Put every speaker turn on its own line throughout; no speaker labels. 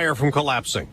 ceasefire from collapsing.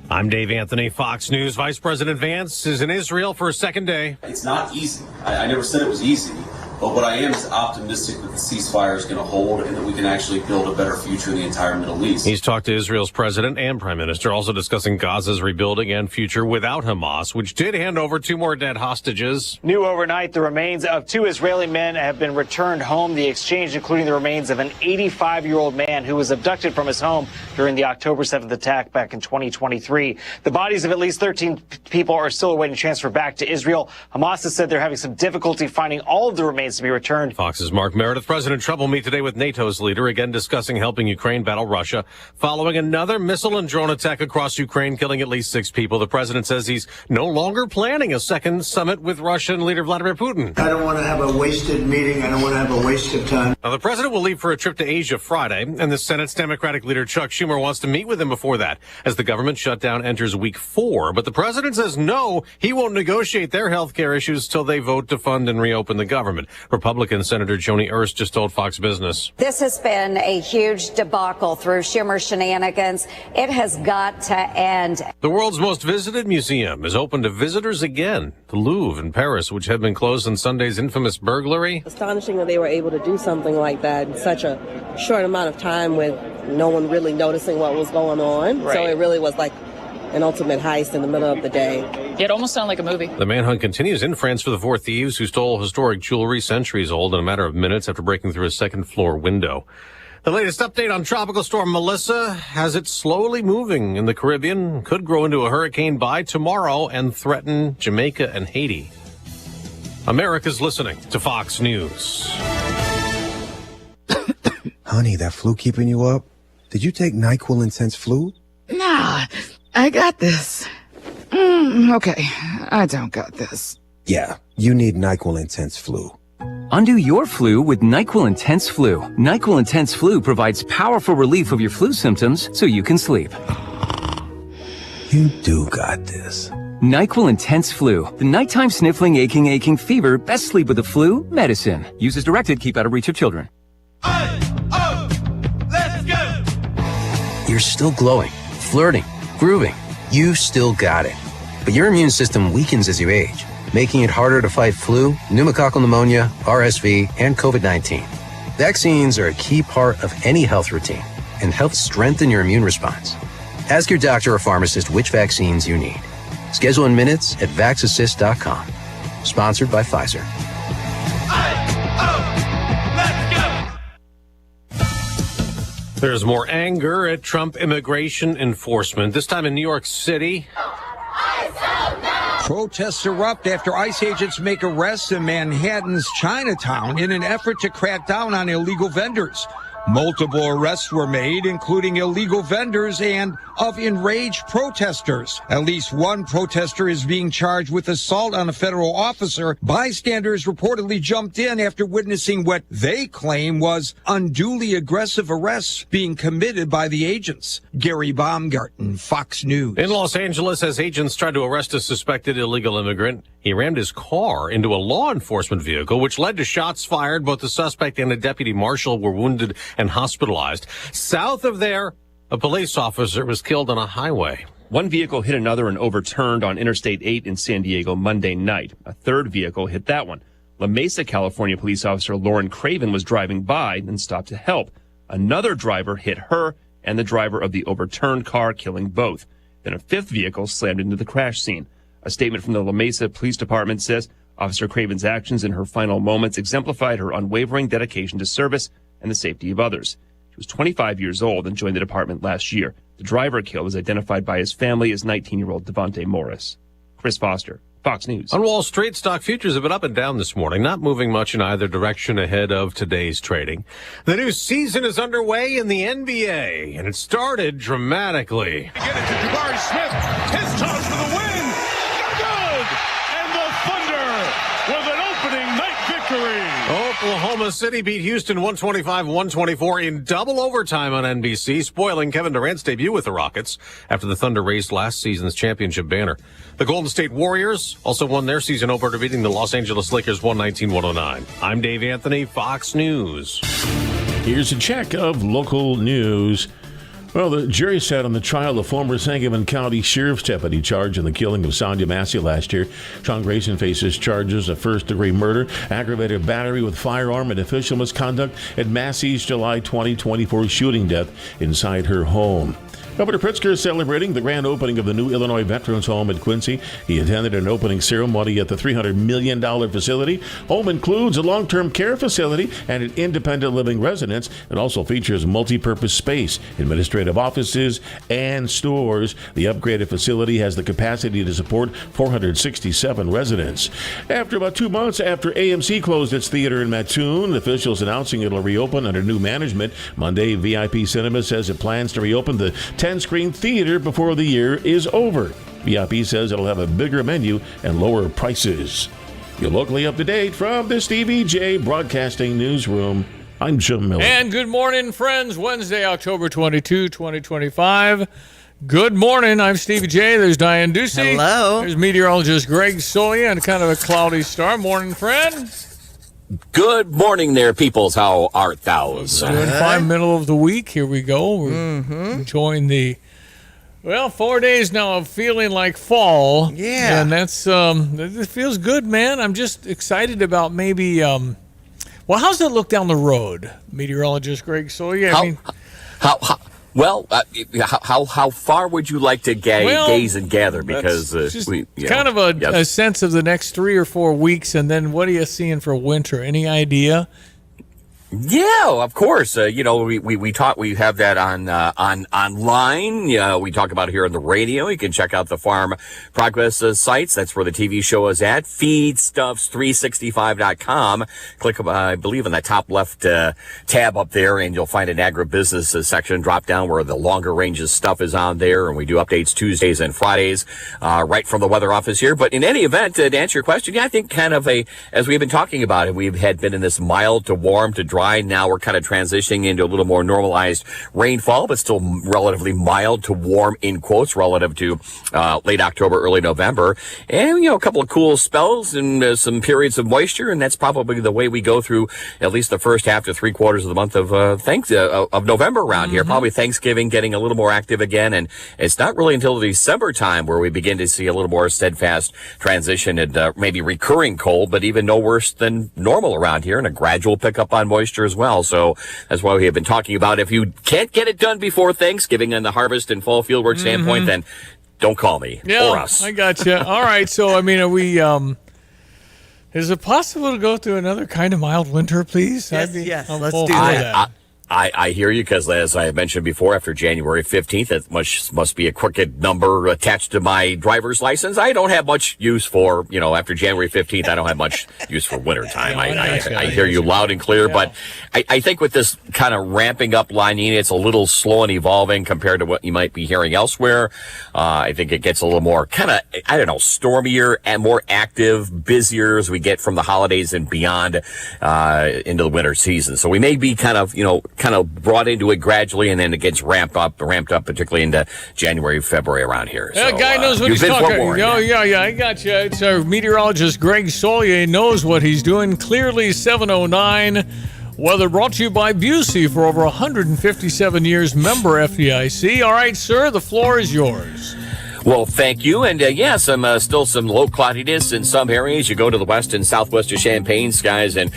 I'm Dave Anthony, Fox News. Vice President Vance is in Israel for a second day.
It's not easy. I never said it was easy. But what I am is optimistic that the ceasefire is going to hold and that we can actually build a better future in the entire Middle East.
He's talked to Israel's president and prime minister, also discussing Gaza's rebuilding and future without Hamas, which did hand over 2 more dead hostages.
New overnight, the remains of 2 Israeli men have been returned home. The exchange including the remains of an 85-year-old man who was abducted from his home during the October 7th attack back in 2023. The bodies of at least 13 people are still awaiting transfer back to Israel. Hamas has said they're having some difficulty finding all of the remains to be returned.
Fox's Mark Meredith. President Trump will meet today with NATO's leader, again discussing helping Ukraine battle Russia, following another missile and drone attack across Ukraine, killing at least 6 people. The president says he's no longer planning a second summit with Russian leader Vladimir Putin.
I don't want to have a wasted meeting. I don't want to have a waste of time.
Now, the president will leave for a trip to Asia Friday, and the Senate's Democratic leader Chuck Schumer wants to meet with him before that, as the government shutdown enters week 4. But the president says no, he won't negotiate their health care issues till they vote to fund and reopen the government. Republican Senator Joni Ernst just told Fox Business.
This has been a huge debacle through Schumer shenanigans. It has got to end.
The world's most visited museum is open to visitors again. The Louvre in Paris, which had been closed on Sunday's infamous burglary.
Astonishing that they were able to do something like that in such a short amount of time with no one really noticing what was going on. Right. So it really was like an ultimate heist in the middle of the day.
It almost sounded like a movie.
The manhunt continues in France for the 4 thieves who stole historic jewelry centuries old in a matter of minutes after breaking through a second-floor window. The latest update on Tropical Storm Melissa has it slowly moving in the Caribbean, could grow into a hurricane by tomorrow and threaten Jamaica and Haiti. America's listening to Fox News.
Honey, that flu keeping you up? Did you take NyQuil Intense Flu?
Nah, I got this. Okay, I don't got this.
Yeah, you need NyQuil Intense Flu.
Undo your flu with NyQuil Intense Flu. NyQuil Intense Flu provides powerful relief of your flu symptoms so you can sleep.
You do got this.
NyQuil Intense Flu. The nighttime sniffling, aching fever, best sleep with the flu medicine. Use as directed, keep out of reach of children.
Let's go! You're still glowing, flirting, grooving. You still got it. But your immune system weakens as you age, making it harder to fight flu, pneumococcal pneumonia, RSV, and COVID-19. Vaccines are a key part of any health routine and help strengthen your immune response. Ask your doctor or pharmacist which vaccines you need. Schedule in minutes at vaxassist.com. Sponsored by Pfizer.
There's more anger at Trump immigration enforcement, this time in New York City.
Protests erupt after ICE agents make arrests in Manhattan's Chinatown in an effort to crack down on illegal vendors. Multiple arrests were made, including illegal vendors and of enraged protesters. At least one protester is being charged with assault on a federal officer. Bystanders reportedly jumped in after witnessing what they claim was unduly aggressive arrests being committed by the agents. Gary Baumgarten, Fox News.
In Los Angeles, as agents tried to arrest a suspected illegal immigrant, he rammed his car into a law enforcement vehicle, which led to shots fired. Both the suspect and a deputy marshal were wounded and hospitalized. South of there, a police officer was killed on a highway.
One vehicle hit another and overturned on Interstate 8 in San Diego Monday night. A third vehicle hit that one. La Mesa, California police officer Lauren Craven was driving by and stopped to help. Another driver hit her and the driver of the overturned car, killing both. Then a fifth vehicle slammed into the crash scene. A statement from the La Mesa Police Department says Officer Craven's actions in her final moments exemplified her unwavering dedication to service and the safety of others. She was 25 years old and joined the department last year. The driver killed was identified by his family as 19-year-old Devontae Morris. Chris Foster, Fox News.
On Wall Street, stock futures have been up and down this morning, not moving much in either direction ahead of today's trading. The new season is underway in the NBA, and it started dramatically.
Get it to Jabari Smith. His toss for the win. Good. And the Thunder with an opening night victory.
Oklahoma City beat Houston 125-124 in double overtime on NBC, spoiling Kevin Durant's debut with the Rockets after the Thunder raised last season's championship banner. The Golden State Warriors also won their season opener, beating the Los Angeles Lakers 119-109. I'm Dave Anthony, Fox News.
Here's a check of local news. Well, the jury sat on the trial of former Sangamon County Sheriff's deputy charged in the killing of Sonia Massey last year. Sean Grayson faces charges of first-degree murder, aggravated battery with firearm, and official misconduct at Massey's July 2024 shooting death inside her home. Governor Pritzker is celebrating the grand opening of the new Illinois Veterans Home at Quincy. He attended an opening ceremony at the $300 million facility. Home includes a long-term care facility and an independent living residence. It also features multi-purpose space, administrative offices, and stores. The upgraded facility has the capacity to support 467 residents. After about 2 months after AMC closed its theater in Mattoon, officials announcing it'll reopen under new management. Monday, VIP Cinema says it plans to reopen the 10-screen theater before the year is over. VIP says it'll have a bigger menu and lower prices. You're locally up to date from the Stevie J Broadcasting Newsroom. I'm Jim Miller.
And good morning, friends. Wednesday, October 22, 2025. Good morning. I'm Stevie J. There's Diane Ducey.
Hello.
There's meteorologist Greg Solia and kind of a cloudy start. Morning, friend.
Good morning there, peoples. How art thou?
Doing fine, middle of the week. Here we go. We're enjoying the, 4 days now of feeling like fall.
Yeah.
And that's, it feels good, man. I'm just excited about maybe, how's it look down the road, meteorologist Greg Solia?
How far would you like to gaze and gather? Because
kind of a sense of the next 3 or 4 weeks, and then what are you seeing for winter? Any idea?
Yeah, of course. We have that on online. We talk about it here on the radio. You can check out the Farm Progress sites. That's where the TV show is at. Feedstuffs365.com. Click, I believe, on the top left tab up there, and you'll find an agribusiness section. Drop down where the longer ranges stuff is on there, and we do updates Tuesdays and Fridays, right from the weather office here. But in any event, to answer your question, I think kind of as we've been talking about it, we've been in this mild to warm to dry. Now we're kind of transitioning into a little more normalized rainfall, but still relatively mild to warm in quotes relative to late October, early November. And, a couple of cool spells and some periods of moisture. And that's probably the way we go through at least the first half to 3/4 of the month of November around here. Probably Thanksgiving getting a little more active again. And it's not really until the December time where we begin to see a little more steadfast transition and maybe recurring cold, but even no worse than normal around here, and a gradual pickup on moisture as well. So that's why we have been talking about if you can't get it done before Thanksgiving on the harvest and fall fieldwork standpoint, then don't call me or us.
I got you. All right. So, are we, is it possible to go through another kind of mild winter, please?
Yes. Let's do that.
I hear you, because as I mentioned before, after January 15th, it must be a crooked number attached to my driver's license. I don't have much use for, after January 15th, I don't have much use for wintertime. I hear you loud and clear, but I think with this kind of ramping up La Nina, it's a little slow and evolving compared to what you might be hearing elsewhere. I think it gets a little more kind of, stormier and more active, busier as we get from the holidays and beyond into the winter season. So we may be kind of brought into it gradually, and then it gets ramped up, particularly into January, February around here.
So, guy knows what he's talking about. I got you. It's our meteorologist, Greg Solia, knows what he's doing. Clearly 7:09. Weather brought to you by Busey for over 157 years, member FDIC. All right, sir, the floor is yours.
Well, thank you. And still some low cloudiness in some areas. You go to the west and southwest of Champaign, skies in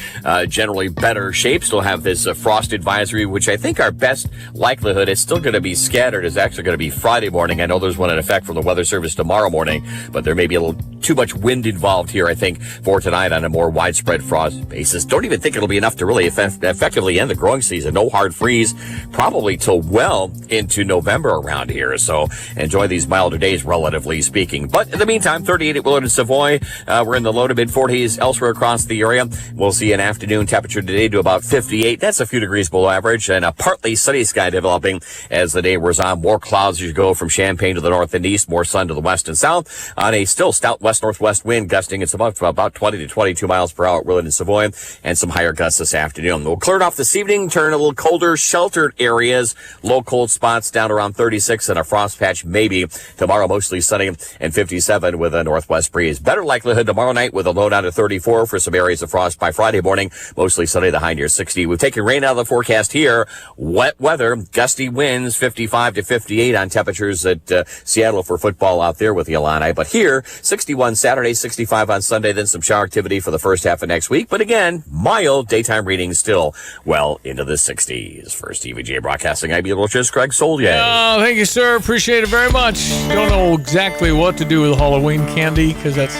generally better shape. Still have this frost advisory, which I think our best likelihood is still going to be scattered, is actually going to be Friday morning. I know there's one in effect from the Weather Service tomorrow morning, but there may be a little too much wind involved here, I think, for tonight on a more widespread frost basis. Don't even think it'll be enough to really effectively end the growing season. No hard freeze, probably till well into November around here. So enjoy these milder days, relatively speaking. But in the meantime, 38 at Willard and Savoy. We're in the low to mid 40s elsewhere across the area. We'll see an afternoon temperature today to about 58. That's a few degrees below average, and a partly sunny sky developing as the day wears on. More clouds as you go from Champaign to the north and east, more sun to the west and south on a still stout west west-northwest wind gusting. It's about 20 to 22 miles per hour at Willard and Savoy, and some higher gusts this afternoon. We'll clear it off this evening, turn a little colder, sheltered areas, low cold spots down around 36 and a frost patch maybe. Tomorrow mostly sunny and 57 with a northwest breeze. Better likelihood tomorrow night with a low down to 34 for some areas of frost by Friday morning. Mostly sunny, the high near 60. We've taken rain out of the forecast here. Wet weather, gusty winds, 55 to 58 on temperatures at Seattle for football out there with the Illini. But here, 61 Saturday, 65 on Sunday, then some shower activity for the first half of next week. But again, mild daytime readings still well into the 60s. For TVJ Broadcasting, I'm meteorologist Greg Solier.
Thank you, sir. Appreciate it very much. Don't know exactly what to do with Halloween candy because that's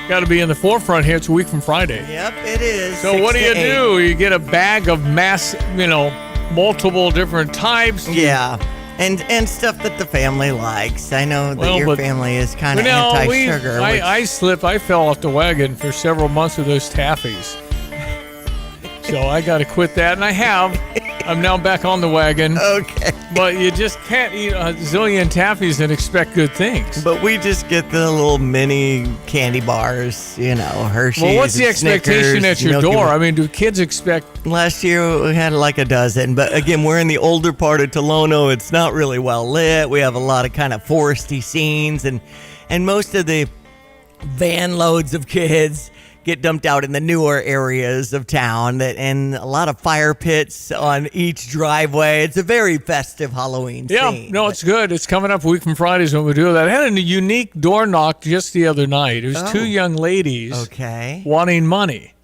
got to be in the forefront here. It's a week from Friday.
Yep, it is.
So what do? You get a bag of multiple different types.
Yeah. And stuff that the family likes. I know that your family is kind of anti-sugar.
I fell off the wagon for several months with those taffies. So I got to quit that, and I have. I'm now back on the wagon.
Okay.
But you just can't eat a zillion taffies and expect good things.
But we just get the little mini candy bars, Hershey's.
Well, what's the expectation
Snickers,
at your door? I mean, do kids expect...
Last year we had like a dozen, but again, we're in the older part of Tolono. It's not really well lit. We have a lot of kind of foresty scenes, and most of the van loads of kids get dumped out in the newer areas of town, and a lot of fire pits on each driveway. It's a very festive Halloween scene.
No, it's good. It's coming up a week from Fridays when we do that. I had a unique door knock just the other night. It was two young ladies wanting money.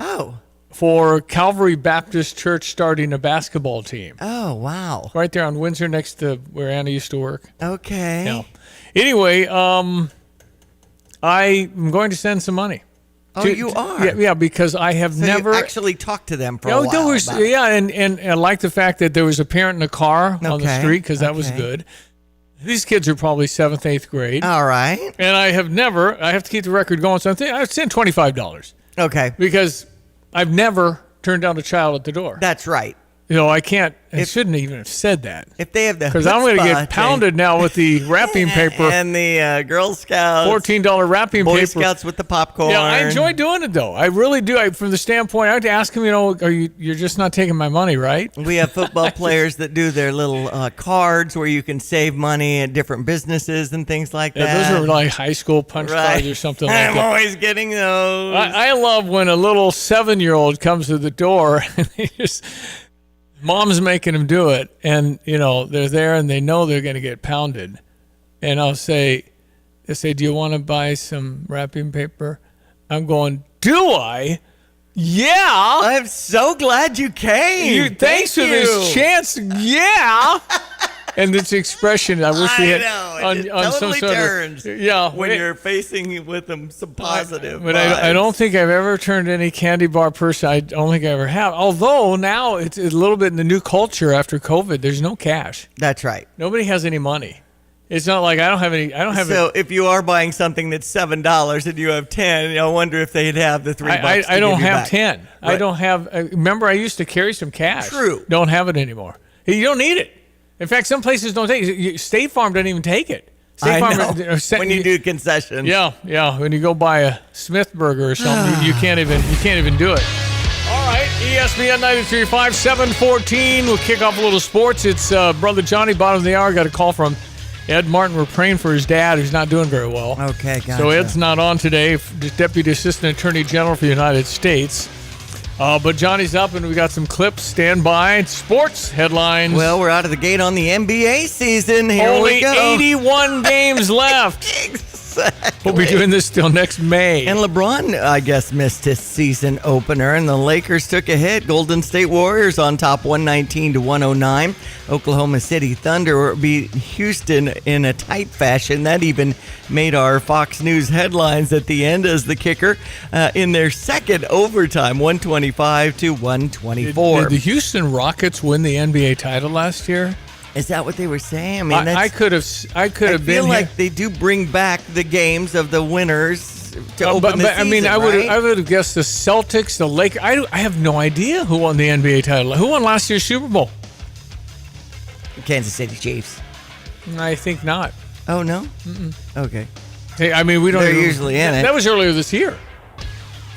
For Calvary Baptist Church starting a basketball team.
Oh, wow.
Right there on Windsor next to where Anna used to work.
Okay.
Yeah. Anyway, I'm going to send some money.
Oh, you are?
Yeah, because I have never
actually talked to them for a while.
And I like the fact that there was a parent in a car on the street because that was good. These kids are probably 7th, 8th grade.
All right.
And I have to keep the record going, so I've sent $25.
Okay.
Because I've never turned down a child at the door.
That's right.
I can't. I shouldn't even have said that.
If they have the
because I'm going to get pounded now with the wrapping paper
and the Girl Scouts,
$14 wrapping
Boy
paper.
Scouts with the popcorn.
Yeah, I enjoy doing it though. I really do. From the standpoint, I have to ask them. You're just not taking my money, right?
We have football players that do their little cards where you can save money at different businesses and things like that.
Those are like high school punch cards or something like that.
I'm always getting those.
I love when a little 7-year-old comes to the door and they just. Mom's making them do it, and they're there, and they know they're going to get pounded. And they say, "Do you want to buy some wrapping paper?" I'm going, "Do I? Yeah."
I'm so glad you came.
Thanks for this chance. Yeah. And this expression, I wish we had
on
totally
some sort
turns
of when you're facing with them some positive.
But I don't think I've ever turned any candy bar person. I don't think I ever have. Although now it's a little bit in the new culture after COVID. There's no cash.
That's right.
Nobody has any money. It's not like I don't have any.
So if you are buying something that's $7 and you have 10, I wonder if they'd have the $3.
I don't have
back.
10. Right. I don't have. Remember, I used to carry some cash.
True.
Don't have it anymore. You don't need it. In fact, some places don't take it. State Farm doesn't even take it. State Farm,
when you do concessions.
Yeah. When you go buy a Smith burger or something, you can't even do it. All right, ESPN 93.5, 7:14. We'll kick off a little sports. It's Brother Johnny, bottom of the hour. Got a call from Ed Martin. We're praying for his dad, who's not doing very well.
Okay, gotcha.
So Ed's not on today. Deputy Assistant Attorney General for the United States. But Johnny's up, and we got some clips. Stand by. Sports headlines.
Well, we're out of the gate on the NBA season. Here
Only
we go.
81 games left.
Exactly.
We'll be doing this till next May.
And LeBron, I guess, missed his season opener, and the Lakers took a hit. Golden State Warriors on top 119-109. Oklahoma City Thunder beat Houston in a tight fashion. That even made our Fox News headlines at the end as the kicker in their second overtime, 125-124.
Did the Houston Rockets win the NBA title last year?
Is that what they were saying? I mean,
I could have been. I
feel like they do bring back the games of the winners to open the season,
I mean, I would have guessed the Celtics, the Lakers. I have no idea who won the NBA title. Who won last year's Super Bowl?
Kansas City Chiefs.
I think not.
Oh no. Okay.
Hey, I mean, we don't.
They're usually in it.
That was earlier this year.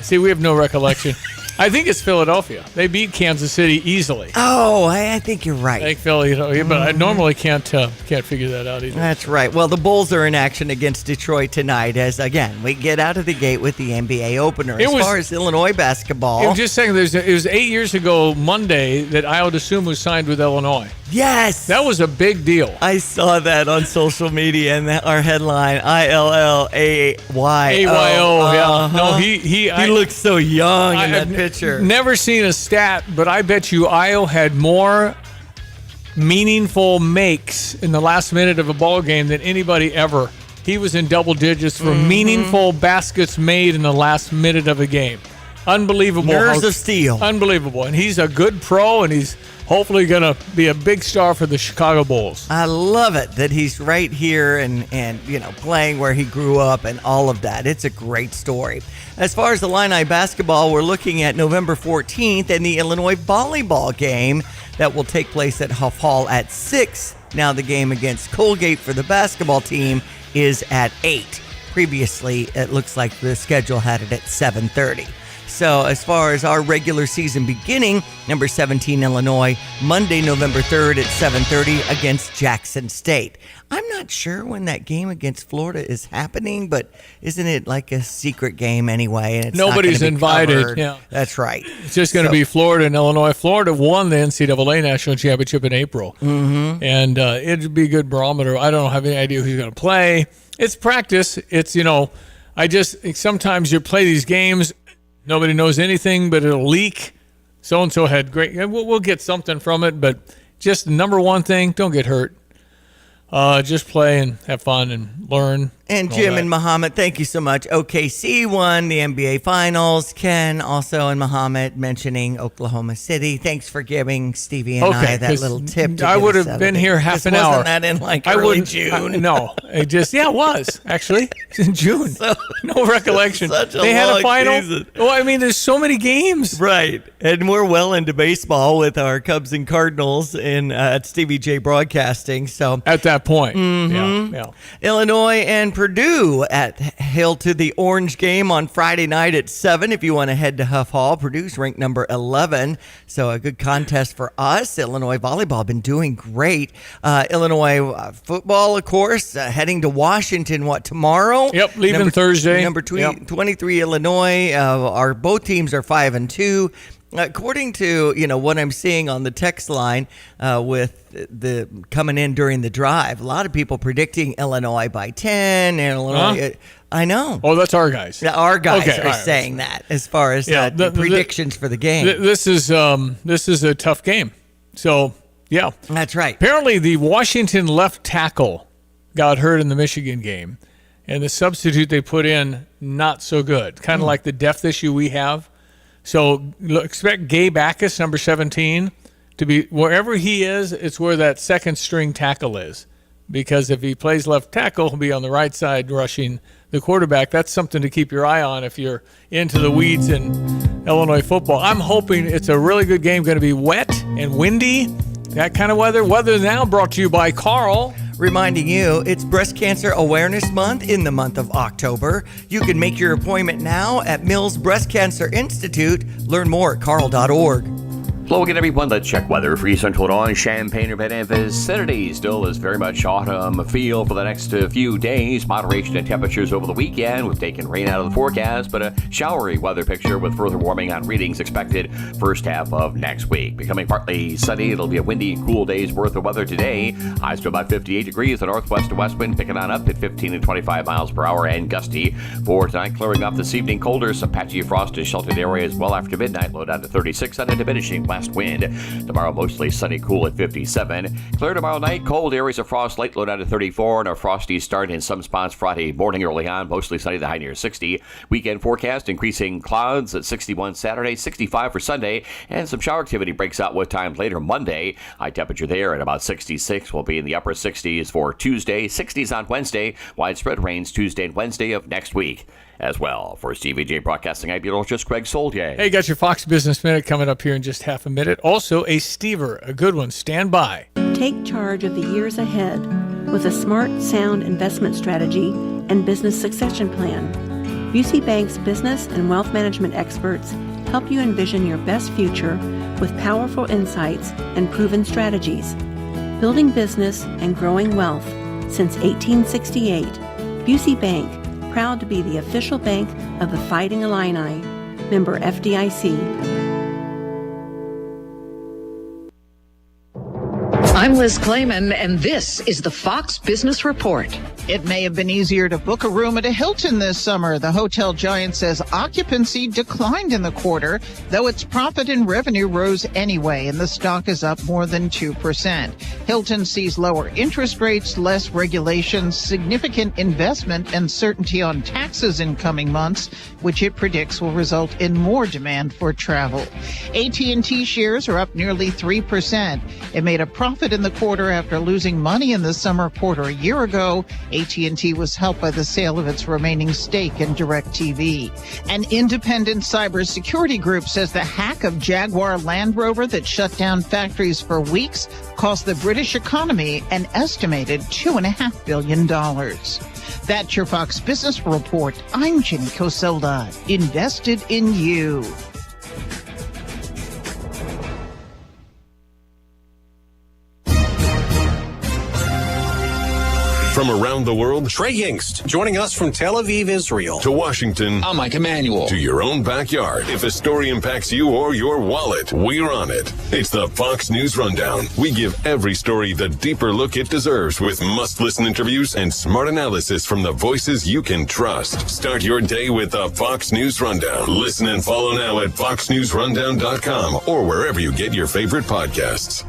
See, we have no recollection. I think it's Philadelphia. They beat Kansas City easily.
Oh, I think you're right.
I think Philly, but I normally can't figure that out either.
That's right. Well, the Bulls are in action against Detroit tonight as, again, we get out of the gate with the NBA opener. As far as Illinois basketball.
It was just saying, it was 8 years ago Monday that Ayo Dosunmu was signed with Illinois.
Yes.
That was a big deal.
I saw that on social media, and our headline, ILLAYO.
AYO, yeah. No, he
looks so young in that picture.
Never seen a stat, but I bet you Ayo had more meaningful makes in the last minute of a ball game than anybody ever. He was in double digits for meaningful baskets made in the last minute of a game. Unbelievable.
Nerves of steel.
Unbelievable. And he's a good pro, and he's hopefully going to be a big star for the Chicago Bulls.
I love it that he's right here and playing where he grew up and all of that. It's a great story. As far as the Illini basketball, we're looking at November 14th and the Illinois volleyball game that will take place at Huff Hall at 6. Now the game against Colgate for the basketball team is at 8. Previously, it looks like the schedule had it at 7:30. So as far as our regular season beginning, number 17 Illinois, Monday, November 3rd at 7:30 against Jackson State. I'm not sure when that game against Florida is happening, but isn't it like a secret game anyway? And it's
nobody's
not gonna be
invited.
covered?
Yeah,
that's right.
It's just going to be Florida and Illinois. Florida won the NCAA National Championship in April, and it'd be a good barometer. I don't have any idea who's going to play. It's practice. It's sometimes you play these games. Nobody knows anything, but it'll leak. So-and-so had great... We'll get something from it, but just the number one thing, don't get hurt. Just play and have fun and learn.
And Jim and Muhammad, thank you so much. OKC won the NBA Finals. Ken also and Muhammad mentioning Oklahoma City. Thanks for giving Stevie and I that little tip.
I would have been here half an hour.
Wasn't that in early June?
No, it was actually it's in June. No recollection.
They
had a final. Season. Well, I mean, there's so many games,
right? And we're well into baseball with our Cubs and Cardinals at Stevie J Broadcasting. So
at that point, yeah.
Illinois and Purdue hail to the Orange game on Friday night at 7. If you want to head to Huff Hall, Purdue's ranked number 11, so a good contest for us. Illinois volleyball been doing great. Illinois football, of course, heading to Washington. Tomorrow?
Yep, leaving Thursday.
Number 23 Illinois. Our both teams are 5-2. According to what I'm seeing on the text line with the coming in during the drive, a lot of people predicting Illinois by 10. And Illinois, I know.
Oh, that's our guys.
Our guys are saying that as far as the predictions for the game.
This is a tough game. So yeah,
that's right.
Apparently, the Washington left tackle got hurt in the Michigan game, and the substitute they put in not so good. Kind of like the depth issue we have. So expect Gabe Backus, number 17, to be wherever he is. It's where that second string tackle is, because if he plays left tackle, he'll be on the right side rushing the quarterback. That's something to keep your eye on if you're into the weeds in Illinois football. I'm hoping it's a really good game. Going to be wet and windy, that kind of weather. Weather Now brought to you by Carl.
Reminding you, it's Breast Cancer Awareness Month in the month of October. You can make your appointment now at Mills Breast Cancer Institute. Learn more at carl.org.
Hello again, everyone. Let's check weather for Central Illinois, Champaign-Urbana and vicinity. Still is very much autumn feel for the next few days. Moderation in temperatures over the weekend. We've taken rain out of the forecast, but a showery weather picture with further warming on readings expected first half of next week. Becoming partly sunny. It'll be a windy and cool day's worth of weather today. Highs to about 58 degrees. The northwest to west wind picking on up at 15 and 25 miles per hour and gusty. For tonight, clearing up this evening. Colder. Some patchy frost in sheltered areas well after midnight. Low down to 36 and a diminishing west wind. Tomorrow mostly sunny, cool at 57. Clear tomorrow night, cold areas of frost late, low down to 34, and a frosty start in some spots Friday morning early on, mostly sunny, the high near 60. Weekend forecast increasing clouds at 61 Saturday, 65 for Sunday, and some shower activity breaks out with times later Monday. High temperature there at about 66. Will be in the upper 60s for Tuesday, 60s on Wednesday. Widespread rains Tuesday and Wednesday of next week as well. For Stevie J Broadcasting, I'm meteorologist Greg Soldier.
Hey, got your Fox Business Minute coming up here in just half a minute. Also, a Stever, a good one. Stand by.
Take charge of the years ahead with a smart, sound investment strategy and business succession plan. Busey Bank's business and wealth management experts help you envision your best future with powerful insights and proven strategies. Building business and growing wealth since 1868. Busey Bank, proud to be the official bank of the Fighting Illini. Member FDIC.
I'm Liz Clayman, and this is the Fox Business Report.
It may have been easier to book a room at a Hilton this summer. The hotel giant says occupancy declined in the quarter, though its profit and revenue rose anyway, and the stock is up more than 2%. Hilton sees lower interest rates, less regulations, significant investment, and certainty on taxes in coming months, which it predicts will result in more demand for travel. AT&T shares are up nearly 3%. It made a profit in the quarter after losing money in the summer quarter a year ago. AT&T was helped by the sale of its remaining stake in DirecTV. An independent cybersecurity group says the hack of Jaguar Land Rover that shut down factories for weeks cost the British economy an estimated $2.5 billion. That's your Fox Business Report. I'm Jenny Coselda, invested in you.
From around the world,
Trey Yingst joining us from Tel Aviv, Israel.
To Washington,
I'm Mike Emanuel.
To your own backyard. If a story impacts you or your wallet, we're on it. It's the Fox News Rundown. We give every story the deeper look it deserves with must-listen interviews and smart analysis from the voices you can trust. Start your day with the Fox News Rundown. Listen and follow now at foxnewsrundown.com or wherever you get your favorite podcasts.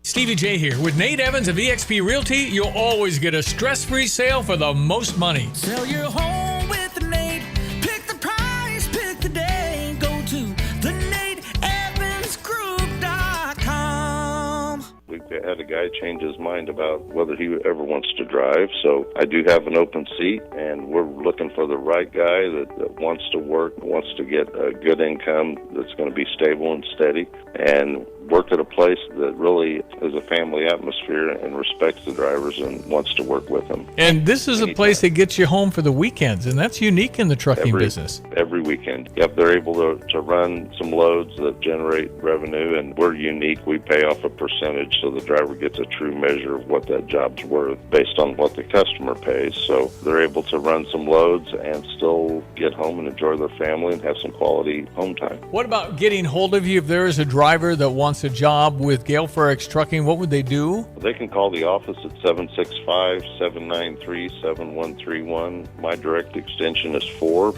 Stevie J here. With Nate Evans of eXp Realty, you'll always get a stress-free sale for the most money.
Sell your home with Nate. Pick the price, pick the day. Go to thenateevansgroup.com.
We've had a guy change his mind about whether he ever wants to drive, so I do have an open seat, and we're looking for the right guy that wants to work, wants to get a good income that's going to be stable and steady, and work at a place that really is a family atmosphere and respects the drivers and wants to work with them.
And this is a place that gets you home for the weekends, and that's unique in the trucking business.
Every weekend. Yep, they're able to run some loads that generate revenue, and we're unique. We pay off a percentage so the driver gets a true measure of what that job's worth based on what the customer pays. So they're able to run some loads and still get home and enjoy their family and have some quality home time.
What about getting hold of you if there is a driver that wants a job with Gale Forex Trucking? What would they do?
They can call the office at 765-793-7131. My direct extension is 4.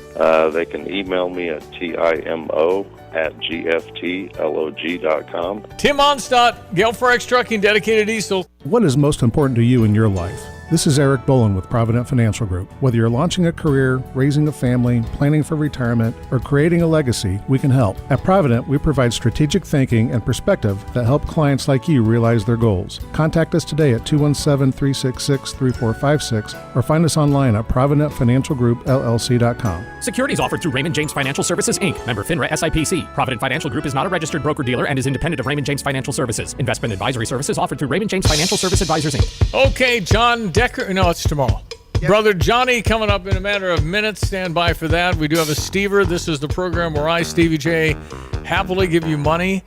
They can email me at timo@gftlog.com.
Tim Onstadt, Gale Forex Trucking, dedicated diesel.
What is most important to you in your life? This is Eric Boland with Provident Financial Group. Whether you're launching a career, raising a family, planning for retirement, or creating a legacy, we can help. At Provident, we provide strategic thinking and perspective that help clients like you realize their goals. Contact us today at 217-366-3456 or find us online at providentfinancialgroupllc.com.
Securities offered through Raymond James Financial Services, Inc., member FINRA SIPC. Provident Financial Group is not a registered broker-dealer and is independent of Raymond James Financial Services. Investment advisory services offered through Raymond James Financial Service Advisors, Inc.
Okay, John Decker. No, it's tomorrow. Yep. Brother Johnny coming up in a matter of minutes. Stand by for that. We do have a Stever. This is the program where I, Stevie J, happily give you money.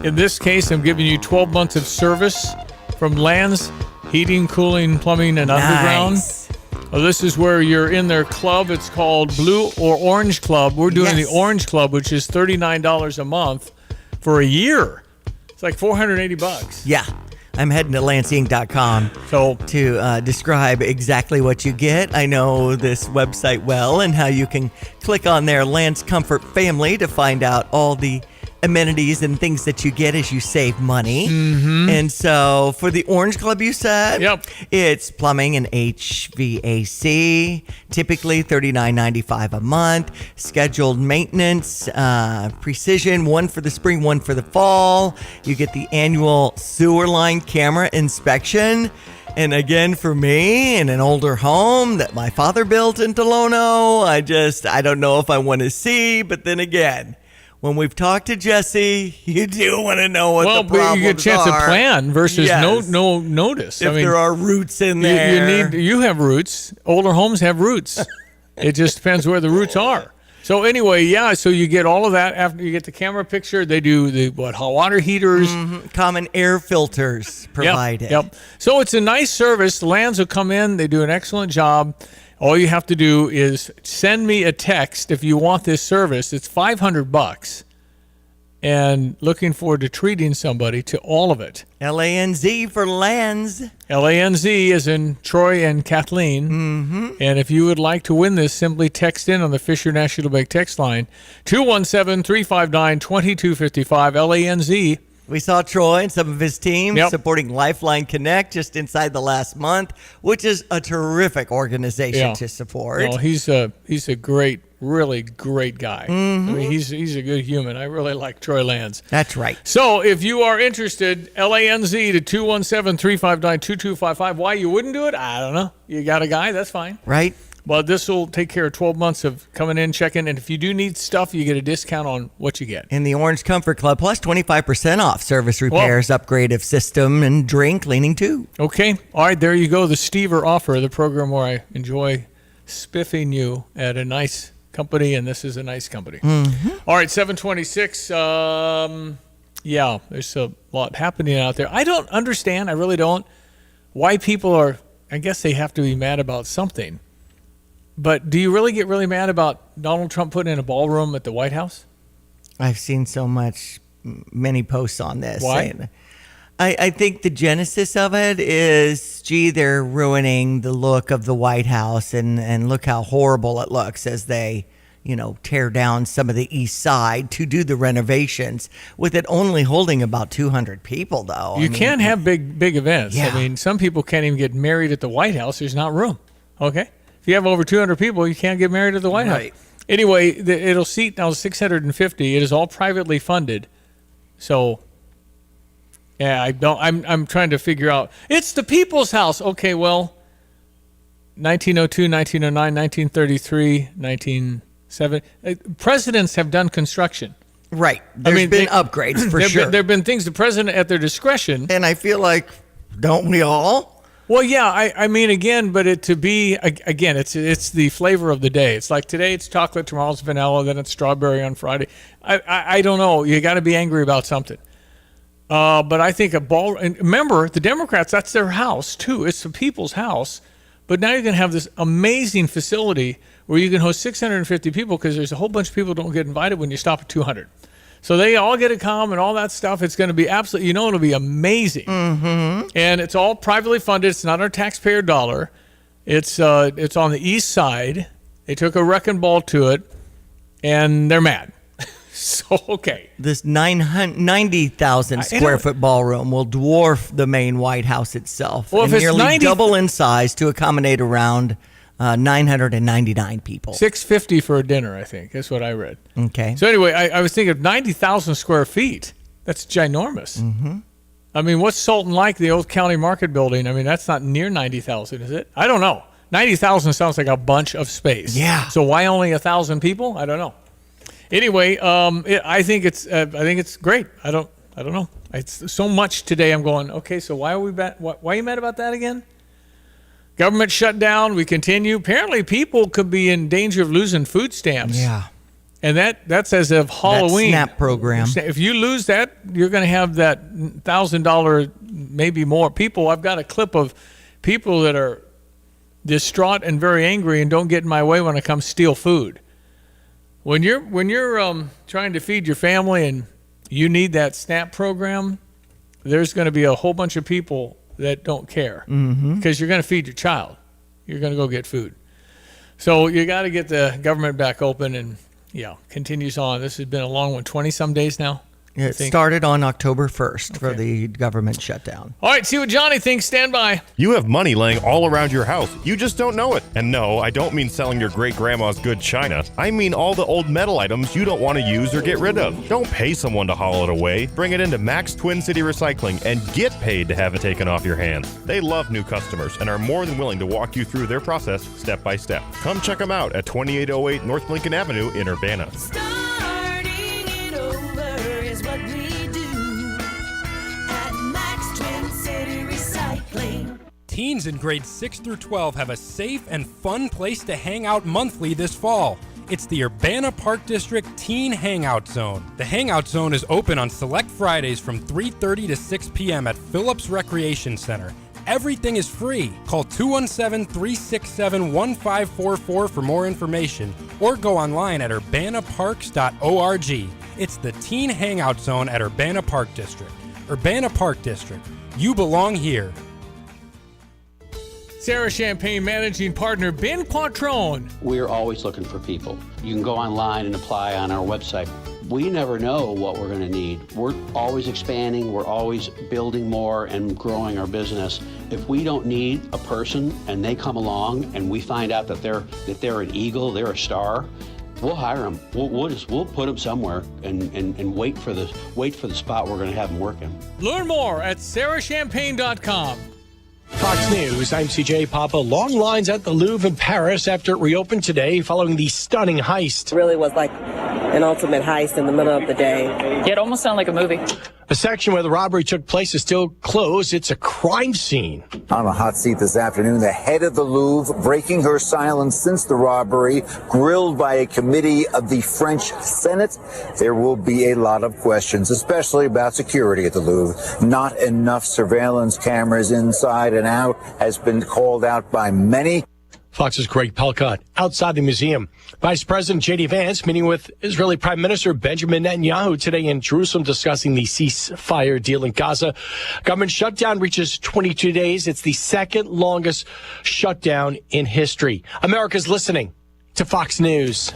In this case, I'm giving you 12 months of service from Lands Heating, Cooling, Plumbing, and Underground. Well, this is where you're in their club. It's called Blue or Orange Club. We're doing the Orange Club, which is $39 a month for a year. It's like $480.
Yeah. I'm heading to lanceinc.com to describe exactly what you get. I know this website well and how you can click on their Lance Comfort Family to find out all the amenities and things that you get as you save money.
Mm-hmm.
And so for the Orange Club, you said?
Yep.
It's plumbing and HVAC, typically $39.95 a month, scheduled maintenance, precision, one for the spring, one for the fall. You get the annual sewer line camera inspection. And again, for me, in an older home that my father built in Tolono, I don't know if I want to see, but then again, when we've talked to Jesse, you do want to know what the problems are.
Well, you get a chance to plan versus no notice.
If there are roots in there.
You have roots. Older homes have roots. It just depends where the roots are. So anyway, so you get all of that after you get the camera picture. They do the hot water heaters.
Common air filters provided.
Yep. So it's a nice service. The Lands will come in. They do an excellent job. All you have to do is send me a text if you want this service. It's $500. And looking forward to treating somebody to all of it.
LANZ for Lands.
LANZ is in Troy and Kathleen. And if you would like to win this, simply text in on the Fisher National Bank text line, 217-359-2255, LANZ.
We saw Troy and some of his team supporting Lifeline Connect just inside the last month, which is a terrific organization to support.
No, he's a great, really great guy. I mean, he's a good human. I really like Troy Lands.
That's right.
So if you are interested, LANZ to 217-359-2255. Why you wouldn't do it? I don't know. You got a guy, that's fine.
Right.
But this will take care of 12 months of coming in, checking, and if you do need stuff, you get a discount on what you get.
In the Orange Comfort Club, plus 25% off service repairs, upgrade of system, and drain cleaning too.
Okay. All right, there you go. The Stever offer, the program where I enjoy spiffing you at a nice company, and this is a nice company. All right, 726. There's a lot happening out there. I don't understand, I really don't, why people are, I guess they have to be mad about something. But do you really get really mad about Donald Trump putting in a ballroom at the White House?
I've seen many posts on this.
Why?
I think the genesis of it is, they're ruining the look of the White House, and look how horrible it looks as they, tear down some of the east side to do the renovations, with it only holding about 200 people, though.
You can't have big events.
Yeah.
I mean, some people can't even get married at the White House. There's not room. Okay? If you have over 200 people, you can't get married at the White House. Anyway, it'll seat now 650. It is all privately funded. So, I'm trying to figure out. It's the people's house. Okay, well, 1902, 1909, 1933, 1970. Presidents have done construction.
Right. There's been upgrades for sure.
There have been things the president at their discretion.
And I feel like, don't we all?
Well, I mean, again, but it's the flavor of the day. It's like today it's chocolate, tomorrow's vanilla, then it's strawberry on Friday. I don't know. You got to be angry about something. But I think and remember, the Democrats, that's their house too. It's the people's house. But now you're going to have this amazing facility where you can host 650 people, because there's a whole bunch of people who don't get invited when you stop at 200. So they all get to come and all that stuff. It's going to be absolutely, it'll be amazing. And it's all privately funded. It's not our taxpayer dollar. It's on the east side. They took a wrecking ball to it, and they're mad. So, okay.
This 90,000 square foot ballroom will dwarf the main White House itself.
Well,
and nearly double in size to accommodate around 999 people.
650 for a dinner, I think. That's what I read.
Okay.
So anyway, I was thinking of 90,000 square feet. That's ginormous. I mean, what's Sultan like, the old county market building? I mean, that's not near 90,000, is it? I don't know. 90,000 sounds like a bunch of space.
Yeah.
So why only 1,000 people? I don't know. Anyway, I think it's great. I don't know. It's so much today. I'm going, okay, so why are we why are you mad about that again? Government shut down. We continue. Apparently, people could be in danger of losing food stamps.
Yeah.
And that's as of Halloween.
That SNAP program.
If you lose that, you're going to have that $1,000, maybe more. I've got a clip of people that are distraught and very angry and don't get in my way when I come steal food. When you're trying to feed your family and you need that SNAP program, there's going to be a whole bunch of people that don't care, because you're going to feed your child. You're going to go get food. So you got to get the government back open, and continues on. This has been a long one, 20-some days now.
It started on October 1st for the government shutdown.
All right, see what Johnny thinks. Stand by.
You have money laying all around your house. You just don't know it. And no, I don't mean selling your great-grandma's good china. I mean all the old metal items you don't want to use or get rid of. Don't pay someone to haul it away. Bring it into Max Twin City Recycling and get paid to have it taken off your hands. They love new customers and are more than willing to walk you through their process step by step. Come check them out at 2808 North Lincoln Avenue in Urbana.
Starting it
Teens in grades 6 through 12 have a safe and fun place to hang out monthly this fall. It's the Urbana Park District Teen Hangout Zone. The Hangout Zone is open on select Fridays from 3:30 to 6 p.m. at Phillips Recreation Center. Everything is free. Call 217-367-1544 for more information or go online at urbanaparks.org. It's the Teen Hangout Zone at Urbana Park District. Urbana Park District. You belong here.
Sarah Champagne managing partner Ben Quattrone.
We're always looking for people. You can go online and apply on our website. We never know what we're going to need. We're always expanding. We're always building more and growing our business. If we don't need a person and they come along and we find out that they're an eagle, they're a star, we'll hire them. We'll put them somewhere and wait for the spot we're going to have them working.
Learn more at sarahchampagne.com.
Fox News, I'm CJ Papa. Long lines at the Louvre in Paris after it reopened today following the stunning heist.
It really was like an ultimate heist in the middle of the day.
It almost sounded like a movie.
The section where the robbery took place is still closed. It's a crime scene.
On a hot seat this afternoon, the head of the Louvre breaking her silence since the robbery, grilled by a committee of the French Senate. There will be a lot of questions, especially about security at the Louvre. Not enough surveillance cameras inside and out has been called out by many.
Fox's Greg Pelcott outside the museum. Vice President J.D. Vance meeting with Israeli Prime Minister Benjamin Netanyahu today in Jerusalem discussing the ceasefire deal in Gaza. Government shutdown reaches 22 days. It's the second longest shutdown in history. America's listening to Fox News.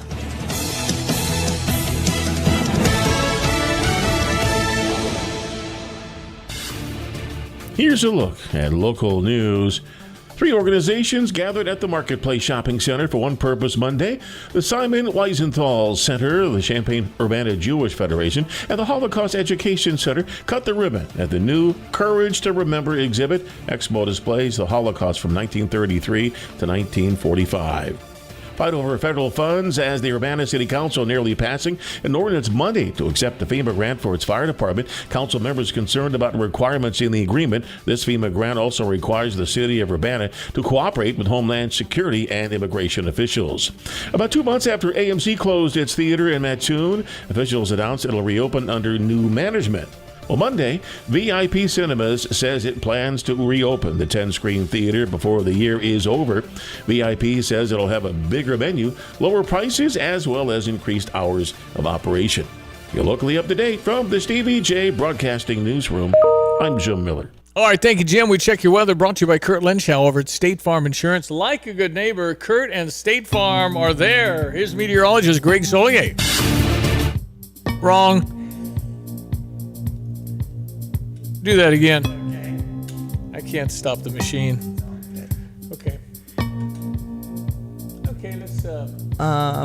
Here's a look at local news. 3 organizations gathered at the Marketplace Shopping Center for one purpose Monday. The Simon Wiesenthal Center, the Champaign-Urbana Jewish Federation, and the Holocaust Education Center cut the ribbon at the new Courage to Remember exhibit. Expo displays the Holocaust from 1933 to 1945. Fight over federal funds as the Urbana City Council nearly passing an ordinance Monday to accept a FEMA grant for its fire department. Council members concerned about the requirements in the agreement. This FEMA grant also requires the city of Urbana to cooperate with Homeland Security and immigration officials. About 2 months after AMC closed its theater in Mattoon, officials announced it'll reopen under new management. Well, Monday, VIP Cinemas says it plans to reopen the 10-screen theater before the year is over. VIP says it'll have a bigger menu, lower prices, as well as increased hours of operation. You're locally up to date from the Stevie J Broadcasting Newsroom. I'm Jim Miller.
All right, thank you, Jim. We check your weather brought to you by Kurt Lenschow over at State Farm Insurance. Like a good neighbor, Kurt and State Farm are there. Here's meteorologist Greg Solier. Wrong. Do that again. I can't stop the machine. Okay. Okay, let's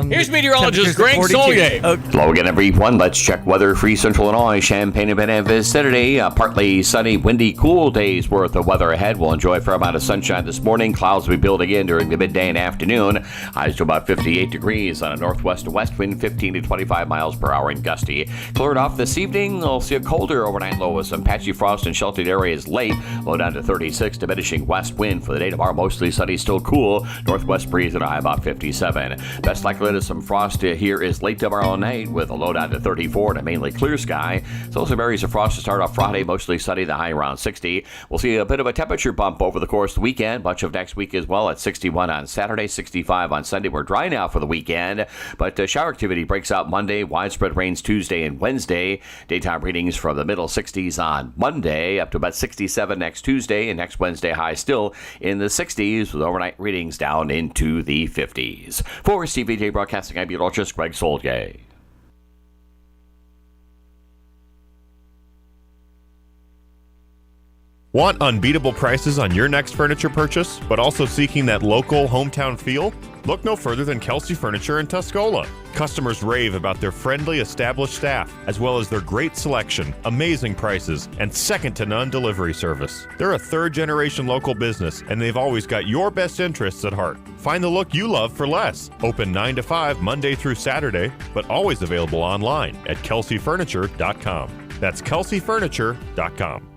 here's meteorologist Greg Solier.
Hello again, everyone. Let's check weather for Central Illinois, Champaign-Urbana vicinity. Partly sunny, windy, cool days worth of weather ahead. We'll enjoy a fair amount of sunshine this morning. Clouds will be building in during the midday and afternoon. Highs to about 58 degrees on a northwest to west wind, 15 to 25 miles per hour and gusty. Cleared off this evening. We'll see a colder overnight low with some patchy frost in sheltered areas late. Low down to 36, diminishing west wind for the day tomorrow. Mostly sunny, still cool. Northwest breeze at a high about 57. Best likelihood of some frost here is late tomorrow night with a low down to 34 and a mainly clear sky. So some areas of frost to start off Friday, mostly sunny, the high around 60. We'll see a bit of a temperature bump over the course of the weekend. Much of next week as well at 61 on Saturday, 65 on Sunday. We're dry now for the weekend, but shower activity breaks out Monday. Widespread rains Tuesday and Wednesday. Daytime readings from the middle 60s on Monday up to about 67 next Tuesday, and next Wednesday high still in the 60s with overnight readings down into the 50s. For CVJ Broadcasting, I'm meteorologist Greg Solier.
Want unbeatable prices on your next furniture purchase, but also seeking that local hometown feel? Look no further than Kelsey Furniture in Tuscola. Customers rave about their friendly, established staff, as well as their great selection, amazing prices, and second-to-none delivery service. They're a third-generation local business, and they've always got your best interests at heart. Find the look you love for less. Open 9 to 5 Monday through Saturday, but always available online at kelseyfurniture.com. That's kelseyfurniture.com.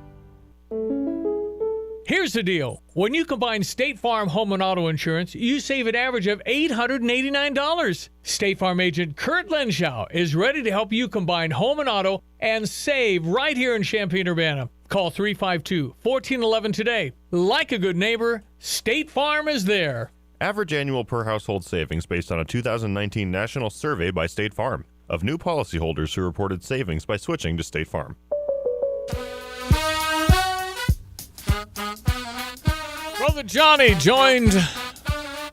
Here's the deal. When you combine State Farm home and auto insurance, you save an average of $889. State Farm agent Kurt Lenschow is ready to help you combine home and auto and save right here in Champaign-Urbana. Call 352-1411 today. Like a good neighbor, State Farm is there.
Average annual per household savings based on a 2019 national survey by State Farm of new policyholders who reported savings by switching to State Farm.
Brother Johnny joins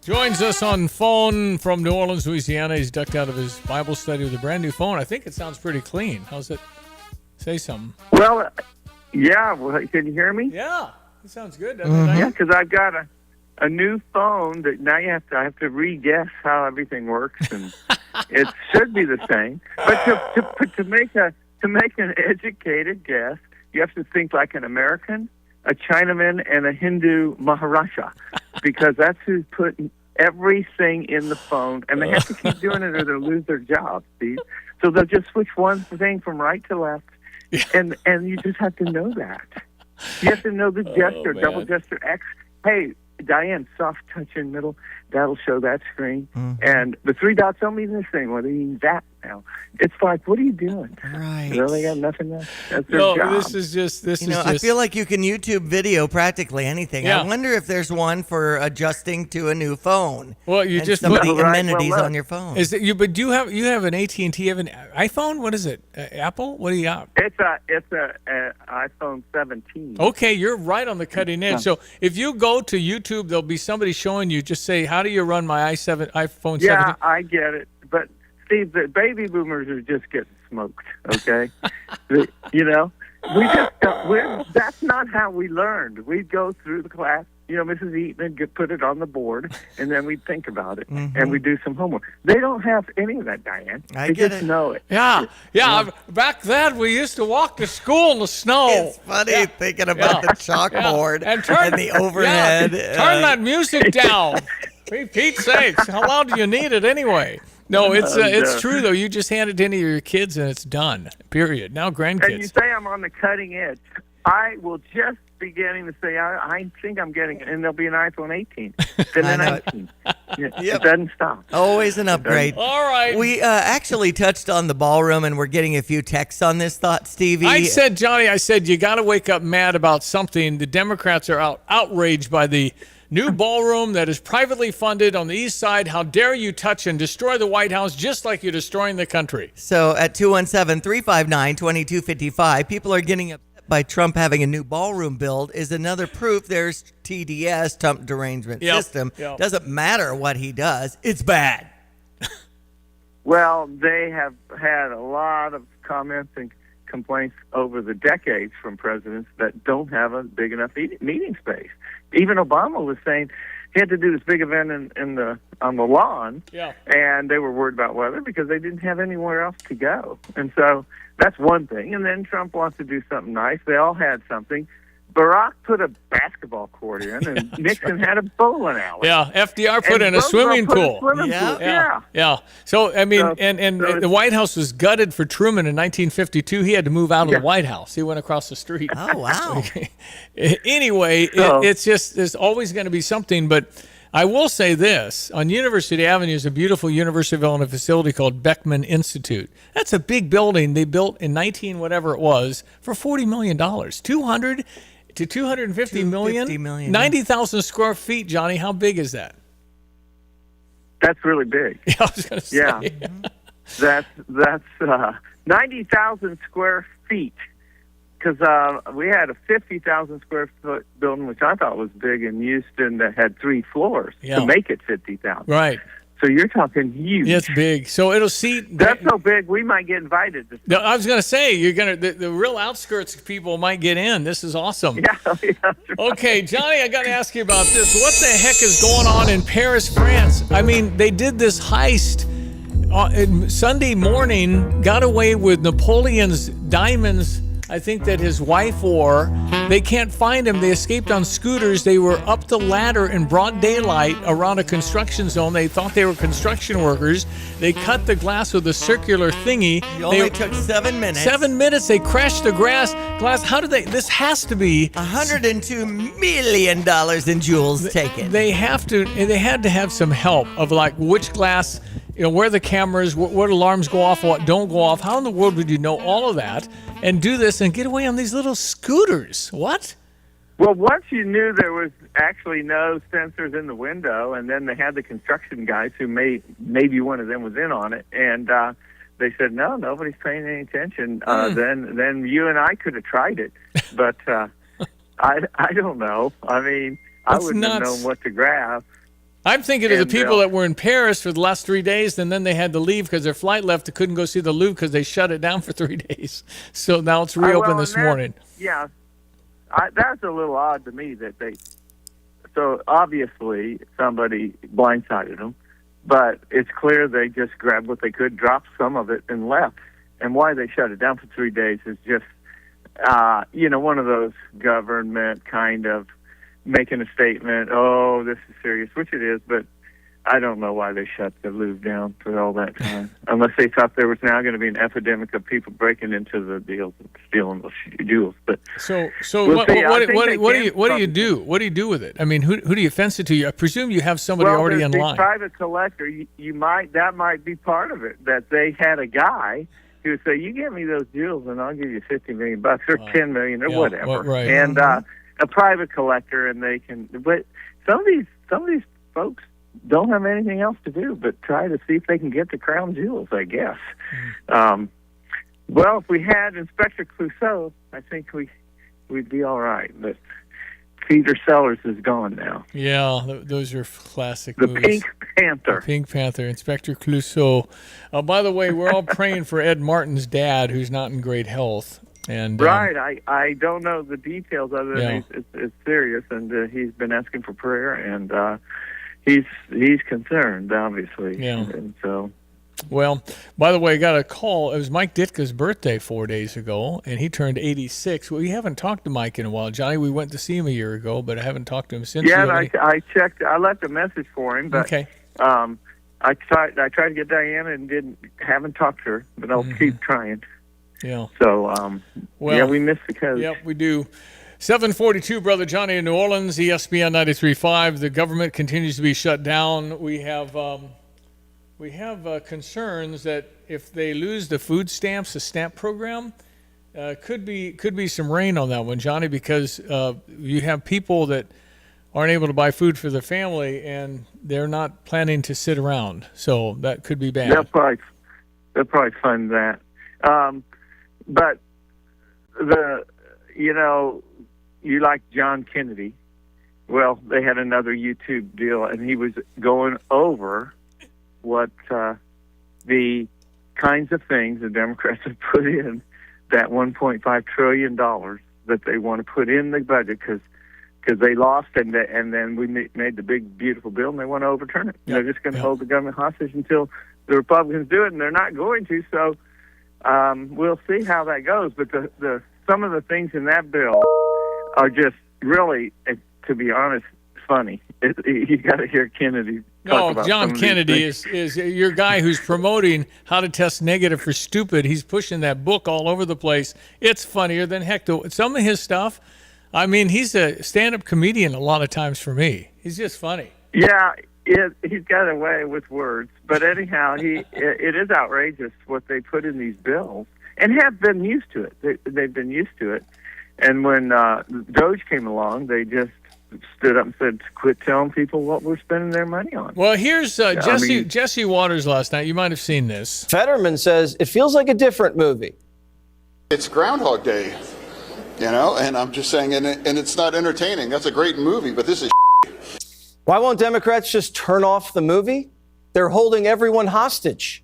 us on phone from New Orleans, Louisiana. He's ducked out of his Bible study with a brand new phone. I think it sounds pretty clean. How's it? Say something.
Well, yeah. Well, can you hear me?
Yeah, it sounds good.
Yeah, because I've got a new phone that now I have to re-guess how everything works, and it should be the same. But to make an educated guess, you have to think like an American, a Chinaman, and a Hindu Maharaja, because that's who's putting everything in the phone, and they have to keep doing it or they'll lose their job, Steve. So they'll just switch one thing from right to left, and you just have to know that. You have to know the gesture, double gesture X. Hey, Diane, soft touch in middle, that'll show that screen. And the three dots don't mean this thing, well, they mean that now. It's like, what are you doing?
Right.
You know, they got nothing else. That's their job.
This is just...
I feel like you can YouTube video practically anything.
Yeah.
I wonder if there's one for adjusting to a new phone.
Well, you
and
just
some of
put
the amenities on your phone.
Is it you? But you have an AT&T, you have an iPhone? What is it? Apple? What do you got?
It's a iPhone 17.
Okay, you're right on the cutting edge. So if you go to YouTube, there'll be somebody showing you. Just say, "How do you run my iPhone 17?"
Yeah, I get it. But Steve, the baby boomers are just getting smoked. Okay, you know, we just that's not how we learned. We'd go through the class. You know, Mrs. Eaton would put it on the board, and then we'd think about it, and we'd do some homework. They don't have any of that, Diane. They just know it.
Yeah. Back then, we used to walk to school in the snow.
It's funny thinking about the chalkboard and the overhead.
Turn that music down. For Pete's sakes, how long do you need it anyway? No, it's true, though. You just hand it to any of your kids, and it's done, period. Now grandkids.
And you say I'm on the cutting edge. I will just beginning to say, I think I'm getting it, and there'll be an iPhone 18, then an 19. It doesn't stop.
Always an upgrade.
All right.
We actually touched on the ballroom, and we're getting a few texts on this thought, Stevie.
I said, you got to wake up mad about something. The Democrats are outraged by the new ballroom that is privately funded on the east side. How dare you touch and destroy the White House just like you're destroying the country.
So at 217-359-2255, people are getting upset by Trump having a new ballroom build. Is another proof there's TDS, Trump derangement system.
Yep.
Doesn't matter what he does. It's bad.
Well, they have had a lot of comments and complaints over the decades from presidents that don't have a big enough meeting space. Even Obama was saying he had to do this big event on the lawn, and they were worried about weather because they didn't have anywhere else to go. And so that's one thing. And then Trump wants to do something nice. They all had something. Barack put a basketball court in, and Nixon had a bowling alley.
Yeah, FDR put in a swimming pool.
Yeah.
So, I mean, the White House was gutted for Truman in 1952. He had to move out of the White House. He went across the street.
Oh, wow.
Anyway, it's just, there's always going to be something. But I will say this. On University Avenue is a beautiful University of Illinois facility called Beckman Institute. That's a big building they built in whatever it was, for $40 million. 200 to 250 million? 90,000 square feet, Johnny. How big is that?
That's really big.
Yeah, I was going to say.
Yeah. That's 90,000 square feet. Because we had a 50,000 square foot building, which I thought was big in Houston, that had 3 floors to make it 50,000.
Right.
So you're talking huge.
Yeah, it's big. So it'll seat.
That's so big we might get invited.
No, I was going to say the real outskirts people might get in. This is awesome.
Yeah.
Okay, Johnny, I got to ask you about this. What the heck is going on in Paris, France? I mean, they did this heist Sunday morning, got away with Napoleon's diamonds. I think that his wife wore. They can't find him. They escaped on scooters. They were up the ladder in broad daylight around a construction zone. They thought they were construction workers. They cut the glass with a circular thingy.
It only took 7 minutes.
7 minutes. They crashed the glass. How did they? This has to be
$102 million in jewels taken.
They have to. They had to have some help of like which glass, where the cameras, what alarms go off, what don't go off. How in the world would you know all of that and do this and get away on these little scooters? What?
Well, once you knew there was actually no sensors in the window, and then they had the construction guys who maybe one of them was in on it, and they said, no, nobody's paying any attention. Then you and I could have tried it, but I don't know. I mean, I wouldn't have known what to grab.
I'm thinking of the people that were in Paris for the last 3 days, and then they had to leave because their flight left. They couldn't go see the Louvre because they shut it down for 3 days. So now it's reopened this morning.
Yeah, that's a little odd to me that they. So obviously somebody blindsided them, but it's clear they just grabbed what they could, dropped some of it, and left. And why they shut it down for 3 days is just, one of those government kind of making a statement, oh, this is serious, which it is, but I don't know why they shut the Louvre down for all that time, unless they thought there was now going to be an epidemic of people breaking into the deals and stealing those jewels. But
so what do you do? What do you do with it? I mean, who do you fence it to? I presume you have somebody already in line.
Private collector, that might be part of it, that they had a guy who would say, you give me those jewels and I'll give you $50 million or $10 million or whatever.
Right.
And a private collector, and they can. But some of these folks don't have anything else to do but try to see if they can get the crown jewels, I guess. Well, if we had Inspector Clouseau, I think we'd be all right. But Peter Sellers is gone now.
Yeah, those are classic
The
movies.
Pink Panther.
The Pink Panther, Inspector Clouseau. By the way, we're all praying for Ed Martin's dad, who's not in great health. And
right, I don't know the details other than it's serious, and he's been asking for prayer, and he's concerned, obviously.
Yeah.
And so.
Well, by the way, I got a call. It was Mike Ditka's birthday 4 days ago, and he turned 86. Well, we haven't talked to Mike in a while, Johnny. We went to see him a year ago, but I haven't talked to him since.
Yeah, and I checked. I left a message for him, but
okay.
I tried to get Diana and haven't talked to her, but I'll keep trying.
Yeah.
So, we missed the coach.
Yep, we do. 742, Brother Johnny in New Orleans, ESPN 93.5. The government continues to be shut down. We have concerns that if they lose the food stamps, the SNAP program, could be some rain on that one, Johnny, because you have people that aren't able to buy food for their family, and they're not planning to sit around. So that could be bad.
They'll probably fund that. But you like John Kennedy. Well, they had another YouTube deal, and he was going over what the kinds of things the Democrats have put in that $1.5 trillion that they want to put in the budget because they lost, and then we made the big, beautiful bill, and they want to overturn it. Yep. They're just going to hold the government hostage until the Republicans do it, and they're not going to, so we'll see how that goes. But some of the things in that bill are just really, to be honest, funny. You got to hear Kennedy talk about
John Kennedy is your guy who's promoting how to test negative for stupid. He's pushing that book all over the place. It's funnier than heck. Some of his stuff, I mean, he's a stand-up comedian a lot of times for me. He's just funny.
Yeah, he's got a way with words. But anyhow, it is outrageous what they put in these bills, and have been used to it. They've been used to it. And when Doge came along, they just stood up and said, quit telling people what we're spending their money on.
Well, here's Jesse Waters last night. You might have seen this.
Fetterman says it feels like a different movie.
It's Groundhog Day, and I'm just saying, and it's not entertaining. That's a great movie, but this is
Why won't Democrats just turn off the movie? They're holding everyone hostage.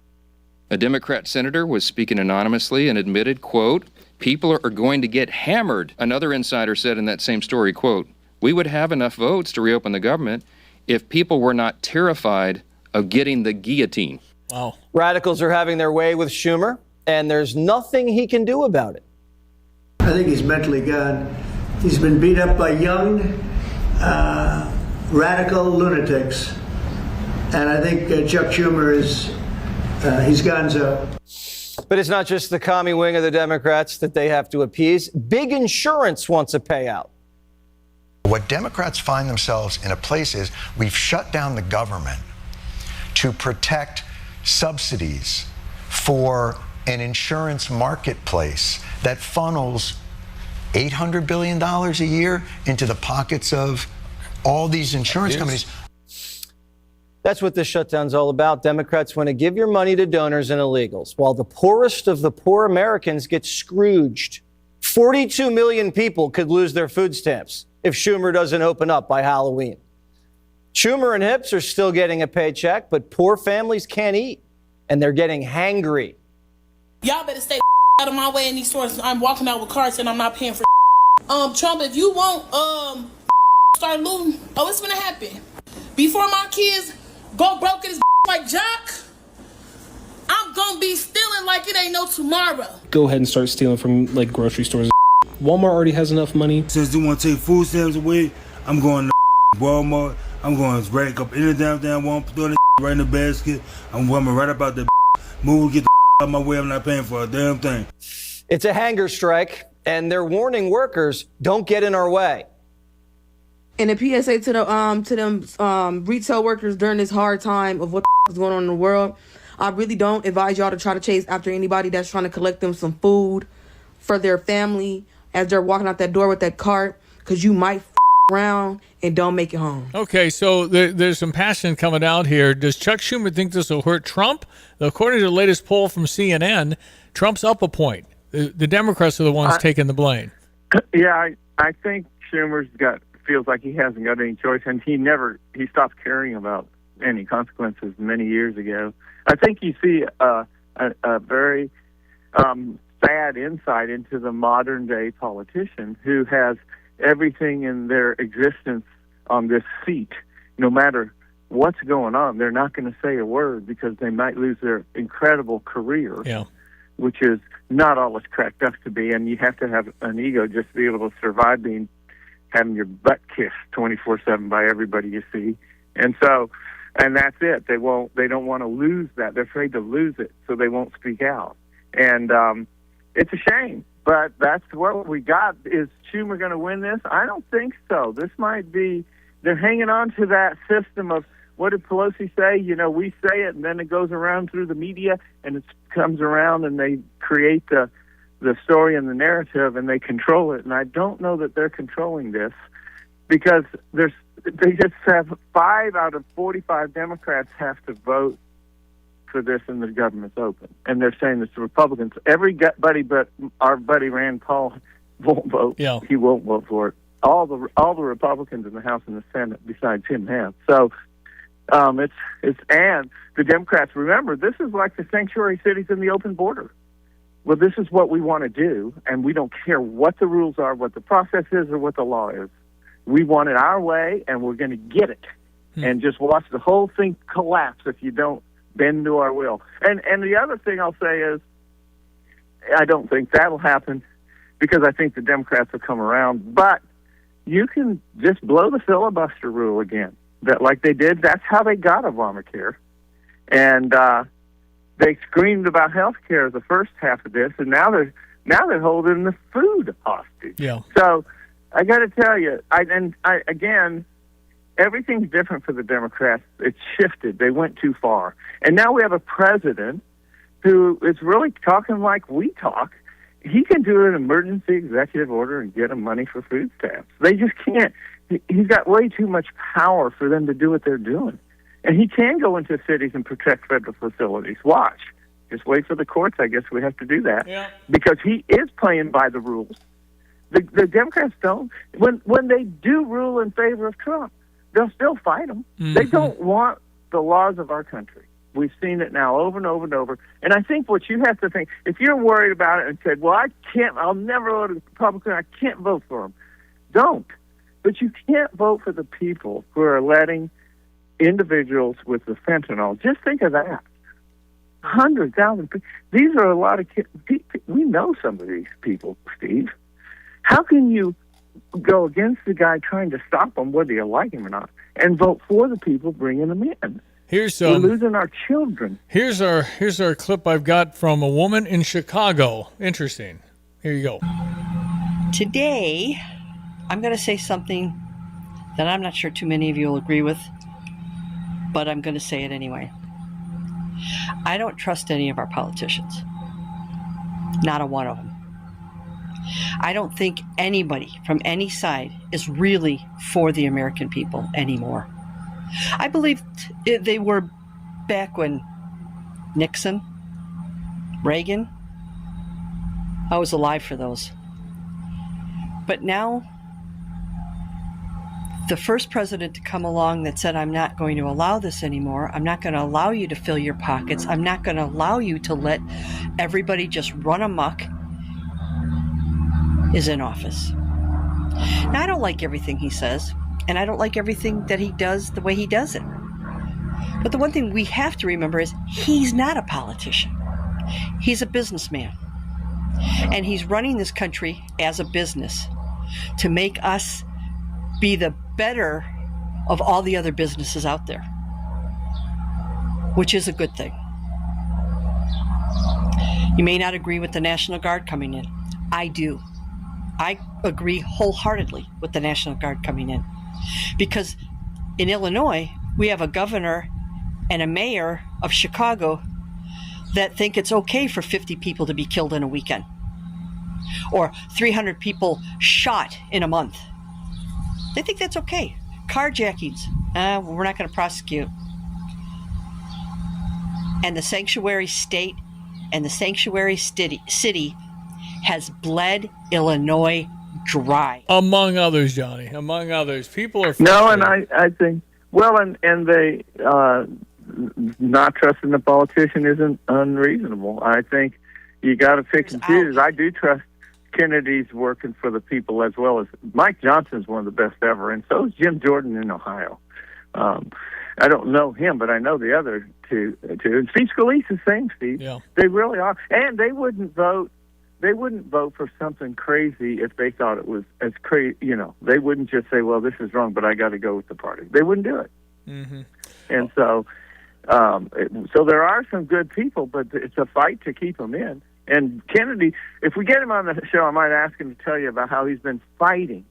A Democrat senator was speaking anonymously and admitted, quote, people are going to get hammered. Another insider said in that same story, quote, we would have enough votes to reopen the government if people were not terrified of getting the guillotine.
Wow.
Radicals are having their way with Schumer, and there's nothing he can do about it.
I think he's mentally gone. He's been beat up by young, radical lunatics. And I think Chuck Schumer he's gonzo.
But it's not just the commie wing of the Democrats that they have to appease. Big insurance wants a payout.
What Democrats find themselves in a place is we've shut down the government to protect subsidies for an insurance marketplace that funnels $800 billion a year into the pockets of all these insurance companies.
That's what this shutdown's all about. Democrats want to give your money to donors and illegals, while the poorest of the poor Americans get scrooged. 42 million people could lose their food stamps if Schumer doesn't open up by Halloween. Schumer and Hips are still getting a paycheck, but poor families can't eat, and they're getting hangry.
Y'all better stay out of my way in these stores. I'm walking out with carts and I'm not paying for Trump, if you won't start looting, it's gonna happen. Before my kids go broke in this like Jock, I'm gonna be stealing like it ain't no tomorrow.
Go ahead and start stealing from like grocery stores. Walmart already has enough money.
Since they want to take food stamps away, I'm going to Walmart. I'm going to break up any damn Walmart, throw the right in the basket. I'm coming right about the move, get the out of my way. I'm not paying for a damn thing.
It's a hanger strike, and they're warning workers, don't get in our way.
And a PSA to them retail workers during this hard time of what is going on in the world. I really don't advise y'all to try to chase after anybody that's trying to collect them some food for their family as they're walking out that door with that cart, because you might around and don't make it home.
Okay, so there's some passion coming out here. Does Chuck Schumer think this will hurt Trump? According to the latest poll from CNN, Trump's up a point. The Democrats are the ones taking the blame.
Yeah, I think Schumer's feels like he hasn't got any choice, and he stopped caring about any consequences many years ago. I think you see a very sad insight into the modern day politician who has everything in their existence on this seat. No matter what's going on, they're not going to say a word because they might lose their incredible career, which is not all it's cracked up to be. And you have to have an ego just to be able to survive having your butt kissed 24/7 by everybody you see. And that's it. They don't want to lose that. They're afraid to lose it, so they won't speak out. And it's a shame, but that's what we got. Is Schumer going to win this? I don't think so. This might be, they're hanging on to that system of, what did Pelosi say? You know, we say it, and then it goes around through the media, and it comes around, and they create the story and the narrative, and they control it. And I don't know that they're controlling this, because they just have 5 out of 45 Democrats have to vote for this, and the government's open. And they're saying this to Republicans. Everybody but our buddy Rand Paul won't vote. Yeah. He won't vote for it. All the Republicans in the House and the Senate besides him have. So and the Democrats, remember, this is like the sanctuary cities and the open border. Well, this is what we want to do, and we don't care what the rules are, what the process is, or what the law is. We want it our way, and we're going to get it. And just watch the whole thing collapse if you don't bend to our will. And the other thing I'll say is, I don't think that'll happen, because I think the Democrats will come around. But you can just blow the filibuster rule again, that like they did. That's how they got Obamacare, and they screamed about health care the first half of this, and now they're holding the food hostage. Yeah. So I got to tell you, again, everything's different for the Democrats. It's shifted. They went too far, and now we have a president who is really talking like we talk. He can do an emergency executive order and get them money for food stamps. They just can't. He's got way too much power for them to do what they're doing. And he can go into cities and protect federal facilities. Watch. Just wait for the courts. I guess we have to do that. Yeah. Because he is playing by the rules. The Democrats don't. When they do rule in favor of Trump, they'll still fight him. Mm-hmm. They don't want the laws of our country. We've seen it now over and over and over. And I think what you have to think, if you're worried about it and said, well, I'll never vote as a Republican, I can't vote for him. Don't. But you can't vote for the people who are letting individuals with the fentanyl. Just think of that. 100,000 people. These are a lot of kids. We know some of these people, Steve. How can you go against the guy trying to stop him, whether you like him or not, and vote for the people bringing them in?
We're
losing our children.
Here's our clip I've got from a woman in Chicago. Interesting. Here you go.
Today, I'm going to say something that I'm not sure too many of you will agree with, but I'm going to say it anyway. I don't trust any of our politicians. Not a one of them. I don't think anybody from any side is really for the American people anymore. I believe they were back when Nixon, Reagan, I was alive for those. But now, the first president to come along that said, I'm not going to allow this anymore. I'm not going to allow you to fill your pockets. I'm not going to allow you to let everybody just run amok, is in office. Now, I don't like everything he says, and I don't like everything that he does the way he does it. But the one thing we have to remember is he's not a politician. He's a businessman. And he's running this country as a business to make us be the better of all the other businesses out there, which is a good thing. You may not agree with the National Guard coming in. I do. I agree wholeheartedly with the National Guard coming in, because in Illinois, we have a governor and a mayor of Chicago that think it's okay for 50 people to be killed in a weekend, or 300 people shot in a month. They think that's okay. Carjackings, we're not going to prosecute. And the sanctuary state and the sanctuary city has bled Illinois dry.
Among others, Johnny. Among others. People are...
No, and I think... Well, and they... not trusting the politician isn't unreasonable. I think you got to pick and choose. I do trust Kennedy's working for the people as well as... Mike Johnson's one of the best ever, and so is Jim Jordan in Ohio. I don't know him, but I know the other two. Steve Scalise's the same, Steve.
Yeah.
They really are. And they wouldn't vote for something crazy if they thought it was as crazy. You know, they wouldn't just say, well, this is wrong, but I got to go with the party. They wouldn't do it.
Mm-hmm.
And so there are some good people, but it's a fight to keep them in. And Kennedy, if we get him on the show, I might ask him to tell you about how he's been fighting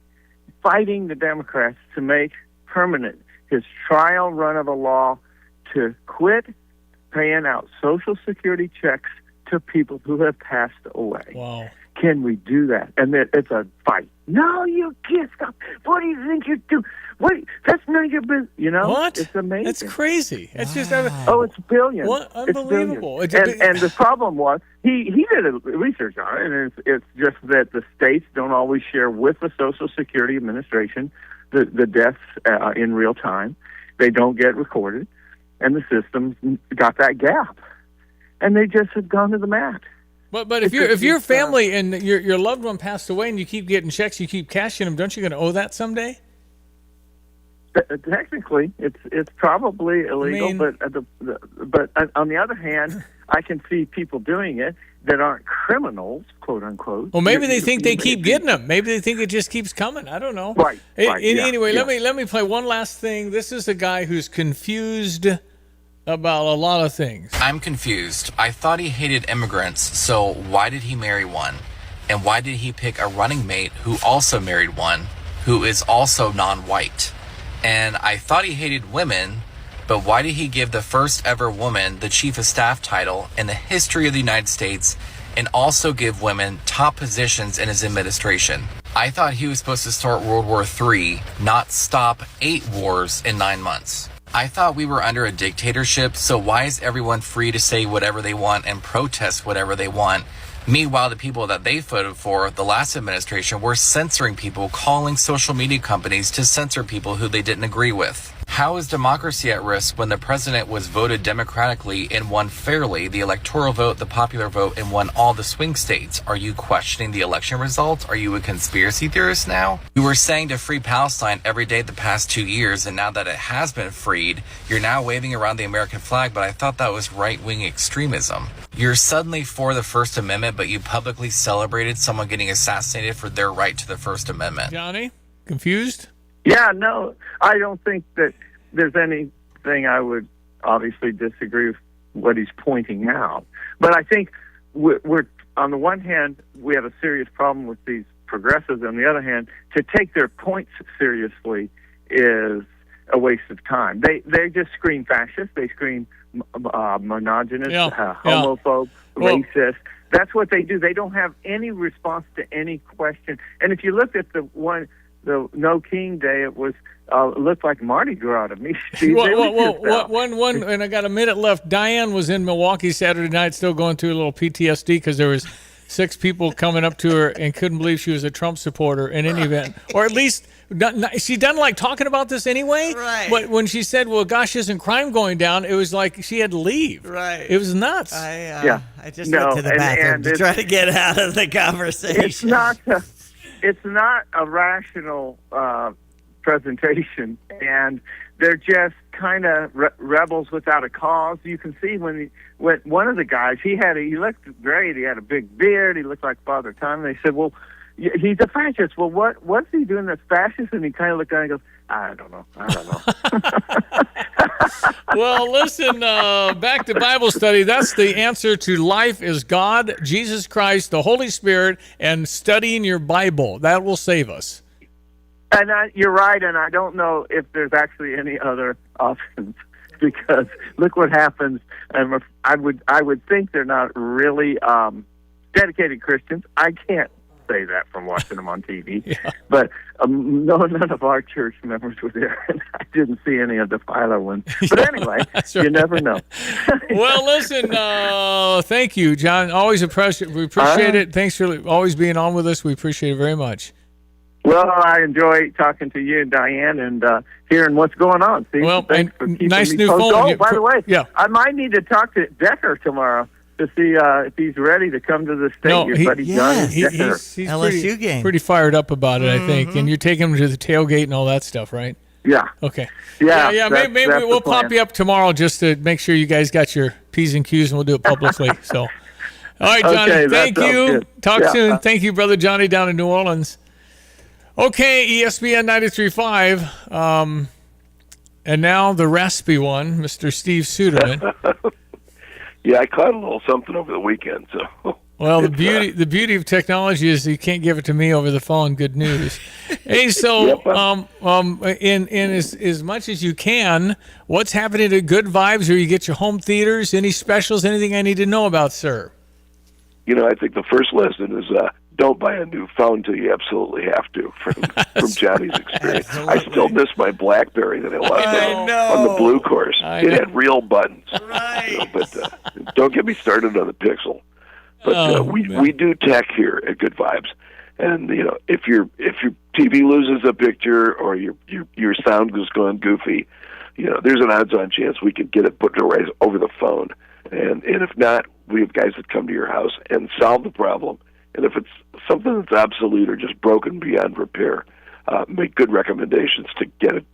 the Democrats to make permanent his trial run of a law to quit paying out Social Security checks to people who have passed away.
Wow.
Can we do that? And it's a fight. No, you can't stop. What do you think you're doing? Wait, that's none of your business. You know?
What?
It's amazing.
That's crazy. It's just...
it's billions.
What? Unbelievable.
It's billions. And the problem was, he did a research on it, and it's just that the states don't always share with the Social Security Administration the deaths in real time. They don't get recorded, and the system's got that gap. And they just have gone to the mat.
But if your family and your loved one passed away and you keep getting checks, you keep cashing them, don't you going to owe that someday?
Technically, it's probably illegal, but on the other hand, I can see people doing it that aren't criminals, quote unquote.
Well, maybe they think they keep getting them. Maybe they think it just keeps coming. I don't know.
Right.
Anyway, let me play one last thing. This is a guy who's confused about a lot of things.
I'm confused. I thought he hated immigrants, so why did he marry one? And why did he pick a running mate who also married one, who is also non-white? And I thought he hated women, but why did he give the first ever woman the chief of staff title in the history of the United States and also give women top positions in his administration? I thought he was supposed to start World War III, not stop 8 wars in 9 months. I thought we were under a dictatorship, so why is everyone free to say whatever they want and protest whatever they want? Meanwhile, the people that they voted for, the last administration, were censoring people, calling social media companies to censor people who they didn't agree with. How is democracy at risk when the president was voted democratically and won fairly, the electoral vote, the popular vote, and won all the swing states? Are you questioning the election results? Are you a conspiracy theorist now? You were saying to free Palestine every day the past 2 years, and now that it has been freed, you're now waving around the American flag, but I thought that was right-wing extremism. You're suddenly for the First Amendment, but you publicly celebrated someone getting assassinated for their right to the First Amendment.
Johnny, confused?
Yeah, no, I don't think that there's anything I would obviously disagree with what he's pointing out. But I think we're on the one hand, we have a serious problem with these progressives. On the other hand, to take their points seriously is a waste of time. They just scream fascist. They scream misogynist, homophobe, racist. That's what they do. They don't have any response to any question. And if you look at the No King Day, it was looked like Mardi Gras to me.
One, and I got a minute left. Diane was in Milwaukee Saturday night, still going through a little PTSD because there was 6 people coming up to her and couldn't believe she was a Trump supporter in any event, or at least she doesn't like talking about this anyway.
Right.
But when she said, "Well, gosh, isn't crime going down?" It was like she had to leave.
Right.
It was nuts.
I just went to the bathroom to try to get out of the conversation.
It's not a rational presentation, and they're just kind of rebels without a cause. You can see when one of the guys, he looked great. He had a big beard. He looked like Father Time. And they said, "Well, he's a fascist." Well, what's he doing that's fascist? And he kind of looked down and goes, I don't know.
Well, listen, back to Bible study. That's the answer to life is God, Jesus Christ, the Holy Spirit, and studying your Bible. That will save us.
And you're right, and I don't know if there's actually any other options, because look what happens. I would think they're not really dedicated Christians. I can't say that from watching them on TV.
Yeah.
But none of our church members were there, and I didn't see any of the Philo ones. But anyway, you never know.
Well, listen, thank you, John. Always we appreciate it. Thanks for always being on with us. We appreciate it very much.
Well, I enjoy talking to you and Diane and hearing what's going on. See,
well,
thanks for keeping
nice
me
new
posted.
phone.
Oh, by the way,
yeah.
I might need to talk to Decker tomorrow to see if he's ready to come to the state.
No,
Your buddy John
he's
LSU game.
Pretty fired up about it, I think. And you take him to the tailgate and all that stuff, right?
Yeah.
Okay.
Yeah.
Maybe we'll pop you up tomorrow just to make sure you guys got your P's and Q's, and we'll do it publicly. So, all right, Johnny.
Okay,
thank you.
Good.
Talk soon. Thank you, brother Johnny, down in New Orleans. Okay, ESPN 93.5. And now the raspy one, Mr. Steve Suderman.
Yeah, I caught a little something over the weekend. So,
well, the beauty of technology is you can't give it to me over the phone. Good news. Hey, so in as much as you can, what's happening at Good Vibes? Or you get your home theaters? Any specials? Anything I need to know about, sir?
I think the first lesson is don't buy a new phone till you absolutely have to. From Johnny's experience, I still miss my BlackBerry that I lost on the Blue Course. It had real buttons.
Right.
But don't get me started on the Pixel. But we do tech here at Good Vibes, and if your TV loses a picture or your sound is going goofy, there's an odds-on chance we could get it put over the phone. And if not, we have guys that come to your house and solve the problem. And if it's something that's obsolete or just broken beyond repair, make good recommendations to get it,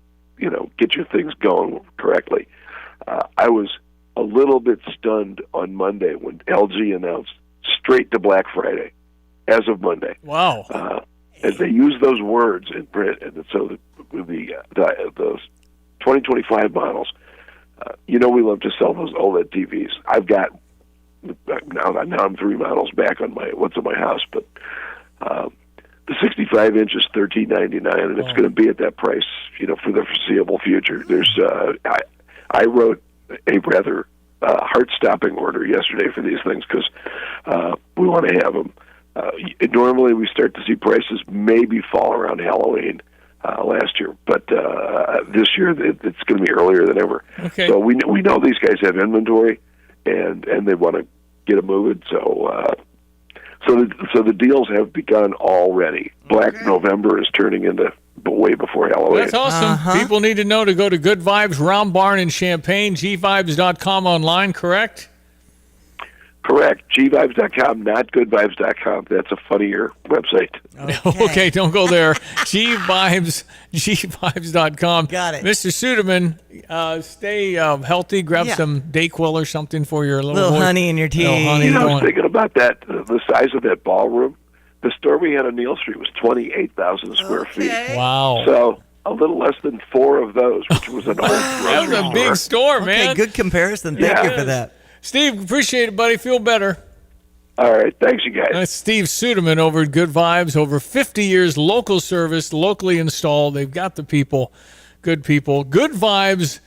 get your things going correctly. I was a little bit stunned on Monday when LG announced straight to Black Friday, as of Monday.
Wow!
As they use those words in print, and so those 2025 models, we love to sell those OLED TVs. I've got. Now I'm 3 models back on what's in my house, but the 65 inch is $13.99, and it's going to be at that price, for the foreseeable future. There's I wrote a rather heart-stopping order yesterday for these things because we want to have them. Normally, we start to see prices maybe fall around Halloween last year, but this year it's going to be earlier than ever.
Okay.
So we know these guys have inventory. And they want to get it moving, so the deals have begun already. Black November is turning into way before Halloween.
That's awesome. People need to know to go to Good Vibes Round Barn in Champaign, gvibes.com online, correct?
Correct. gvibes.com, not goodvibes.com. That's a funnier website.
Okay, don't go there. gvibes.com.
Got it.
Mr. Suderman, stay healthy. Grab some Dayquil or something for your little boy.
honey in your tea.
You know, I was thinking about that, the size of that ballroom. The store we had on Neal Street was 28,000 square feet.
Wow.
So a little less than 4 of those, which was an old
That was a big store, man.
Okay, good comparison. Thank you for that.
Steve, appreciate it, buddy. Feel better.
All right. Thanks, you guys.
That's Steve Suderman over at Good Vibes. Over 50 years, local service, locally installed. They've got the people, good people. Good Vibes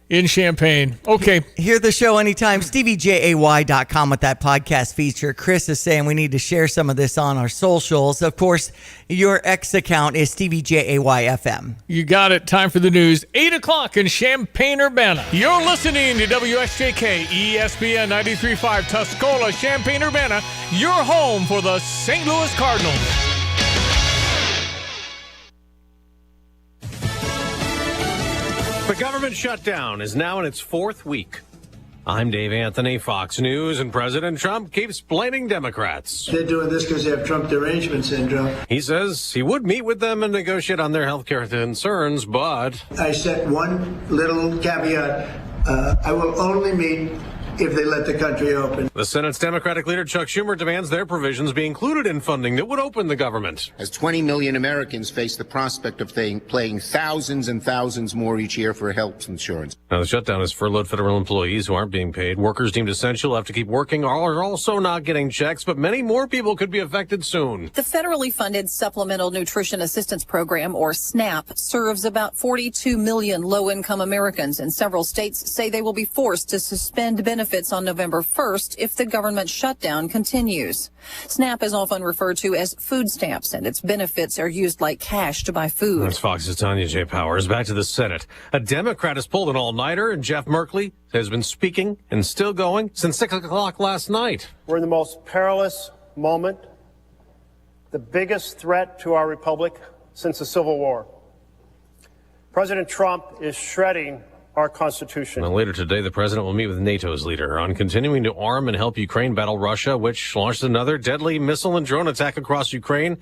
in Champaign. Okay.
Hear the show anytime. StevieJay.com with that podcast feature. Chris is saying we need to share some of this on our socials. Of course, your X account is StevieJayFM.
You got it. Time for the news. 8 o'clock in Champaign-Urbana. You're listening to WSJK ESPN 93.5 Tuscola, Champaign-Urbana, your home for the St. Louis Cardinals.
The government shutdown is now in its 4th week. I'm Dave Anthony, Fox News, and President Trump keeps blaming Democrats.
They're doing this because they have Trump derangement syndrome.
He says he would meet with them and negotiate on their health care concerns, but
I set one little caveat. I will only meet if they let the country open.
the Senate's Democratic leader Chuck Schumer demands their provisions be included in funding that would open the government.
As 20 million Americans face the prospect of paying thousands and thousands more each year for health insurance.
Now, the shutdown has furloughed federal employees who aren't being paid. Workers deemed essential have to keep working are also not getting checks, but many more people could be affected soon.
The federally funded Supplemental Nutrition Assistance Program, or SNAP, serves about 42 million low-income Americans, and several states say they will be forced to suspend benefits on November 1st if the government shutdown continues. SNAP is often referred to as food stamps, and its benefits are used like cash to buy food.
That's Fox's Tanya J. Powers. Back to the Senate. A Democrat has pulled an all-nighter, and Jeff Merkley has been speaking and still going since 6 o'clock last night.
We're in the most perilous moment, the biggest threat to our republic since the Civil War. President Trump is shredding our Constitution.
Now, later today, the president will meet with NATO's leader on continuing to arm and help Ukraine battle Russia, which launched another deadly missile and drone attack across Ukraine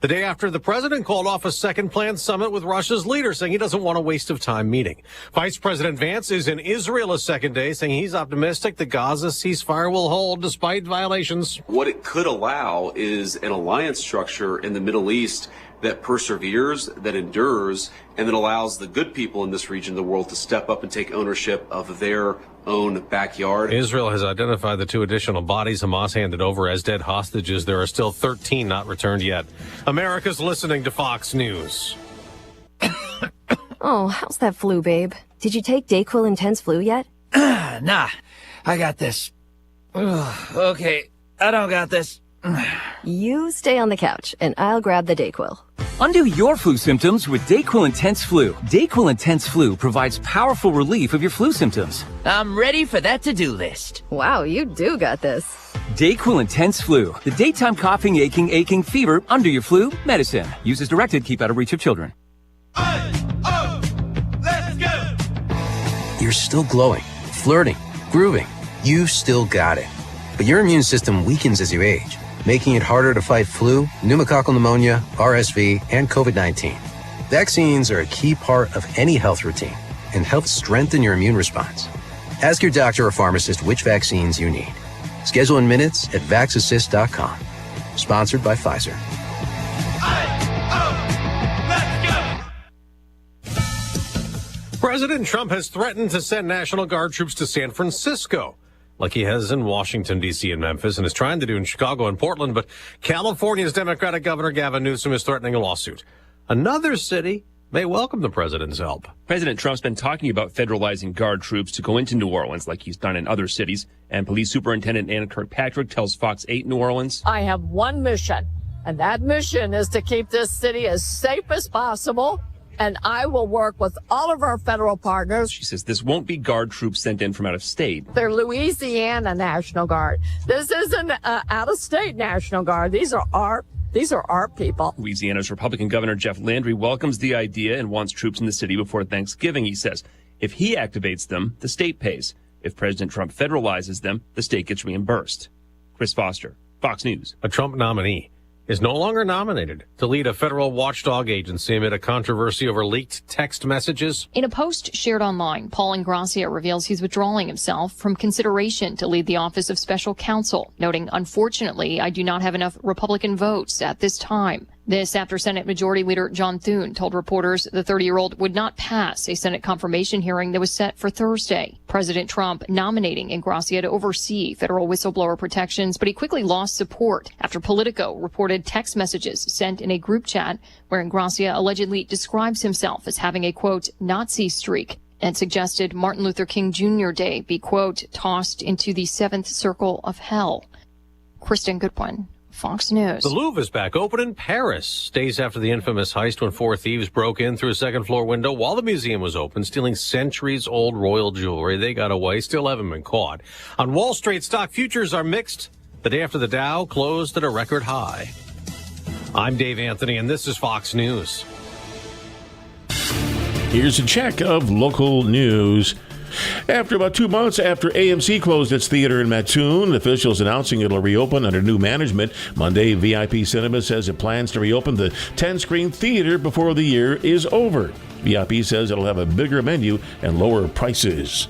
the day after the president called off a second planned summit with Russia's leader, saying he doesn't want a waste of time meeting. Vice President Vance is in Israel a second day, saying he's optimistic the Gaza ceasefire will hold despite violations.
What it could allow is an alliance structure in the Middle East that perseveres, that endures, and that allows the good people in this region of the world to step up and take ownership of their own backyard.
Israel has identified the 2 additional bodies Hamas handed over as dead hostages. There are still 13 not returned yet. America's listening to Fox News.
Oh, how's that flu, babe? Did you take Dayquil Intense Flu yet?
Nah, I got this. Ugh, okay, I don't got this.
You stay on the couch, and I'll grab the Dayquil.
Undo your flu symptoms with Dayquil Intense Flu. Dayquil Intense Flu provides powerful relief of your flu symptoms.
I'm ready for that to-do list.
Wow, you do got this.
Dayquil Intense Flu. The daytime coughing, aching, fever, under your flu, medicine. Use as directed, keep out of reach of children.
Let's go! You're still glowing, flirting, grooving. You still got it. But your immune system weakens as you age, making it harder to fight flu, pneumococcal pneumonia, RSV, and COVID-19. Vaccines are a key part of any health routine and help strengthen your immune response. Ask your doctor or pharmacist which vaccines you need. Schedule in minutes at vaxassist.com. Sponsored by Pfizer.
President Trump has threatened to send National Guard troops to San Francisco, like he has in Washington, D.C. and Memphis, and is trying to do in Chicago and Portland. But California's Democratic Governor Gavin Newsom is threatening a lawsuit. Another city may welcome the president's help.
President Trump's been talking about federalizing Guard troops to go into New Orleans like he's done in other cities. And Police Superintendent Anna Kirkpatrick tells Fox 8 New Orleans,
I have one mission, and that mission is to keep this city as safe as possible. And I will work with all of our federal partners.
She says this won't be Guard troops sent in from out of state.
They're Louisiana National Guard. This isn't out-of-state National Guard. These are our These are our people.
Louisiana's Republican Governor Jeff Landry welcomes the idea and wants troops in the city before Thanksgiving, he says. If he activates them, the state pays. If President Trump federalizes them, the state gets reimbursed. Chris Foster, Fox News.
A Trump nominee is no longer nominated to lead a federal watchdog agency amid a controversy over leaked text messages.
In a post shared online, Paul Ingrassia reveals he's withdrawing himself from consideration to lead the Office of Special Counsel, noting, "Unfortunately, I do not have enough Republican votes at this time." This after Senate Majority Leader John Thune told reporters the 30-year-old would not pass a Senate confirmation hearing that was set for Thursday. President Trump nominating Ingrassia to oversee federal whistleblower protections, but he quickly lost support after Politico reported text messages sent in a group chat where Ingrassia allegedly describes himself as having a, quote, Nazi streak, and suggested Martin Luther King Jr. Day be, quote, tossed into the seventh circle of hell. Kristen Goodwin, Fox News.
The Louvre is back open in Paris, days after the infamous heist when 4 thieves broke in through a second-floor window while the museum was open, stealing centuries-old royal jewelry. They got away, still haven't been caught. On Wall Street, stock futures are mixed. The day after the Dow closed at a record high. I'm Dave Anthony, and this is Fox News.
Here's a check of local news. After about 2 months after AMC closed its theater in Mattoon, officials announcing it'll reopen under new management. Monday, VIP Cinema says it plans to reopen the 10-screen theater before the year is over. VIP says it'll have a bigger menu and lower prices.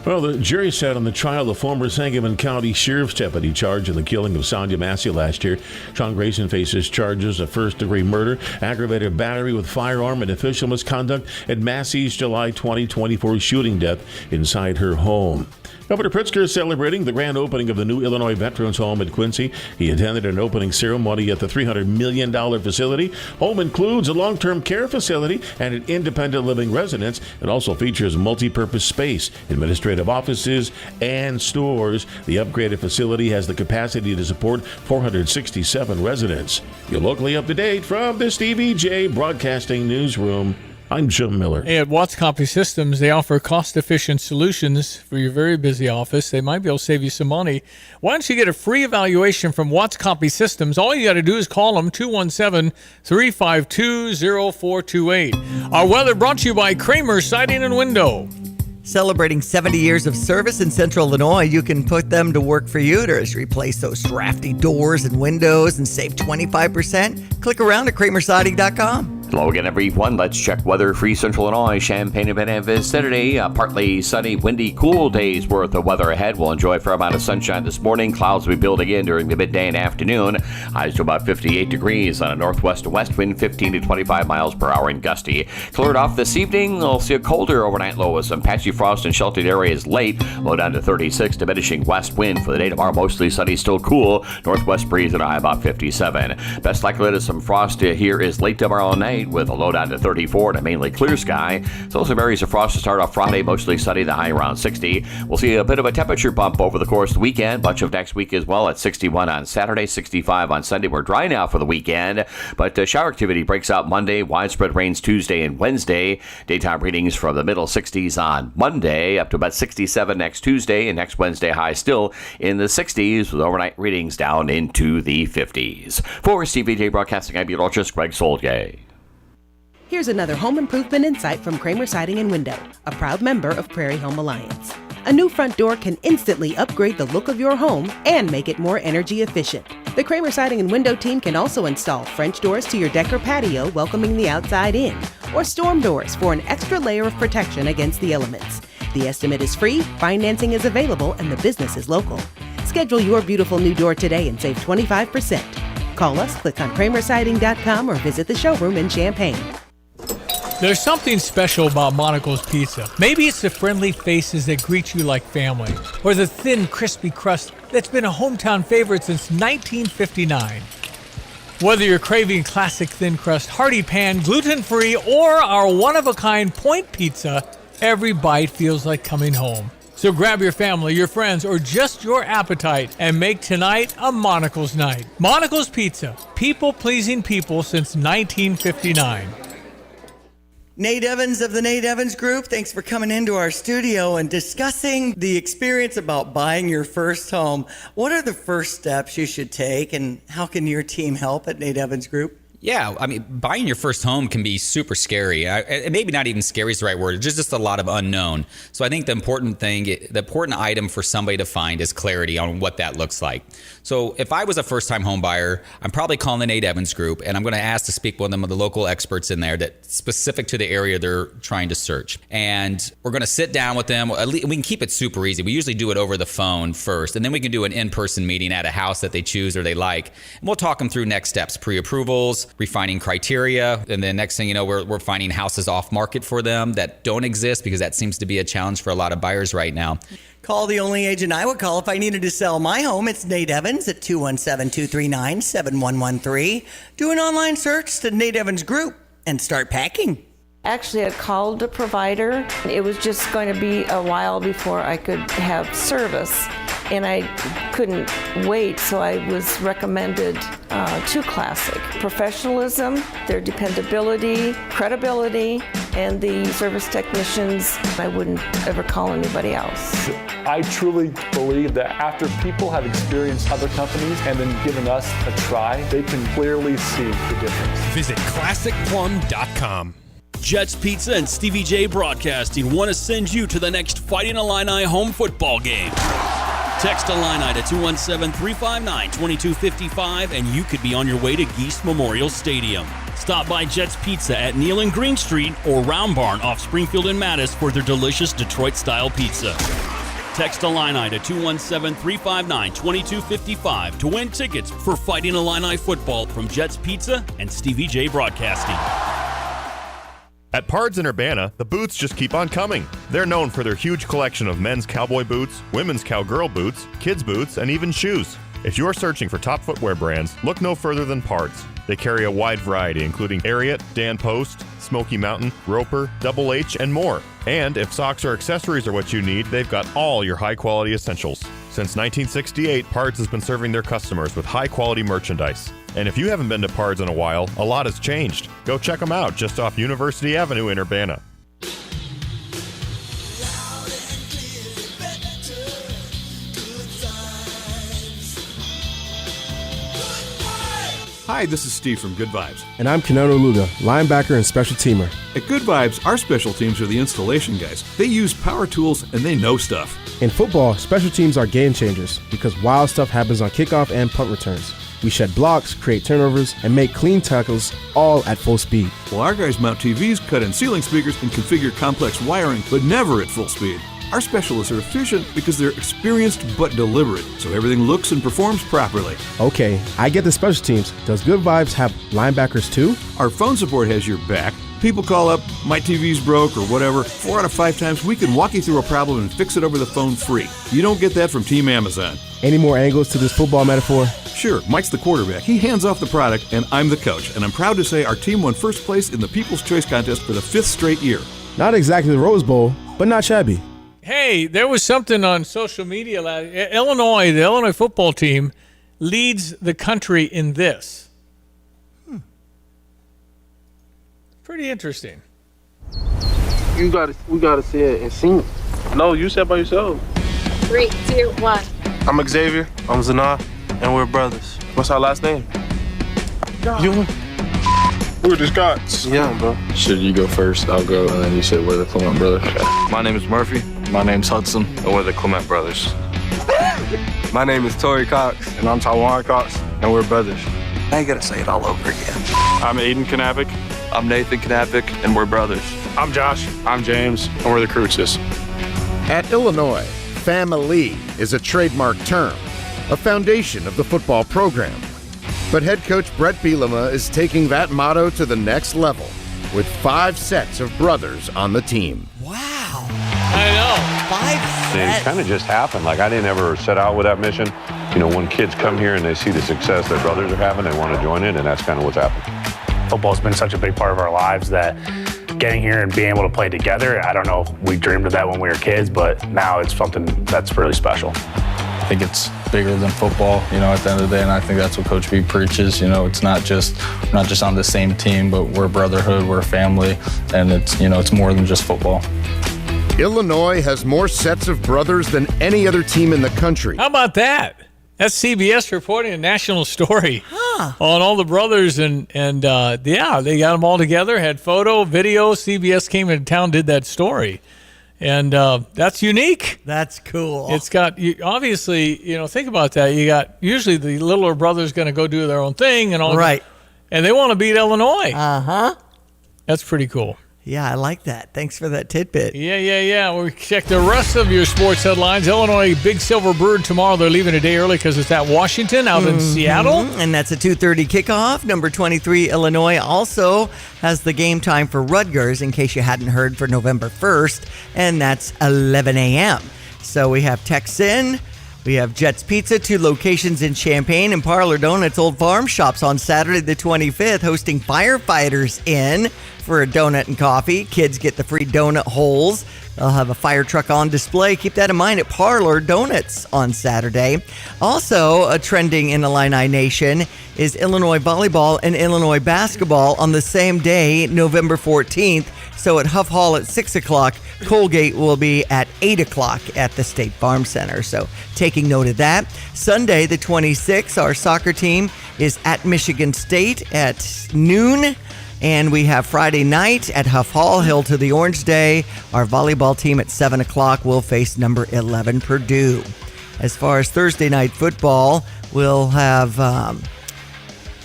Well, the jury sat on the trial of the former Sangamon County Sheriff's deputy charged in the killing of Sonia Massey last year. Sean Grayson faces charges of first-degree murder, aggravated battery with firearm, and official misconduct at Massey's July 2024 shooting death inside her home. Governor Pritzker is celebrating the grand opening of the new Illinois Veterans Home at Quincy. He attended an opening ceremony at the $300 million facility. Home includes a long-term care facility and an independent living residence. It also features multi-purpose space, administrative offices, and stores. The upgraded facility has the capacity to support 467 residents. You're locally up to date from the Stevie J Broadcasting Newsroom. I'm Jim Miller.
Hey, at Watts Copy Systems, they offer cost-efficient solutions for your very busy office. They might be able to save you some money. Why don't you get a free evaluation from Watts Copy Systems? All you got to do is call them, 217-352-0428. Our weather brought to you by Kramer Siding and Window.
Celebrating 70 years of service in Central Illinois, you can put them to work for you to replace those drafty doors and windows and save 25%. Click around at kramersiding.com.
Hello again, everyone. Let's check weather for Central Illinois, Champaign and vicinity. Partly sunny, windy, cool days worth of weather ahead. We'll enjoy a fair amount of sunshine this morning. Clouds will be building in during the midday and afternoon. Highs to about 58 degrees on a northwest to west wind, 15 to 25 miles per hour and gusty. Cleared off this evening. We'll see a colder overnight low with some patchy frost in sheltered areas late. Low down to 36, diminishing west wind for the day tomorrow. Mostly sunny, still cool. Northwest breeze at a high about 57. Best likelihood of some frost here is late tomorrow night, with a low down to 34 and a mainly clear sky. So some areas of frost to start off Friday, mostly sunny, the high around 60. We'll see a bit of a temperature bump over the course of the weekend. Much of next week as well at 61 on Saturday, 65 on Sunday. We're dry now for the weekend, but shower activity breaks out Monday. Widespread rains Tuesday and Wednesday. Daytime readings from the middle 60s on Monday, up to about 67 next Tuesday, and next Wednesday high still in the 60s, with overnight readings down into the 50s. For Stevie J Broadcasting, I'm meteorologist Greg Soldier.
Here's another home improvement insight from Kramer Siding and Window, a proud member of Prairie Home Alliance. A new front door can instantly upgrade the look of your home and make it more energy efficient. The Kramer Siding and Window team can also install French doors to your deck or patio, welcoming the outside in, or storm doors for an extra layer of protection against the elements. The estimate is free, financing is available, and the business is local. Schedule your beautiful new door today and save 25%. Call us, click on kramersiding.com, or visit the showroom in Champaign.
There's something special about Monaco's Pizza. Maybe it's the friendly faces that greet you like family, or the thin, crispy crust that's been a hometown favorite since 1959. Whether you're craving classic thin crust, hearty pan, gluten-free, or our one-of-a-kind point pizza, every bite feels like coming home. So grab your family, your friends, or just your appetite and make tonight a Monaco's night. Monaco's Pizza, people-pleasing people since 1959.
Nate Evans of the Nate Evans Group, thanks for coming into our studio and discussing the experience about buying your first home. What are the first steps you should take, and how can your team help at Nate Evans Group?
Yeah, I mean, buying your first home can be super scary. Maybe not even scary is the right word. Just a lot of unknown. So I think the important item for somebody to find is clarity on what that looks like. So if I was a first-time home buyer, I'm probably calling the Nate Evans Group, and I'm going to ask to speak with one of the local experts in there that's specific to the area they're trying to search. And we're going to sit down with them. We can keep it super easy. We usually do it over the phone first, and then we can do an in-person meeting at a house that they choose or they like. And we'll talk them through next steps, pre-approvals, refining criteria, and then next thing you know, we're finding houses off market for them that don't exist, because that seems to be a challenge for a lot of buyers right now.
Call the only agent I would call if I needed to sell my home. It's Nate Evans at 217-239-7113. Do an online search to Nate Evans Group and start packing.
Actually, I called the provider. It was just going to be a while before I could have service, and I couldn't wait, so I was recommended to Classic. Professionalism, their dependability, credibility, and the service technicians. I wouldn't ever call anybody else.
I truly believe that after people have experienced other companies and then given us a try, they can clearly see the difference.
Visit ClassicPlum.com. Jets Pizza and Stevie J Broadcasting want to send you to the next Fighting Illini home football game. Text Illini to 217-359-2255 and you could be on your way to Geese Memorial Stadium. Stop by Jets Pizza at Neal and Green Street or Round Barn off Springfield and Mattis for their delicious Detroit-style pizza. Text Illini to 217-359-2255 to win tickets for Fighting Illini football from Jets Pizza and Stevie J Broadcasting.
At Pards in Urbana, the boots just keep on coming. They're known for their huge collection of men's cowboy boots, women's cowgirl boots, kids' boots, and even shoes. If you're searching for top footwear brands, look no further than Pards. They carry a wide variety, including Ariat, Dan Post, Smoky Mountain, Roper, Double H, and more. And if socks or accessories are what you need, they've got all your high-quality essentials. Since 1968, Pards has been serving their customers with high-quality merchandise. And if you haven't been to Pards in a while, a lot has changed. Go check them out just off University Avenue in Urbana.
Hi, this is Steve from Good Vibes.
And I'm Kenono Luga, linebacker and special teamer.
At Good Vibes, our special teams are the installation guys. They use power tools and they know stuff.
In football, special teams are game changers because wild stuff happens on kickoff and punt returns. We shed blocks, create turnovers, and make clean tackles all at full speed.
Well, our guys mount TVs, cut in ceiling speakers, and configure complex wiring, but never at full speed. Our specialists are efficient because they're experienced but deliberate, so everything looks and performs properly.
Okay, I get the special teams. Does Good Vibes have linebackers too?
Our phone support has your back. People call up, my TV's broke or whatever. 4 out of 5 times we can walk you through a problem and fix it over the phone free. You don't get that from Team Amazon.
Any more angles to this football metaphor?
Sure, Mike's the quarterback. He hands off the product, and I'm the coach. And I'm proud to say our team won first place in the People's Choice Contest for the 5th straight year.
Not exactly the Rose Bowl, but not shabby.
Hey, there was something on social media. The Illinois football team leads the country in this. Pretty interesting.
We gotta see it and sing it. No, you said by yourself.
3, 2, 1.
I'm Xavier. I'm Zanah, and we're brothers. What's our last name? You. We're the Scots. Yeah, bro.
Should you go first? I'll go, and then you said we're the Clement brothers.
My name is Murphy.
My name's Hudson, and we're the Clement brothers.
My name is Tori Cox, and I'm Tawan Cox, and we're brothers.
Now you gotta say it all over again. I'm Aiden Knappich. I'm Nathan Knappich, and we're brothers. I'm Josh. I'm James, and we're the Cruces.
At Illinois, family is a trademark term, a foundation of the football program. But head coach Brett Bielema is taking that motto to the next level with 5 sets of brothers on the team.
Wow. I know. 5 sets.
It kind of just happened. Like, I didn't ever set out with that mission. You know, when kids come here and they see the success their brothers are having, they want to join in, and that's kind of what's happened.
Football's been such a big part of our lives that getting here and being able to play together, I don't know if we dreamed of that when we were kids, but now it's something that's really special.
I think it's bigger than football, at the end of the day, and I think that's what Coach B preaches. It's not just on the same team, but we're a brotherhood, we're a family, and it's more than just football.
Illinois has more sets of brothers than any other team in the country.
How about that? That's CBS reporting a national story on all the brothers, and they got them all together, had photo, video. CBS came into town, did that story. And that's unique.
That's cool.
It's got, obviously, think about that. You got, usually the littler brother's going to go do their own thing and all.
Right.
And they want to beat Illinois.
Uh-huh.
That's pretty cool.
Yeah, I like that. Thanks for that tidbit.
Yeah. We'll check the rest of your sports headlines. Illinois, Big Silver Bird tomorrow. They're leaving a day early because it's at Washington out in Seattle.
And that's a 2:30 kickoff. Number 23, Illinois, also has the game time for Rutgers, in case you hadn't heard, for November 1st. And that's 11 a.m. So we have Texan. We have Jets Pizza, 2 locations in Champaign, and Parlor Donuts Old Farm Shops on Saturday the 25th, hosting firefighters in for a donut and coffee. Kids get the free donut holes. They'll have a fire truck on display. Keep that in mind at Parlor Donuts on Saturday. Also, trending in Illini Nation is Illinois volleyball and Illinois basketball on the same day, November 14th. So at Huff Hall at 6 o'clock, Colgate will be at 8 o'clock at the State Farm Center. So taking note of that. Sunday, the 26th, our soccer team is at Michigan State at noon. And we have Friday night at Huff Hall, Hill to the Orange Day. Our volleyball team at 7 o'clock will face number 11, Purdue. As far as Thursday night football, we'll have...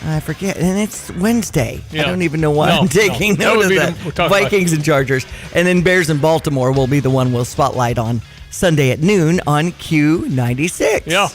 I forget, and it's Wednesday. Yeah. I don't even know why I'm taking note of that. Vikings and Chargers. And then Bears and Baltimore will be the one we'll spotlight on Sunday at noon on Q96.
Yeah.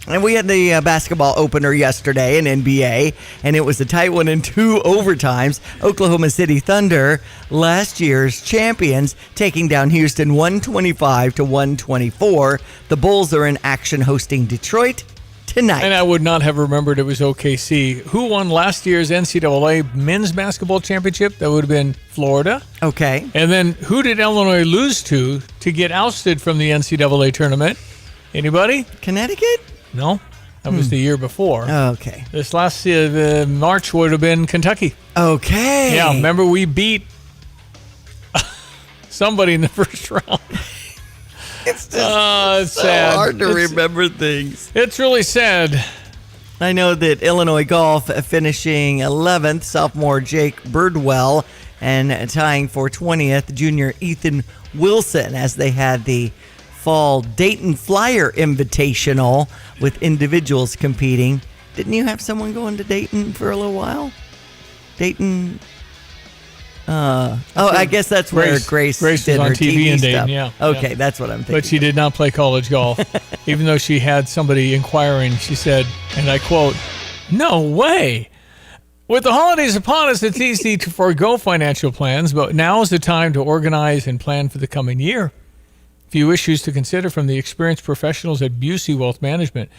And we had the basketball opener yesterday in NBA, and it was a tight one in 2 overtimes. Oklahoma City Thunder, last year's champions, taking down Houston 125-124. The Bulls are in action hosting Detroit tonight.
And I would not have remembered it was OKC. Who won last year's NCAA men's basketball championship? That would have been Florida.
Okay.
And then who did Illinois lose to get ousted from the NCAA tournament? Anybody?
Connecticut?
No. That was the year before.
Okay.
This last March would have been Kentucky.
Okay.
Yeah, remember we beat somebody in the first round.
It's just
it's
so
sad.
hard to remember things.
It's really sad.
I know that Illinois golf finishing 11th, sophomore Jake Birdwell, and tying for 20th, junior Ethan Wilson, as they had the Fall Dayton Flyer Invitational with individuals competing. Didn't you have someone going to Dayton for a little while? Dayton... I guess that's where Grace
was
did
on
her
TV in Dayton,
stuff.
yeah.
Okay,
yeah.
That's what I'm thinking.
But she did not play college golf. Even though she had somebody inquiring, she said, and I quote, "No way. With the holidays upon us, it's easy to forego financial plans, but now is the time to organize and plan for the coming year. Few issues to consider from the experienced professionals at Busey Wealth Management.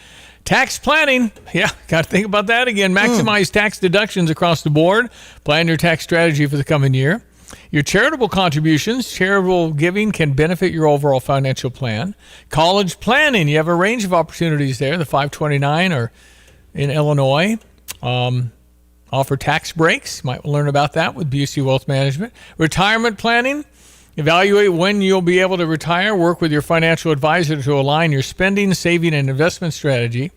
Tax planning. Yeah, got to think about that again. Maximize tax deductions across the board. Plan your tax strategy for the coming year. Your charitable contributions, charitable giving can benefit your overall financial plan. College planning. You have a range of opportunities there. The 529 are in Illinois. Offer tax breaks. Might learn about that with Busey Wealth Management. Retirement planning. Evaluate when you'll be able to retire. Work with your financial advisor to align your spending, saving, and investment strategy.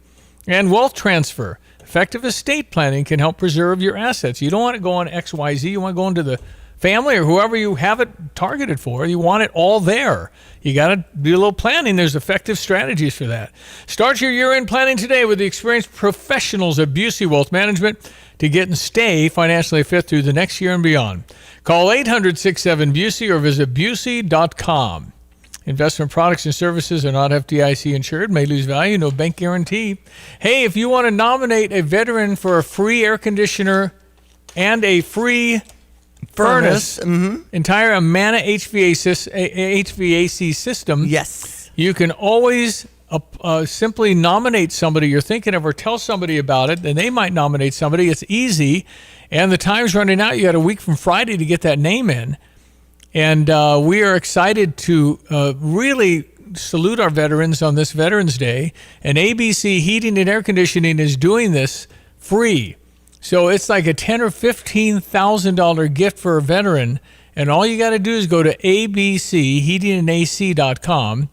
And wealth transfer. Effective estate planning can help preserve your assets. You don't want to go on XYZ. You want to go into the family or whoever you have it targeted for. You want it all there. You got to do a little planning. There's effective strategies for that. Start your year-end planning today with the experienced professionals at Busey Wealth Management to get and stay financially fit through the next year and beyond. Call 800-67-BUSEY or visit busey.com. Investment products and services are not FDIC insured, may lose value, no bank guarantee. Hey, if you want to nominate a veteran for a free air conditioner and a free furnace, entire Amana HVAC system,
yes,
you can always simply nominate somebody you're thinking of or tell somebody about it, and they might nominate somebody. It's easy, and the time's running out. You got a week from Friday to get that name in. And we are excited to really salute our veterans on this Veterans Day. And ABC Heating and Air Conditioning is doing this free. So it's like a $10,000 or $15,000 gift for a veteran. And all you got to do is go to abcheatingandac.com,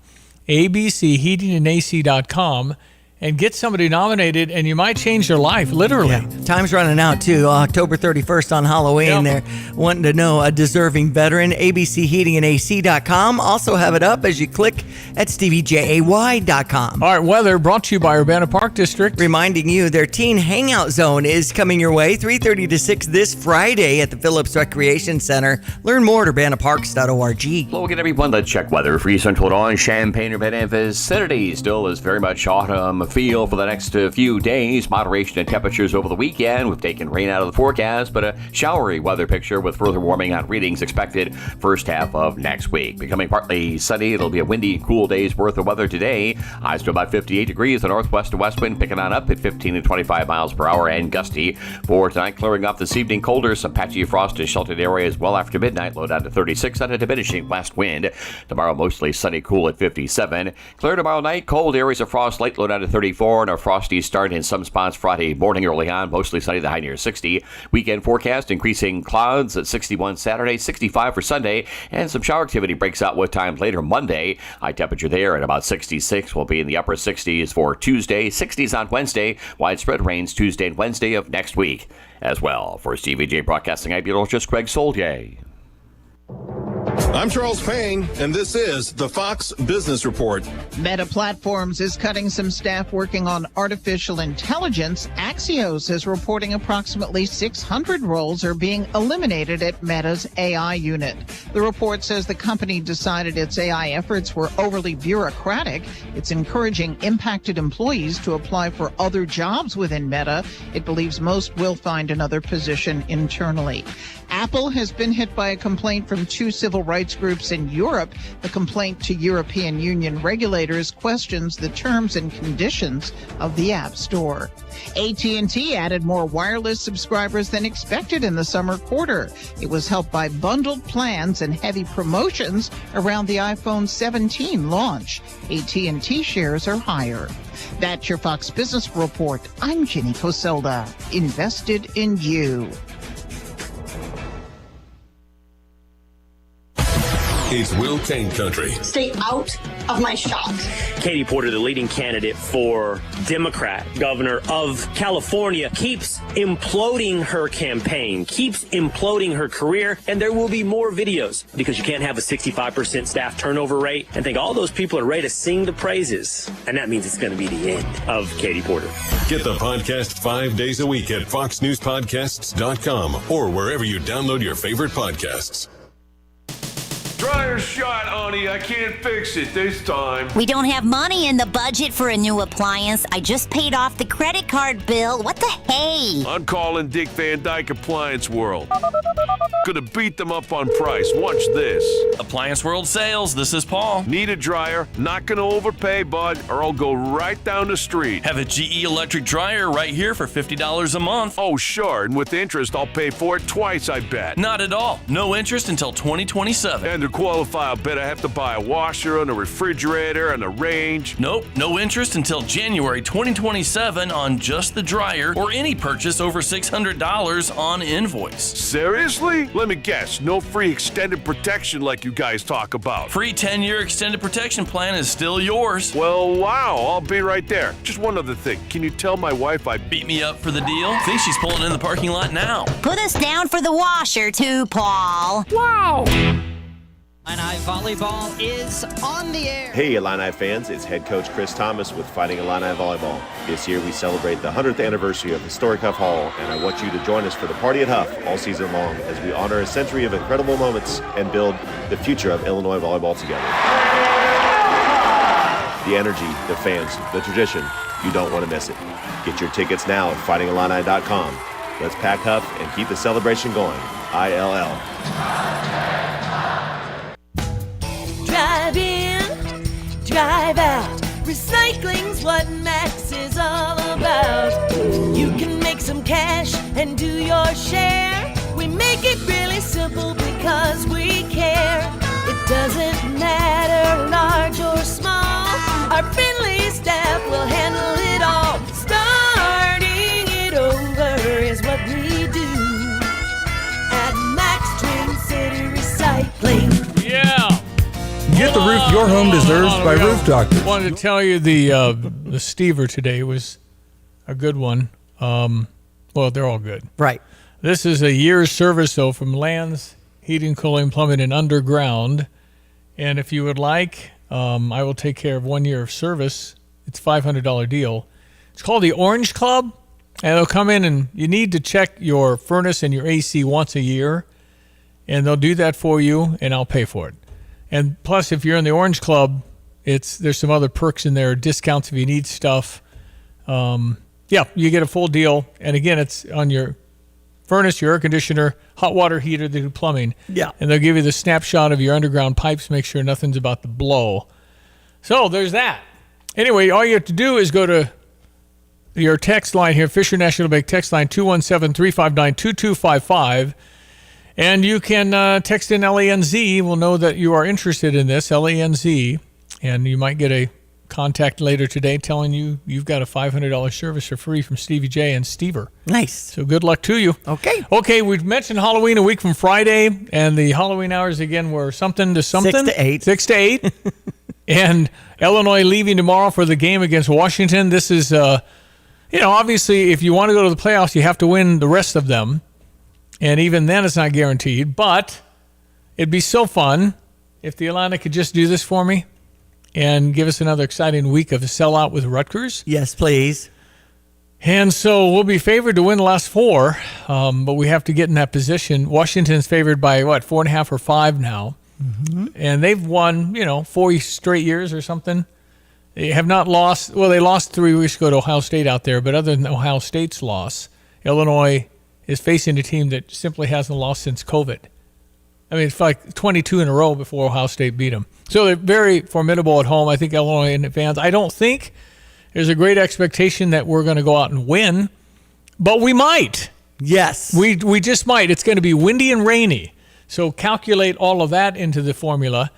abcheatingandac.com, and get somebody nominated, and you might change their life, literally.
Yeah. Time's running out, too. October 31st on Halloween. They're wanting to know a deserving veteran. abcheatingandac.com. Also have it up as you click at steviejay.com.
All right, weather brought to you by Urbana Park District.
Reminding you their teen hangout zone is coming your way 3:30 to 6 this Friday at the Phillips Recreation Center. Learn more at urbanaparks.org.
Hello again, everyone. Let's check weather. Free Central Illinois, Champaign-Urbana vicinity still is very much autumn feel for the next few days. Moderation in temperatures over the weekend. We've taken rain out of the forecast, but a showery weather picture with further warming on readings expected first half of next week. Becoming partly sunny. It'll be a windy, cool day's worth of weather today. Highs to about 58 degrees. The northwest to west wind picking on up at 15 to 25 miles per hour and gusty. For tonight, clearing up this evening. Colder. Some patchy frost in sheltered areas well after midnight. Low down to 36 on a diminishing west wind. Tomorrow, mostly sunny, cool at 57. Clear tomorrow night. Cold areas of frost late, low down to 34, and a frosty start in some spots Friday morning early on. Mostly sunny, the high near 60. Weekend forecast, increasing clouds at 61 Saturday, 65 for Sunday, and some shower activity breaks out with time later Monday. High temperature there at about 66. Will be in the upper 60s for Tuesday, 60s on Wednesday. Widespread rains Tuesday and Wednesday of next week as well. For Stevie J Broadcasting, I'm meteorologist Craig Soldier.
I'm Charles Payne, and this is the Fox Business Report.
Meta Platforms is cutting some staff working on artificial intelligence. Axios is reporting approximately 600 roles are being eliminated at Meta's AI unit. The report says the company decided its AI efforts were overly bureaucratic. It's encouraging impacted employees to apply for other jobs within Meta. It believes most will find another position internally. Apple has been hit by a complaint from two civil rights groups in Europe. The complaint to European Union regulators questions the terms and conditions of the App Store. AT&T added more wireless subscribers than expected in the summer quarter. It was helped by bundled plans and heavy promotions around the iPhone 17 launch. AT&T shares are higher. That's your Fox Business Report. I'm Ginny Coselda. Invested in you.
It's Will Kane Country.
Stay out of my shop.
Katie Porter, the leading candidate for Democrat governor of California, keeps imploding her campaign, keeps imploding her career, and there will be more videos because you can't have a 65% staff turnover rate and think all those people are ready to sing the praises. And that means it's going to be the end of Katie Porter.
Get the podcast 5 days a week at foxnewspodcasts.com or wherever you download your favorite podcasts.
Dryer shot, honey. I can't fix it this time.
We don't have money in the budget for a new appliance. I just paid off the credit card bill. What the hey?
I'm calling Dick Van Dyke Appliance World. Gonna beat them up on price. Watch this.
Appliance World Sales. This is Paul.
Need a dryer? Not gonna overpay, bud, or I'll go right down the street.
Have a GE electric dryer right here for $50 a month.
Oh, sure. And with interest, I'll pay for it twice, I bet.
Not at all. No interest until 2027.
And to qualify, I'll bet I have to buy a washer and a refrigerator and a range.
Nope. No interest until January 2027 on just the dryer or any purchase over $600 on invoice.
Seriously? Let me guess. No free extended protection like you guys talk about.
Free 10-year extended protection plan is still yours.
Well, wow. I'll be right there. Just one other thing. Can you tell my wife I
beat me up for the deal? I think she's pulling in the parking lot now.
Put us down for the washer too, Paul. Wow.
Illini Volleyball is on the air.
Hey, Illini fans, it's head coach Chris Thomas with Fighting Illini Volleyball. This year we celebrate the 100th anniversary of historic Huff Hall, and I want you to join us for the Party at Huff all season long as we honor a century of incredible moments and build the future of Illinois volleyball together. The energy, the fans, the tradition, you don't want to miss it. Get your tickets now at fightingillini.com. Let's pack Huff and keep the celebration going. ILL.
Drive in, drive out. Recycling's what Max is all about. You can make some cash and do your share. We make it really simple because we care. It doesn't matter large or small. Our friendly staff will handle it all. Starting it over is what we do at Max Twin City Recycling.
Yeah.
Get the roof your home deserves by Roof Doctors.
I wanted to tell you the Stever today was a good one. Well, they're all good.
Right.
This is a year's service, though, from Land's Heating, Cooling, Plumbing, and Underground. And if you would like, I will take care of 1 year of service. It's a $500 deal. It's called the Orange Club. And they'll come in and you need to check your furnace and your AC once a year. And they'll do that for you, and I'll pay for it. And plus, if you're in the Orange Club, there's some other perks in there, discounts if you need stuff. Yeah, you get a full deal. And again, it's on your furnace, your air conditioner, hot water heater, they do plumbing.
Yeah.
And they'll give you the snapshot of your underground pipes, make sure nothing's about to blow. So there's that. Anyway, all you have to do is go to your text line here, Fisher National Bank text line 217-359-2255. And you can text in LANZ. We'll know that you are interested in this, LANZ. And you might get a contact later today telling you you've got a $500 service for free from Stevie J and Stever.
Nice.
So good luck to you.
Okay.
Okay, we've mentioned Halloween a week from Friday, and the Halloween hours again were something to something.
6 to 8.
6 to 8. And Illinois leaving tomorrow for the game against Washington. This is, obviously if you want to go to the playoffs, you have to win the rest of them. And even then it's not guaranteed. But it'd be so fun if the Illini could just do this for me and give us another exciting week of a sellout with Rutgers.
Yes, please.
And so we'll be favored to win the last 4, but we have to get in that position. Washington's favored by, 4.5 or 5 now. Mm-hmm. And they've won, 4 straight years or something. They have not lost. Well, they lost 3 weeks ago to Ohio State out there, but other than Ohio State's loss, Illinois is facing a team that simply hasn't lost since COVID. I mean, it's like 22 in a row before Ohio State beat them. So they're very formidable at home. I think Illinois fans, I don't think there's a great expectation that we're going to go out and win, but we might.
Yes.
We just might. It's going to be windy and rainy. So calculate all of that into the formula.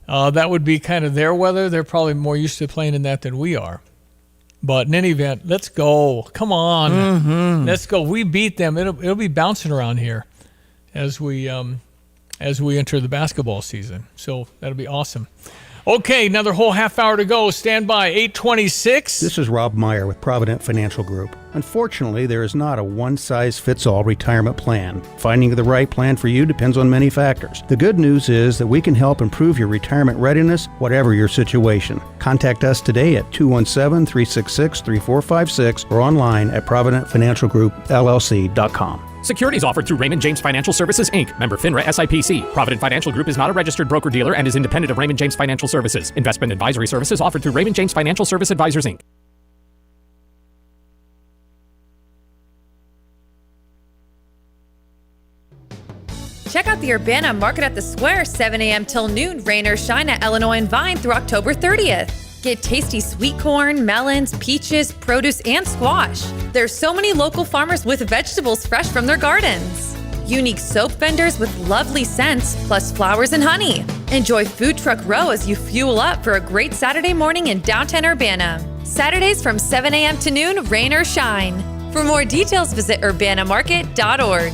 That would be kind of their weather. They're probably more used to playing in that than we are. But in any event, let's go. Come on.
Mm-hmm.
Let's go. We beat them. It'll be bouncing around here as we enter the basketball season. So that'll be awesome. Okay, another whole half hour to go. Stand by, 8:26.
This is Rob Meyer with Provident Financial Group. Unfortunately, there is not a one-size-fits-all retirement plan. Finding the right plan for you depends on many factors. The good news is that we can help improve your retirement readiness, whatever your situation. Contact us today at 217-366-3456 or online at providentfinancialgroupllc.com.
Securities offered through Raymond James Financial Services, Inc., member FINRA SIPC. Provident Financial Group is not a registered broker-dealer and is independent of Raymond James Financial Services. Investment advisory services offered through Raymond James Financial Service Advisors, Inc.
Check out the Urbana Market at the Square, 7 a.m. till noon, rain or shine at Illinois and Vine through October 30th. Get tasty sweet corn, melons, peaches, produce, and squash. There's so many local farmers with vegetables fresh from their gardens. Unique soap vendors with lovely scents, plus flowers and honey. Enjoy Food Truck Row as you fuel up for a great Saturday morning in downtown Urbana. Saturdays from 7 a.m. to noon, rain or shine. For more details, visit urbanamarket.org.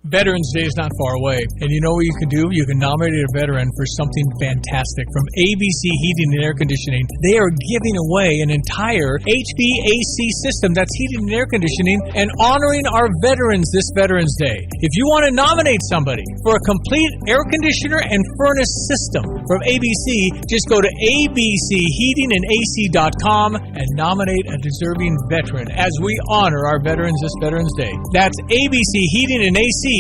Veterans Day is not far away, and you know what you can do? You can nominate a veteran for something fantastic. From ABC Heating and Air Conditioning, they are giving away an entire HVAC system that's heating and air conditioning and honoring our veterans this Veterans Day. If you want to nominate somebody for a complete air conditioner and furnace system from ABC, just go to abcheatingandac.com and nominate a deserving veteran as we honor our veterans this Veterans Day. That's abcheatingandac.com.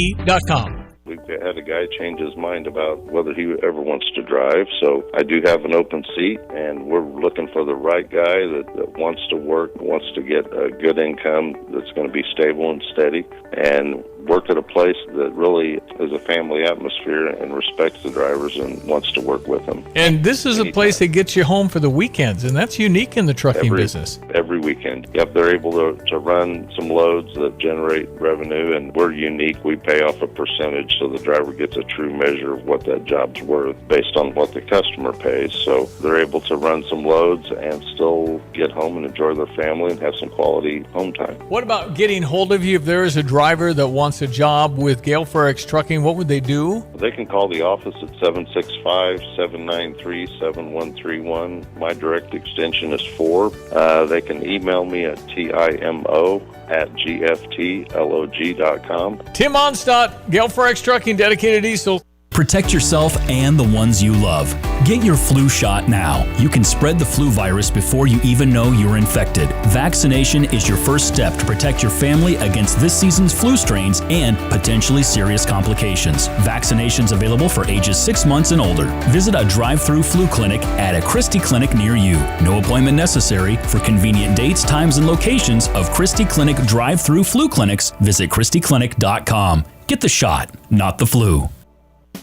We've had a guy change his mind about whether he ever wants to drive, so I do have an open seat, and we're looking for the right guy that wants to work, wants to get a good income that's going to be stable and steady, and work at a place that really is a family atmosphere and respects the drivers and wants to work with them.
And this is a place that gets you home for the weekends, and that's unique in the trucking business.
Every weekend. Yep, they're able to run some loads that generate revenue, and we're unique. We pay off a percentage so the driver gets a true measure of what that job's worth based on what the customer pays. So they're able to run some loads and still get home and enjoy their family and have some quality home time.
What about getting hold of you if there is a driver that wants a job with Gale Forex Trucking? What would they do?
They can call the office at 765-793-7131. My direct extension is 4. They can email me at timo@gftlog.com.
Tim Onstadt, Gale Forex Trucking, dedicated diesel.
Protect yourself and the ones you love. Get your flu shot now. You can spread the flu virus before you even know you're infected. Vaccination is your first step to protect your family against this season's flu strains and potentially serious complications. Vaccinations available for ages 6 months and older. Visit a drive-through flu clinic at a Christie clinic near you. No appointment necessary. For convenient dates, times, and locations of Christie Clinic drive-through flu clinics, visit ChristieClinic.com. Get the shot, not the flu.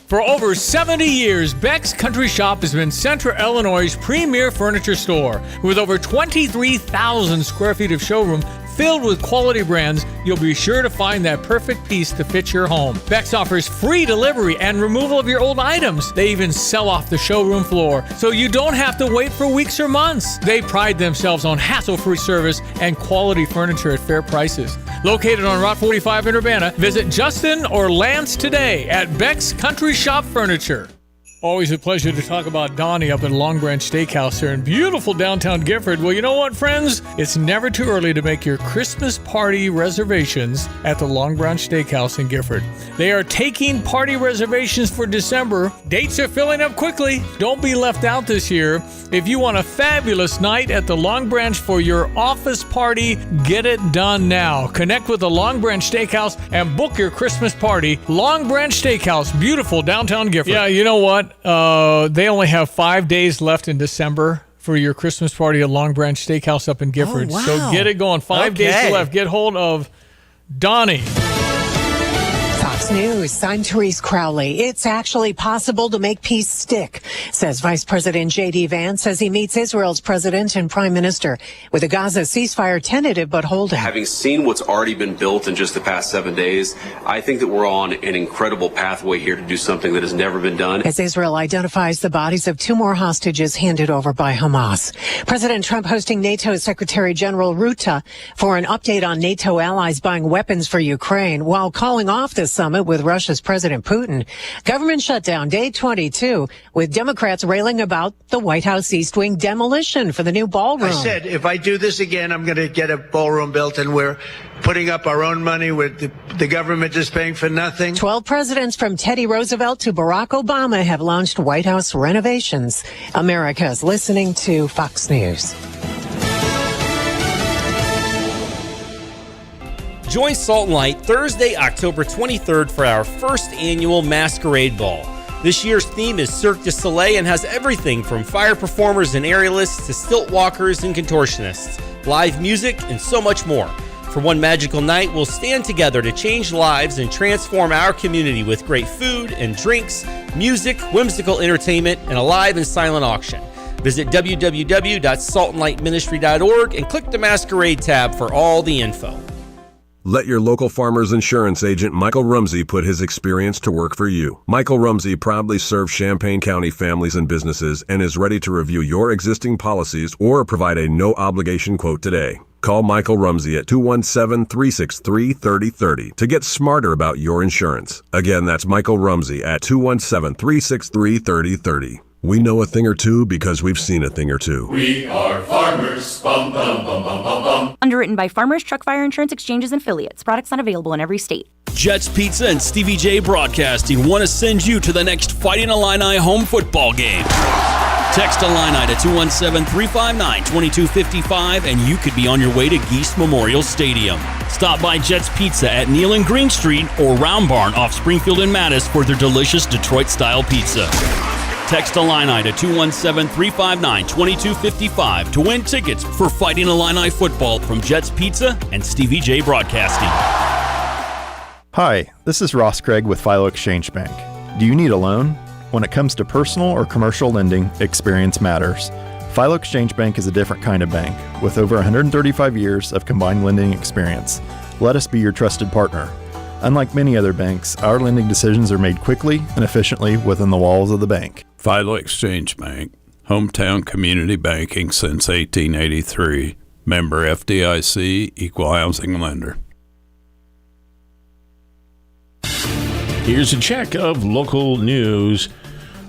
For over 70 years, Beck's Country Shop has been Central Illinois' premier furniture store. With over 23,000 square feet of showroom filled with quality brands, you'll be sure to find that perfect piece to fit your home. Beck's offers free delivery and removal of your old items. They even sell off the showroom floor, so you don't have to wait for weeks or months. They pride themselves on hassle-free service and quality furniture at fair prices. Located on Route 45 in Urbana, visit Justin or Lance today at Beck's Country Shop Furniture. Always a pleasure to talk about Donnie up at Long Branch Steakhouse here in beautiful downtown Gifford. Well, you know what, friends? It's never too early to make your Christmas party reservations at the Long Branch Steakhouse in Gifford. They are taking party reservations for December. Dates are filling up quickly. Don't be left out this year. If you want a fabulous night at the Long Branch for your office party, get it done now. Connect with the Long Branch Steakhouse and book your Christmas party. Long Branch Steakhouse, beautiful downtown Gifford. Yeah, you know what? They only have 5 days left in December for your Christmas party at Long Branch Steakhouse up in Gifford.
Oh, wow.
So get it going. 5 days left. Get hold of Donnie.
Fox News, I'm Therese Crowley. It's actually possible to make peace stick, says Vice President J.D. Vance as he meets Israel's president and prime minister with a Gaza ceasefire tentative but holding.
Having seen what's already been built in just the past 7 days, I think that we're on an incredible pathway here to do something that has never been done.
As Israel identifies the bodies of 2 more hostages handed over by Hamas. President Trump hosting NATO Secretary General Rutte for an update on NATO allies buying weapons for Ukraine while calling off the summit with Russia's President Putin. Government shutdown day 22 with Democrats railing about the White House East Wing demolition for the new ballroom.
I said, if I do this again, I'm going to get a ballroom built, and we're putting up our own money with the government is paying for nothing.
12 presidents from Teddy Roosevelt to Barack Obama have launched White House renovations. America's listening to Fox News.
Join Salt and Light Thursday, October 23rd for our first annual Masquerade Ball. This year's theme is Cirque du Soleil and has everything from fire performers and aerialists to stilt walkers and contortionists, live music, and so much more. For one magical night, we'll stand together to change lives and transform our community with great food and drinks, music, whimsical entertainment, and a live and silent auction. Visit www.saltandlightministry.org and click the Masquerade tab for all the info.
Let your local farmer's insurance agent, Michael Rumsey, put his experience to work for you. Michael Rumsey proudly serves Champaign County families and businesses and is ready to review your existing policies or provide a no-obligation quote today. Call Michael Rumsey at 217-363-3030 to get smarter about your insurance. Again, that's Michael Rumsey at 217-363-3030. We know a thing or two because we've seen a thing or two.
We are farmers. Bum, bum, bum, bum, bum, bum.
Underwritten by Farmers Truck Fire Insurance Exchanges and Affiliates. Products not available in every state.
Jets Pizza and Stevie J Broadcasting want to send you to the next Fighting Illini home football game. Text Illini to 217-359-2255 and you could be on your way to Geese Memorial Stadium. Stop by Jets Pizza at Neal and Green Street or Round Barn off Springfield and Mattis for their delicious Detroit-style pizza. Text Illini to 217-359-2255 to win tickets for Fighting Illini football from Jets Pizza and Stevie J Broadcasting.
Hi, this is Ross Craig with Philo Exchange Bank. Do you need a loan? When it comes to personal or commercial lending, experience matters. Philo Exchange Bank is a different kind of bank with over 135 years of combined lending experience. Let us be your trusted partner. Unlike many other banks, our lending decisions are made quickly and efficiently within the walls of the bank.
Philo Exchange Bank, hometown community banking since 1883. Member FDIC, equal housing lender.
Here's a check of local news.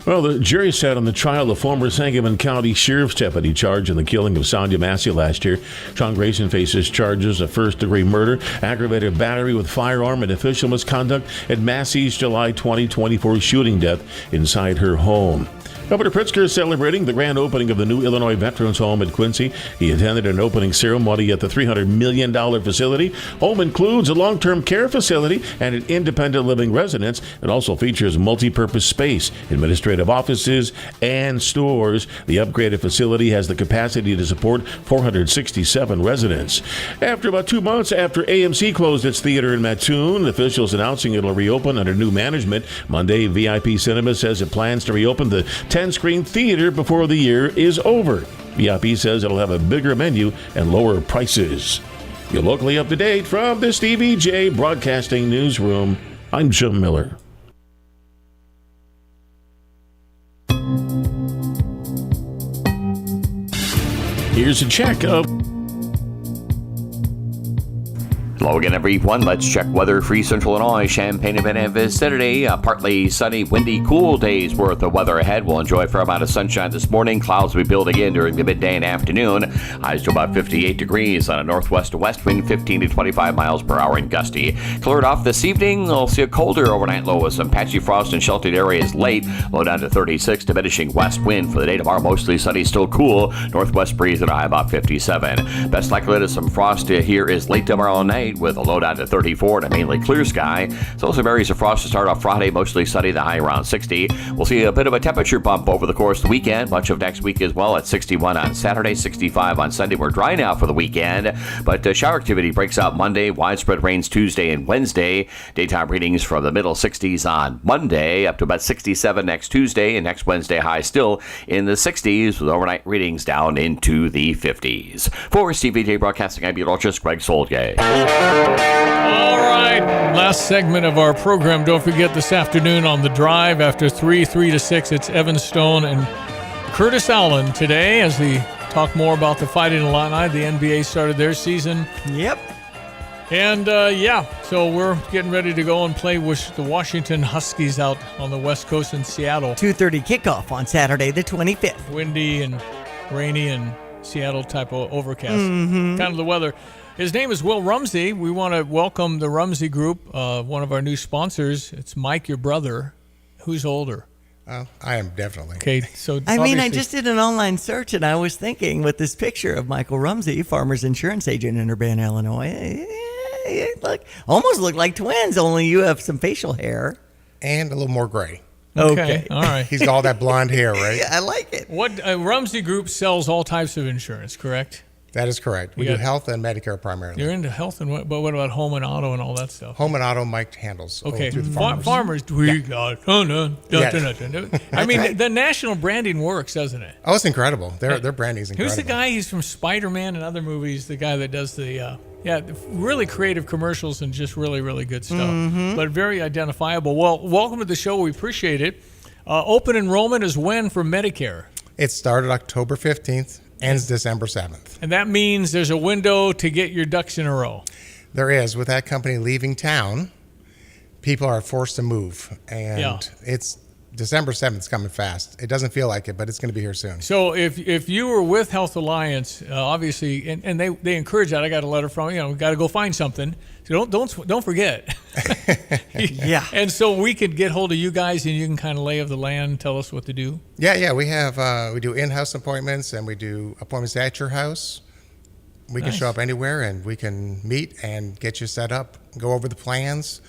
Well, the jury sat on the trial of former Sangamon County Sheriff's deputy charged in the killing of Sonia Massey last year. Sean Grayson faces charges of first-degree murder, aggravated battery with firearm, and official misconduct at Massey's July 2024 shooting death inside her home. Governor Pritzker is celebrating the grand opening of the new Illinois Veterans Home at Quincy. He attended an opening ceremony at the $300 million facility. Home includes a long-term care facility and an independent living residence. It also features multi-purpose space, administrative offices, and stores. The upgraded facility has the capacity to support 467 residents. After about 2 months after AMC closed its theater in Mattoon, officials announcing it'll reopen under new management. Monday, VIP Cinema says it plans to reopen the 10-screen theater before the year is over. VIP says it'll have a bigger menu and lower prices. You're locally up to date from the Stevie J Broadcasting Newsroom. I'm Jim Miller. Here's a check of...
Hello again, everyone. Let's check weather. Free Central Illinois, Champaign and vicinity. Partly sunny, windy, cool days worth of weather ahead. We'll enjoy a fair amount of sunshine this morning. Clouds will be building in during the midday and afternoon. Highs to about 58 degrees on a northwest to west wind, 15 to 25 miles per hour and gusty. Cleared off this evening. We'll see a colder overnight low with some patchy frost in sheltered areas late. Low down to 36, diminishing west wind for the day tomorrow. Mostly sunny, still cool. Northwest breeze at a high about 57. Best likelihood of some frost here is late tomorrow night, with a low down to 34 and a mainly clear sky. So some areas of frost to start off Friday, mostly sunny, the high around 60. We'll see a bit of a temperature bump over the course of the weekend, much of next week as well, at 61 on Saturday, 65 on Sunday. We're dry now for the weekend, but shower activity breaks out Monday, widespread rains Tuesday and Wednesday. Daytime readings from the middle 60s on Monday, up to about 67 next Tuesday, and next Wednesday high still in the 60s, with overnight readings down into the 50s. For CVJ Broadcasting, I'm meteorologist Greg Soldier.
All right, last segment of our program. Don't forget this afternoon on The Drive after 3 to 6, it's Evan Stone and Curtis Allen today as we talk more about the Fighting Illini. The NBA started their season.
Yep.
And, so we're getting ready to go and play with the Washington Huskies out on the West Coast in Seattle.
2:30 kickoff on Saturday the 25th.
Windy and rainy and Seattle type of overcast.
Mm-hmm.
Kind of the weather. His name is Will Rumsey. We want to welcome the Rumsey Group, one of our new sponsors. It's Mike, your brother. Who's older?
I am definitely.
Okay, so
I just did an online search, and I was thinking with this picture of Michael Rumsey, Farmers Insurance Agent in Urbana, Illinois, almost look like twins, only you have some facial hair.
And a little more gray.
Okay, all right.
He's got all that blonde hair, right?
Yeah, I like it.
What Rumsey Group sells all types of insurance, correct?
That is correct. We do health and Medicare primarily.
You're into health, but what about home and auto and all that stuff?
Home and auto, Mike handles.
Okay,
through the farmers.
I mean, the national branding works, doesn't it?
Oh, it's incredible. Their branding's incredible.
Who's the guy? He's from Spider-Man and other movies. The guy that does the really creative commercials and just really, really good stuff.
Mm-hmm.
But very identifiable. Well, welcome to the show. We appreciate it. Open enrollment is when for Medicare?
It started October 15th. Ends December 7th.
And that means there's a window to get your ducks in a row.
There is. With that company leaving town, people are forced to move. And it's December 7th is coming fast. It doesn't feel like it, but it's going to be here soon.
So if you were with Health Alliance, obviously, and they encourage that. I got a letter from, we got to go find something. So don't forget.
Yeah.
And so we could get hold of you guys, and you can kind of lay of the land, tell us what to do.
Yeah. We have we do in-house appointments, and we do appointments at your house. We can show up anywhere, and we can meet and get you set up, go over the plans,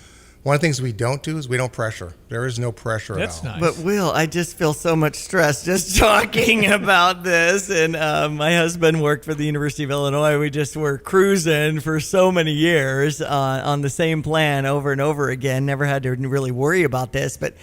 One of the things we don't do is we don't pressure. There is no pressure
That's
at all.
nice.
But Will, I just feel so much stress just talking about this. And my husband worked for the University of Illinois. We just were cruising for so many years on the same plan over and over again. Never had to really worry about this. But,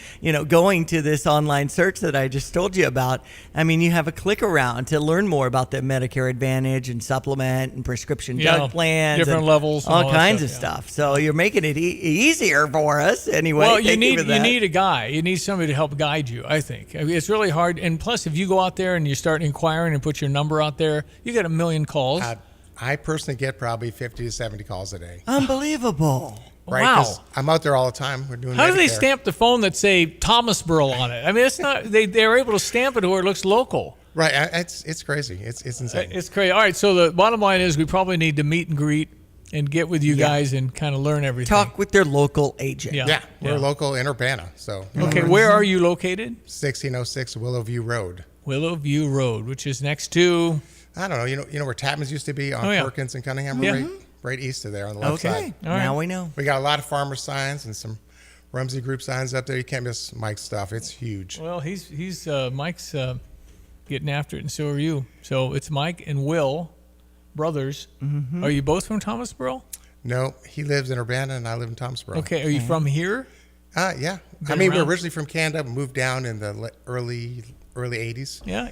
going to this online search that I just told you about, I mean, you have a click around to learn more about the Medicare Advantage and supplement and prescription drug plans.
Different levels.
All kinds of stuff. So you're making it easier for us anyway.
Well, you need a guy. You need somebody to help guide you, I think. I mean, it's really hard. And plus, if you go out there and you start inquiring and put your number out there, you get a million calls.
I personally get probably 50 to 70 calls a day.
Unbelievable.
Right?
Wow.
'Cause I'm out there all the time. We're doing
How do they
Medicare.
stamp the phone that say Thomasboro on it? I mean, it's not. They're able to stamp it where it looks local.
Right. It's crazy. It's insane.
It's crazy. All right. So the bottom line is we probably need to meet and greet and get with you guys and kind of learn everything.
Talk with their local agent.
Yeah, we're local in Urbana. So
Okay, where are you located?
1606 Willowview Road.
Willowview Road, which is next to.
I don't know. You know where Tapman's used to be on Perkins and Cunningham. We're right east of there on the left side.
All right. Now we know.
We got a lot of farmer signs and some Rumsey Group signs up there. You can't miss Mike's stuff. It's huge.
Well, he's Mike's getting after it, and so are you. So it's Mike and Will. Brothers.
Mm-hmm.
Are you both from Thomasboro?
No, he lives in Urbana and I live in Thomasboro.
Okay, are you from here?
Yeah.
Been
We're
around?
originally from Canada, but moved down in the early 80s.
Yeah,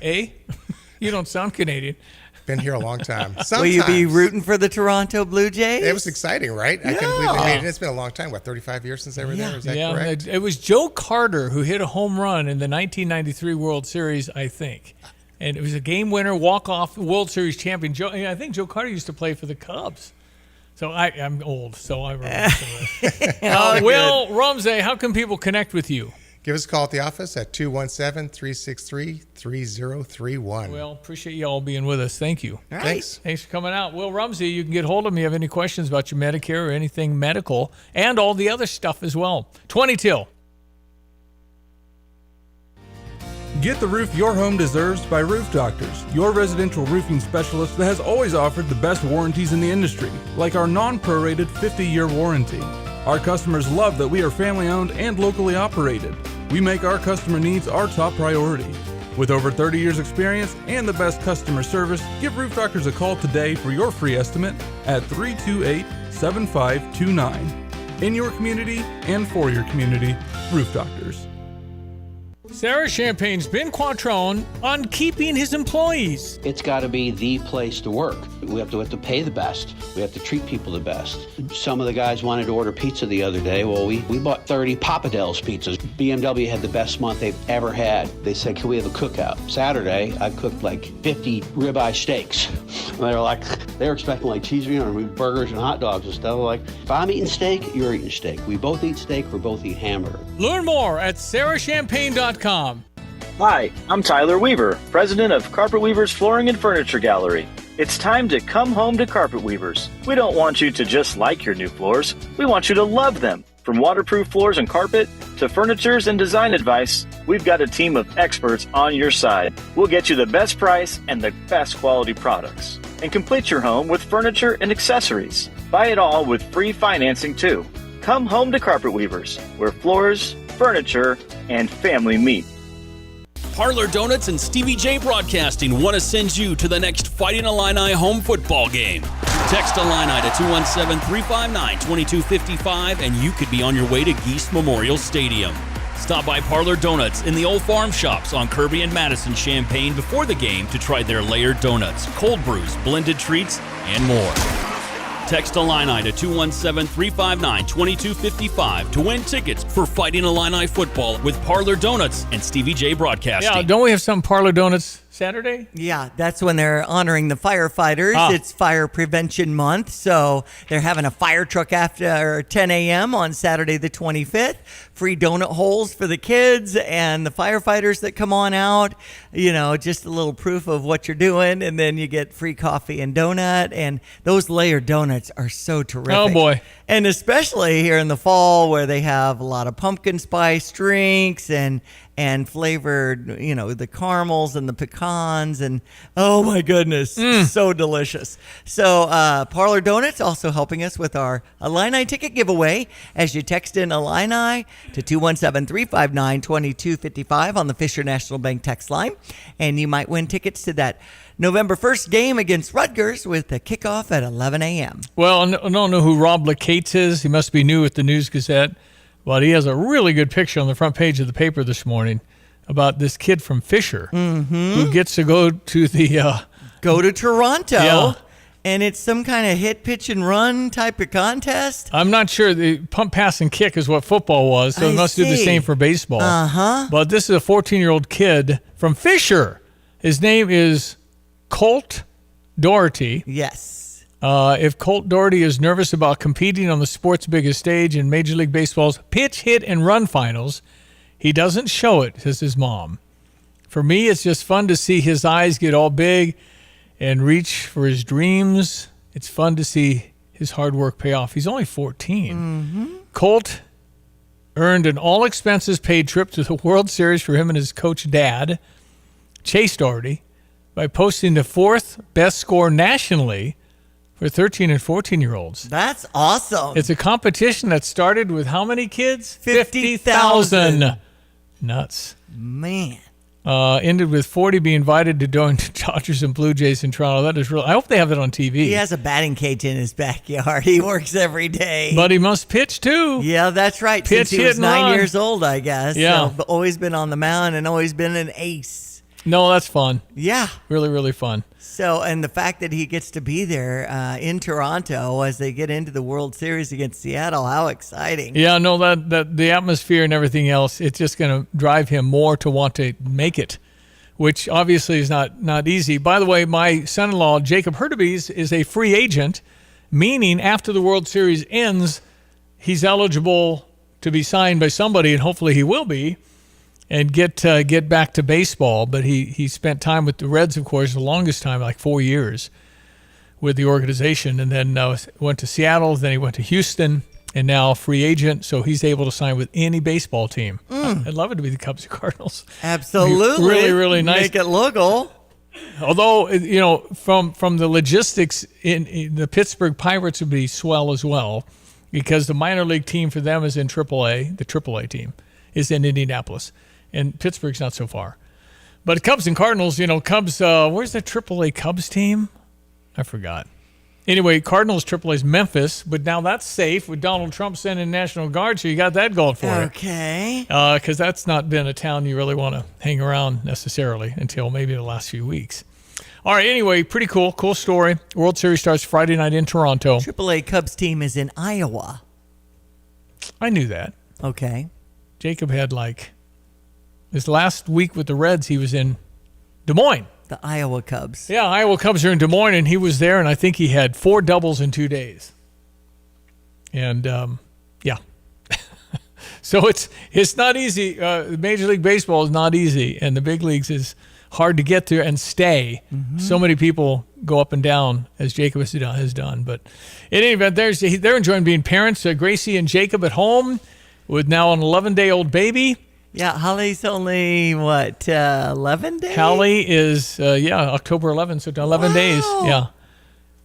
You don't sound Canadian.
Been here a long time.
Will you be rooting for the Toronto Blue Jays?
It was exciting, right? I couldn't believe they made it. It's been a long time. 35 years since they were there? Is that correct?
It was Joe Carter who hit a home run in the 1993 World Series, I think. And it was a game winner, walk-off World Series champion. I think Joe Carter used to play for the Cubs. So I'm old, so I remember some of that. Will Rumsey, how can people connect with you?
Give us a call at the office at 217-363-3031.
Well, appreciate you all being with us. Thank you.
All right. Thanks.
Thanks for coming out. Will Rumsey, you can get hold of me if you have any questions about your Medicare or anything medical and all the other stuff as well. 20 till.
Get the roof your home deserves by Roof Doctors, your residential roofing specialist that has always offered the best warranties in the industry, like our non-prorated 50-year warranty. Our customers love that we are family-owned and locally operated. We make our customer needs our top priority. With over 30 years experience and the best customer service, give Roof Doctors a call today for your free estimate at 328-7529. In your community and for your community, Roof Doctors.
Sarah Champagne's Ben Quattrone on keeping his employees.
It's got to be the place to work. We have to pay the best. We have to treat people the best. Some of the guys wanted to order pizza the other day. Well, we bought 30 Papa Del's pizzas. BMW had the best month they've ever had. They said, can we have a cookout? Saturday, I cooked like 50 ribeye steaks. And they were expecting like cheeseburgers, burgers and hot dogs and stuff. Like, if I'm eating steak, you're eating steak. We both eat steak, we both eat hamburger.
Learn more at sarahchampagne.com.
Hi, I'm Tyler Weaver, president of Carpet Weavers Flooring and Furniture Gallery. It's time to come home to Carpet Weavers. We don't want you to just like your new floors. We want you to love them. From waterproof floors and carpet to furnitures and design advice, we've got a team of experts on your side. We'll get you the best price and the best quality products. And complete your home with furniture and accessories. Buy it all with free financing too. Come home to Carpet Weavers, where floors, furniture, and family meet.
Parlor Donuts and Stevie J Broadcasting want to send you to the next Fighting Illini home football game. Text Illini to 217-359-2255 and you could be on your way to Geese Memorial Stadium. Stop by Parlor Donuts in the Old Farm Shops on Kirby and Madison Champaign before the game to try their layered donuts, cold brews, blended treats, and more. Text Illini to 217-359-2255 to win tickets for Fighting Illini football with Parlor Donuts and Stevie J Broadcasting.
Yeah, don't we have some Parlor Donuts Saturday?
Yeah, that's when they're honoring the firefighters. It's Fire Prevention Month, so they're having a fire truck after 10 a.m. on Saturday the 25th. Free donut holes for the kids and the firefighters that come on out. You know, just a little proof of what you're doing, and then you get free coffee and donut, and those layered donuts are so terrific.
Oh, boy.
And especially here in the fall where they have a lot lot of pumpkin spice drinks and flavored, the caramels and the pecans, and oh my goodness, so delicious. So Parlor Donuts also helping us with our Illini ticket giveaway as you text in Illini to 217-359-2255 on the Fisher National Bank text line, and you might win tickets to that November 1st game against Rutgers with the kickoff at 11 a.m.
Well, I don't know who Rob LeCates is. He must be new at the News Gazette. But he has a really good picture on the front page of the paper this morning about this kid from Fisher who gets to go to
go to Toronto.
Yeah.
And it's some kind of hit, pitch, and run type of contest.
I'm not sure. The pump, pass, and kick is what football was, so
I
it must do the
see.
same for baseball.
Uh-huh.
But this is a 14-year-old kid from Fisher. His name is Colt Doherty.
Yes.
If Colt Doherty is nervous about competing on the sport's biggest stage in Major League Baseball's pitch, hit, and run finals, he doesn't show it, says his mom. For me, it's just fun to see his eyes get all big and reach for his dreams. It's fun to see his hard work pay off. He's only 14. Colt earned an all-expenses-paid trip to the World Series for him and his coach dad, Chase Doherty, by posting the fourth best score nationally for 13 and 14-year-olds.
That's awesome.
It's a competition that started with how many kids?
50,000.
Nuts.
Man.
Ended with 40 being invited to join the Dodgers and Blue Jays in Toronto. That is real. I hope they have that on TV.
He has a batting cage in his backyard. He works every day.
But he must pitch too.
Yeah, that's right.
Pitch,
Since he
hit,
was
and
9
run.
years old, I guess.
Yeah.
So, but always been on the mound and always been an ace.
No, that's fun.
Yeah.
Really, really fun.
So, and the fact that he gets to be there in Toronto as they get into the World Series against Seattle, how exciting.
Yeah, no, that the atmosphere and everything else, it's just going to drive him more to want to make it, which obviously is not easy. By the way, my son-in-law, Jacob Hurtubise, is a free agent, meaning after the World Series ends, he's eligible to be signed by somebody, and hopefully he will be, and get back to baseball. But he spent time with the Reds, of course, the longest time, like 4 years with the organization, and then went to Seattle, then he went to Houston, and now free agent, so he's able to sign with any baseball team. I'd love it to be the Cubs or Cardinals.
Absolutely.
Really, really nice.
Make it local.
Although, from the logistics, in the Pittsburgh Pirates would be swell as well, because the minor league team for them is in AAA. The AAA team is in Indianapolis, and Pittsburgh's not so far. But Cubs and Cardinals, Cubs, where's the AAA Cubs team? I forgot. Anyway, Cardinals AAA is Memphis, but now that's safe with Donald Trump sending National Guard, so you got that going for you.
Okay.
Because that's not been a town you really want to hang around necessarily until maybe the last few weeks. All right, anyway, pretty cool story. World Series starts Friday night in Toronto.
AAA Cubs team is in Iowa.
I knew that.
Okay.
Jacob had his last week with the Reds, he was in Des Moines.
The Iowa Cubs.
Yeah, Iowa Cubs are in Des Moines, and he was there, and I think he had 4 doubles in 2 days. And, yeah. So it's not easy. Major League Baseball is not easy, and the big leagues is hard to get to and stay.
Mm-hmm.
So many people go up and down, as Jacob has done. But in any event, they're enjoying being parents. Gracie and Jacob at home with now an 11-day-old baby.
Yeah, Holly's only, 11 days?
Hallie is, October 11th, so 11 days. Yeah.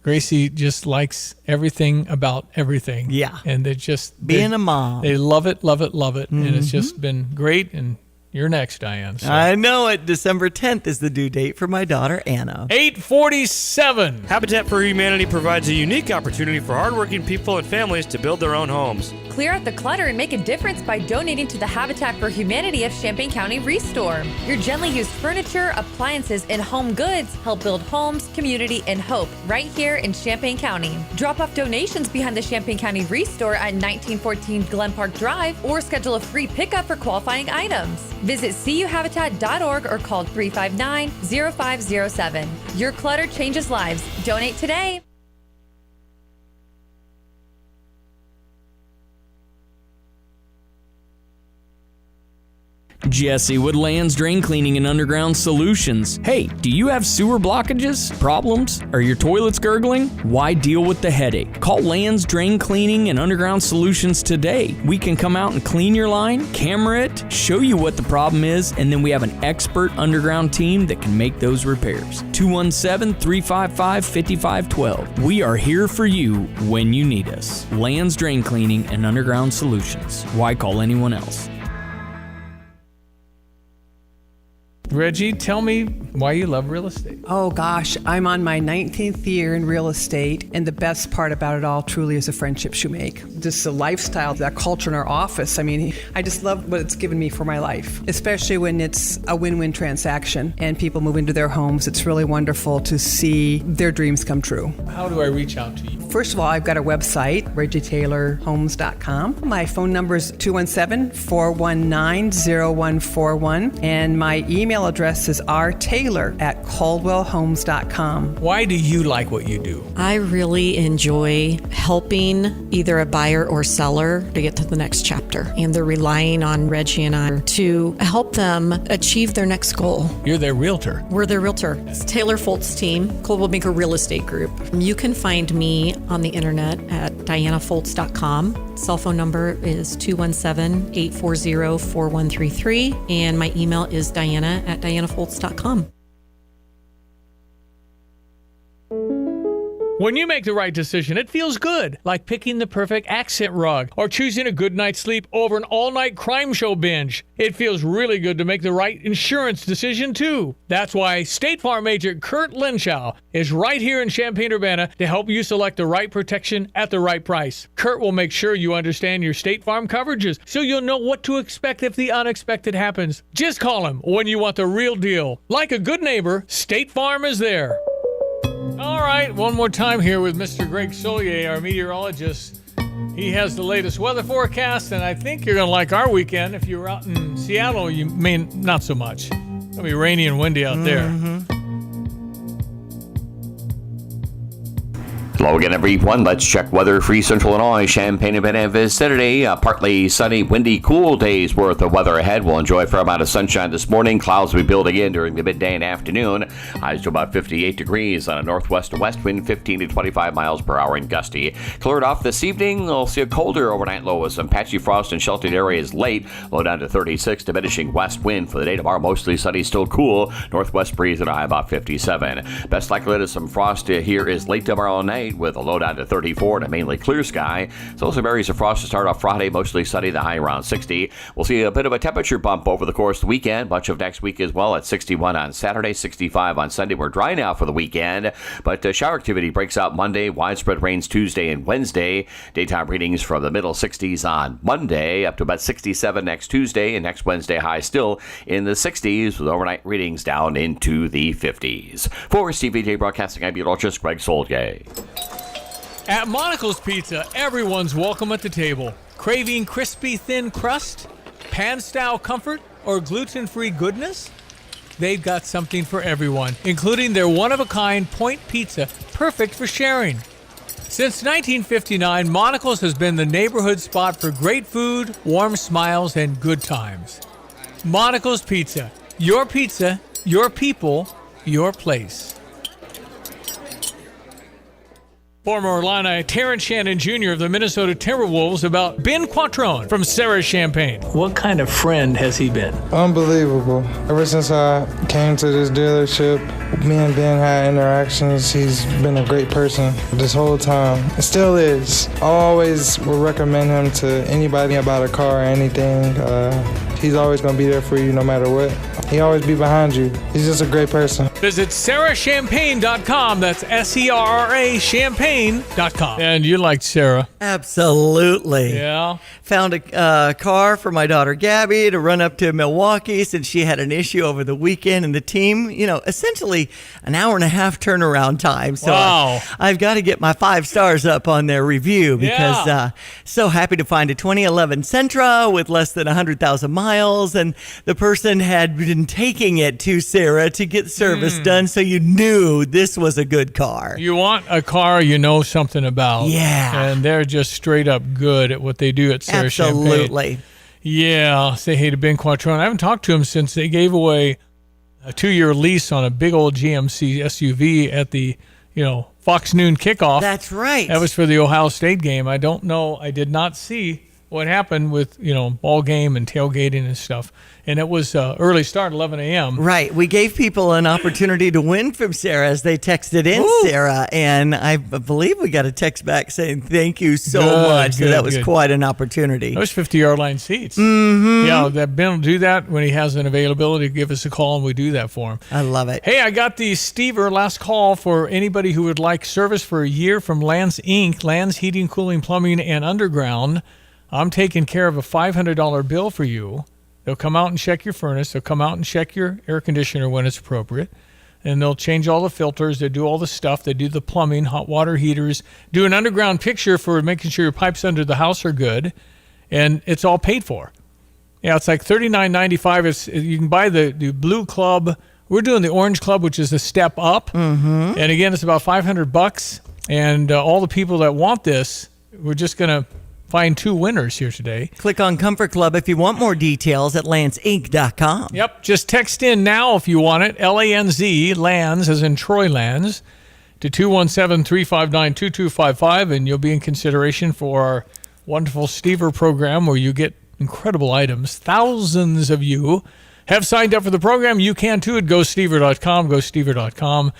Gracie just likes everything about everything.
Yeah.
And
being a mom.
They love it. Mm-hmm. And it's just
Mm-hmm.
been great. And you're next, Diane. So.
I know it. December 10th is the due date for my daughter, Anna.
8:47.
Habitat for Humanity provides a unique opportunity for hardworking people and families to build their own homes.
Clear out the clutter and make a difference by donating to the Habitat for Humanity of Champaign County Restore. Your gently used furniture, appliances, and home goods help build homes, community, and hope right here in Champaign County. Drop off donations behind the Champaign County Restore at 1914 Glen Park Drive or schedule a free pickup for qualifying items. Visit cuhabitat.org or call 359-0507. Your clutter changes lives. Donate today.
Jesse with Land's Drain Cleaning and Underground Solutions. Hey, do you have sewer blockages, problems? Are your toilets gurgling? Why deal with the headache? Call Land's Drain Cleaning and Underground Solutions today. We can come out and clean your line, camera it, show you what the problem is, and then we have an expert underground team that can make those repairs. 217-355-5512. We are here for you when you need us. Land's Drain Cleaning and Underground Solutions. Why call anyone else?
Reggie, tell me why you love real estate.
Oh gosh, I'm on my 19th year in real estate, and the best part about it all truly is the friendships you make. Just the lifestyle, that culture in our office. I mean, I just love what it's given me for my life, especially when it's a win-win transaction and people move into their homes. It's really wonderful to see their dreams come true.
How do I reach out to you?
First of all, I've got a website, ReggieTaylorHomes.com. My phone number is 217-419-0141, and my email address is rtaylor@caldwellhomes.com.
Why do you like what you do?
I really enjoy helping either a buyer or seller to get to the next chapter. And they're relying on Reggie and I to help them achieve their next goal.
You're their realtor.
We're their realtor. It's Taylor Folt's team, Coldwell Banker Real Estate Group. You can find me on the internet at dianafoltz.com. Cell phone number is 217-840-4133. And my email is diana@dianafoltz.com.
When you make the right decision, it feels good, like picking the perfect accent rug or choosing a good night's sleep over an all-night crime show binge. It feels really good to make the right insurance decision, too. That's why State Farm agent Kurt Lenschow is right here in Champaign-Urbana to help you select the right protection at the right price. Kurt will make sure you understand your State Farm coverages so you'll know what to expect if the unexpected happens. Just call him when you want the real deal. Like a good neighbor, State Farm is there. All right, one more time here with Mr. Greg Solier, our meteorologist. He has the latest weather forecast, and I think you're going to like our weekend. If you were out in Seattle, you may not so much. It'll be rainy and windy out there.
Hello again, everyone. Let's check weather. Free Central Illinois, Champaign-Urbana vicinity. Partly sunny, windy, cool days worth of weather ahead. We'll enjoy a fair amount of sunshine this morning. Clouds will be building in during the midday and afternoon. Highs to about 58 degrees on a northwest to west wind, 15 to 25 miles per hour and gusty. Cleared off this evening. We'll see a colder overnight low with some patchy frost in sheltered areas late. Low down to 36, diminishing west wind for the day tomorrow. Mostly sunny, still cool. Northwest breeze at a high about 57. Best likelihood of some frost here is late tomorrow night, with a low down to 34 and a mainly clear sky. So some areas of frost to start off Friday, mostly sunny, the high around 60. We'll see a bit of a temperature bump over the course of the weekend, much of next week as well, at 61 on Saturday, 65 on Sunday. We're dry now for the weekend, but shower activity breaks out Monday, widespread rains Tuesday and Wednesday. Daytime readings from the middle 60s on Monday, up to about 67 next Tuesday, and next Wednesday high still in the 60s, with overnight readings down into the 50s. For CVJ Broadcasting, I'm meteorologist Greg Soldier.
At Monocle's Pizza, everyone's welcome at the table. Craving crispy, thin crust, pan-style comfort, or gluten-free goodness? They've got something for everyone, including their one-of-a-kind point pizza, perfect for sharing. Since 1959, Monocle's has been the neighborhood spot for great food, warm smiles, and good times. Monocle's Pizza, your people, your place. Former Illini Terrence Shannon Jr. of the Minnesota Timberwolves about Ben Quattrone from Sarah Champagne. What kind of friend has he been?
Unbelievable. Ever since I came to this dealership, me and Ben had interactions. He's been a great person this whole time. It still is. I always would recommend him to anybody about a car or anything. He's always going to be there for you no matter what. He always be behind you. He's just a great person.
Visit sarahchampagne.com. That's SERRA champagne.com. And you liked Sarah.
Absolutely.
Yeah.
Found a car for my daughter Gabby to run up to Milwaukee since she had an issue over the weekend, and the team, essentially an hour and a half turnaround time. So
wow.
I've got to get my 5 stars up on their review because so happy to find a 2011 Sentra with less than 100,000 miles, and the person had been taking it to Sarah to get service done, so you knew this was a good car.
You want a car you know something about.
Yeah.
And they're just straight up good at what they do at Sarah Champagne.
Absolutely.
Yeah, say hey to Ben Quattrone. I haven't talked to him since they gave away a 2-year lease on a big old GMC SUV at the, Fox Noon kickoff.
That's right.
That was for the Ohio State game. I don't know. I did not see what happened with, ball game and tailgating and stuff. And it was early start, 11 a.m.
Right. We gave people an opportunity to win from Sarah as they texted in, Sarah. And I believe we got a text back saying thank you so much. So that was quite an opportunity.
Those 50-yard line seats.
Mm-hmm.
Yeah, that Ben will do that when he has an availability. Give us a call and we do that for him.
I love it.
Hey, I got the Stever last call for anybody who would like service for a year from Lands Inc., Lands Heating, Cooling, Plumbing, and Underground. I'm taking care of a $500 bill for you. They'll come out and check your furnace. They'll come out and check your air conditioner when it's appropriate. And they'll change all the filters. They do all the stuff. They do the plumbing, hot water heaters, do an underground picture for making sure your pipes under the house are good. And it's all paid for. Yeah, it's like $39.95. You can buy the blue club. We're doing the orange club, which is a step up.
Mm-hmm.
And again, it's about $500. And all the people that want this, we're just going to find 2 winners here today.
Click on Comfort Club if you want more details at landsinc.com.
Yep. Just text in now if you want it. LANZ, Lands, as in Troy Lands, to 217-359-2255, and you'll be in consideration for our wonderful Stever program where you get incredible items. Thousands of you have signed up for the program. You can too at GoStever.com, GoStever.com.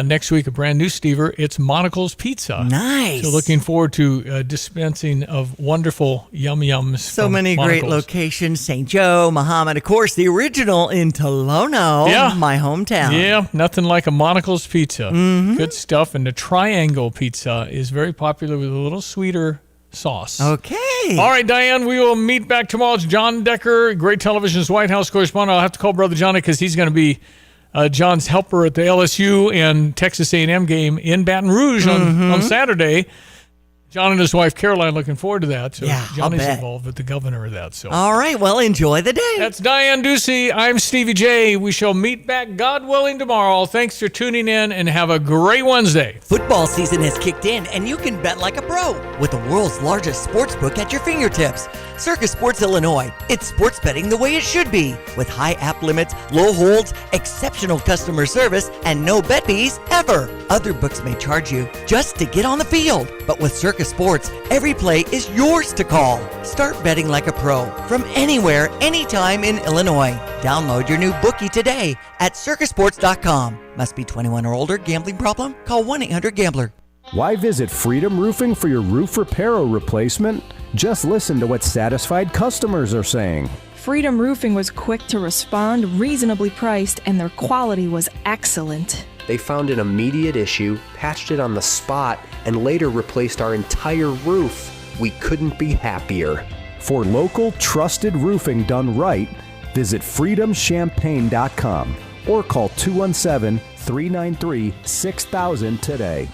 Next week, a brand new Stever. It's Monocle's Pizza.
Nice.
So looking forward to dispensing of wonderful yum-yums.
So many great locations. St. Joe, Muhammad, of course, the original in Tolono, my hometown.
Yeah, nothing like a Monocle's Pizza.
Mm-hmm.
Good stuff. And the Triangle Pizza is very popular with a little sweeter sauce.
Okay.
All right, Diane, we will meet back tomorrow. It's John Decker, Great Television's White House correspondent. I'll have to call Brother Johnny because he's going to be John's helper at the LSU and Texas A&M game in Baton Rouge on Saturday. John and his wife, Caroline, looking forward to that. So
yeah,
Johnny's involved with the governor of that. So
all right, well, enjoy the day.
That's Diane Ducey. I'm Stevie J. We shall meet back, God willing, tomorrow. Thanks for tuning in, and have a great Wednesday.
Football season has kicked in, and you can bet like a pro with the world's largest sports book at your fingertips. Circus Sports Illinois. It's sports betting the way it should be, with high app limits, low holds, exceptional customer service, and no bet fees ever. Other books may charge you just to get on the field, but with Circus Sports, every play is yours to call. Start betting like a pro from anywhere, anytime in Illinois. Download your new bookie today at circusports.com. Must be 21 or older. Gambling problem? Call 1-800-GAMBLER.
Why visit Freedom Roofing for your roof repair or replacement? Just listen to what satisfied customers are saying.
Freedom Roofing was quick to respond, reasonably priced, and their quality was excellent.
They found an immediate issue, patched it on the spot, and later replaced our entire roof. We couldn't be happier.
For local, trusted roofing done right, visit freedomchampagne.com or call 217-393-6000 today.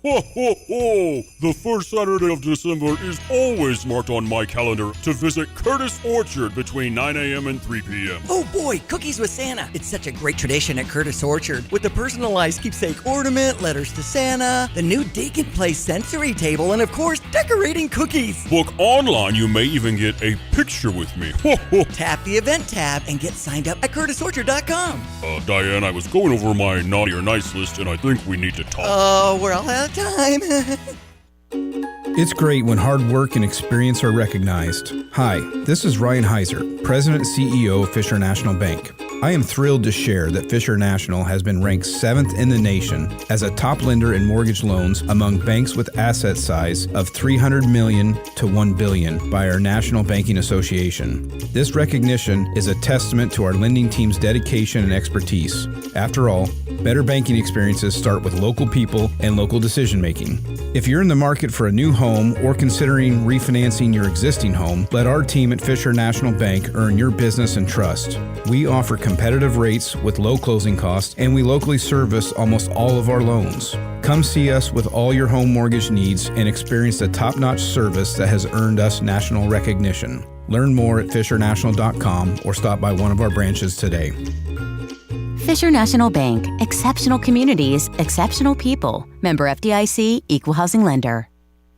Ho, ho, ho! The first Saturday of December is always marked on my calendar to visit Curtis Orchard between 9 a.m. and 3 p.m.
Oh boy, cookies with Santa. It's such a great tradition at Curtis Orchard. With the personalized keepsake ornament, letters to Santa, the new Dig and Play sensory table, and of course, decorating cookies.
Book online, you may even get a picture with me. Ho, ho.
Tap the event tab and get signed up at curtisorchard.com.
Diane, I was going over my naughty or nice list, and I think we need to talk.
We're all out of time.
It's great when hard work and experience are recognized. Hi, this is Ryan Heiser, President and CEO of Fisher National Bank. I am thrilled to share that Fisher National has been ranked 7th in the nation as a top lender in mortgage loans among banks with asset size of $300 million to $1 billion by our National Banking Association. This recognition is a testament to our lending team's dedication and expertise. After all, better banking experiences start with local people and local decision making. If you're in the market for a new home or considering refinancing your existing home, let our team at Fisher National Bank earn your business and trust. We offer competitive rates with low closing costs, and we locally service almost all of our loans. Come see us with all your home mortgage needs and experience the top-notch service that has earned us national recognition. Learn more at fishernational.com or stop by one of our branches today.
Fisher National Bank. Exceptional communities, exceptional people. Member FDIC, Equal Housing Lender.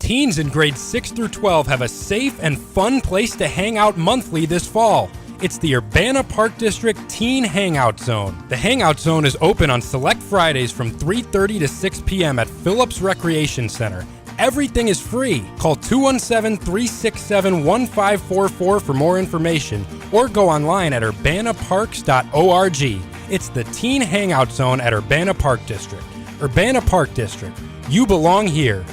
Teens in grades 6 through 12 have a safe and fun place to hang out monthly this fall. It's the Urbana Park District Teen Hangout Zone. The Hangout Zone is open on select Fridays from 3:30 to 6 p.m. at Phillips Recreation Center. Everything is free. Call 217-367-1544 for more information or go online at urbanaparks.org. It's the Teen Hangout Zone at Urbana Park District. Urbana Park District. You belong here.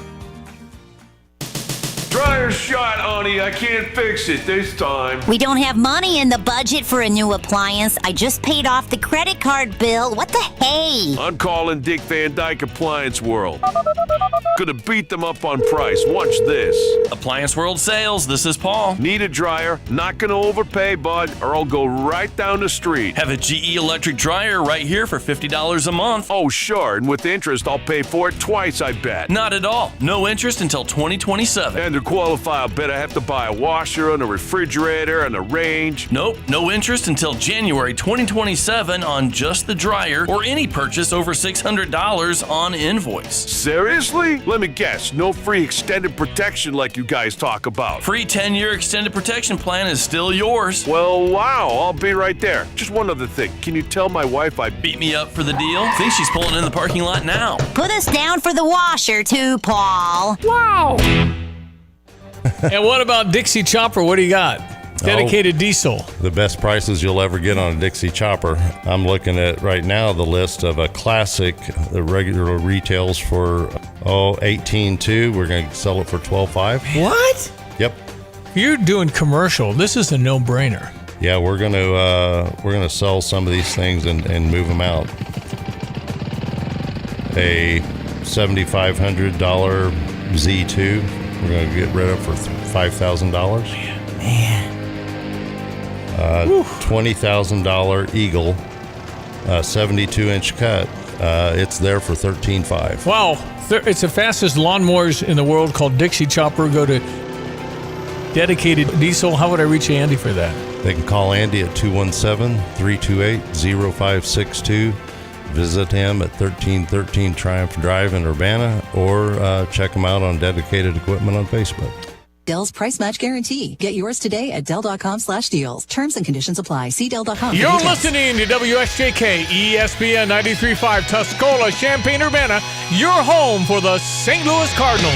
Dryer shot, honey. I can't fix it this time.
We don't have money in the budget for a new appliance. I just paid off the credit card bill. What the hey?
I'm calling Dick Van Dyke Appliance World. Gonna beat them up on price. Watch this.
Appliance World Sales, this is Paul.
Need a dryer? Not gonna overpay, bud, or I'll go right down the street.
Have a GE electric dryer right here for $50 a month.
Oh, sure, and with interest, I'll pay for it twice, I bet.
Not at all. No interest until 2027.
And to qualify, I'll bet I have to buy a washer and a refrigerator and a range.
Nope, no interest until January 2027 on just the dryer or any purchase over $600 on invoice.
Seriously? Let me guess, no free extended protection like you guys talk about.
Free 10-year extended protection plan is still yours.
Well, wow, I'll be right there. Just one other thing. Can you tell my wife I
beat me up for the deal? Think she's pulling in the parking lot now.
Put us down for the washer too, Paul.
Wow. And what about Dixie Chopper? What do you got? Dedicated diesel.
The best prices you'll ever get on a Dixie Chopper. I'm looking at right now the list of a classic. The regular retails for $18,200. We're going to sell it for $12,500.
What?
Yep.
You're doing commercial. This is a no-brainer.
Yeah, we're going to sell some of these things and move them out. A $7,500 Z2. We're going to get rid of for $5,000.
Man.
$20,000 Eagle, 72-inch cut. It's there for $13,500.
Wow. It's the fastest lawnmowers in the world called Dixie Chopper. Go to Dedicated Diesel. How would I reach Andy for that?
They can call Andy at 217-328-0562. Visit him at 1313 Triumph Drive in Urbana, or check him out on Dedicated Equipment on Facebook.
Dell's Price Match Guarantee. Get yours today at Dell.com/deals. Terms and conditions apply. See Dell.com.
You're listening to WSJK ESPN 93.5 Tuscola, Champaign, Urbana, your home for the St. Louis Cardinals.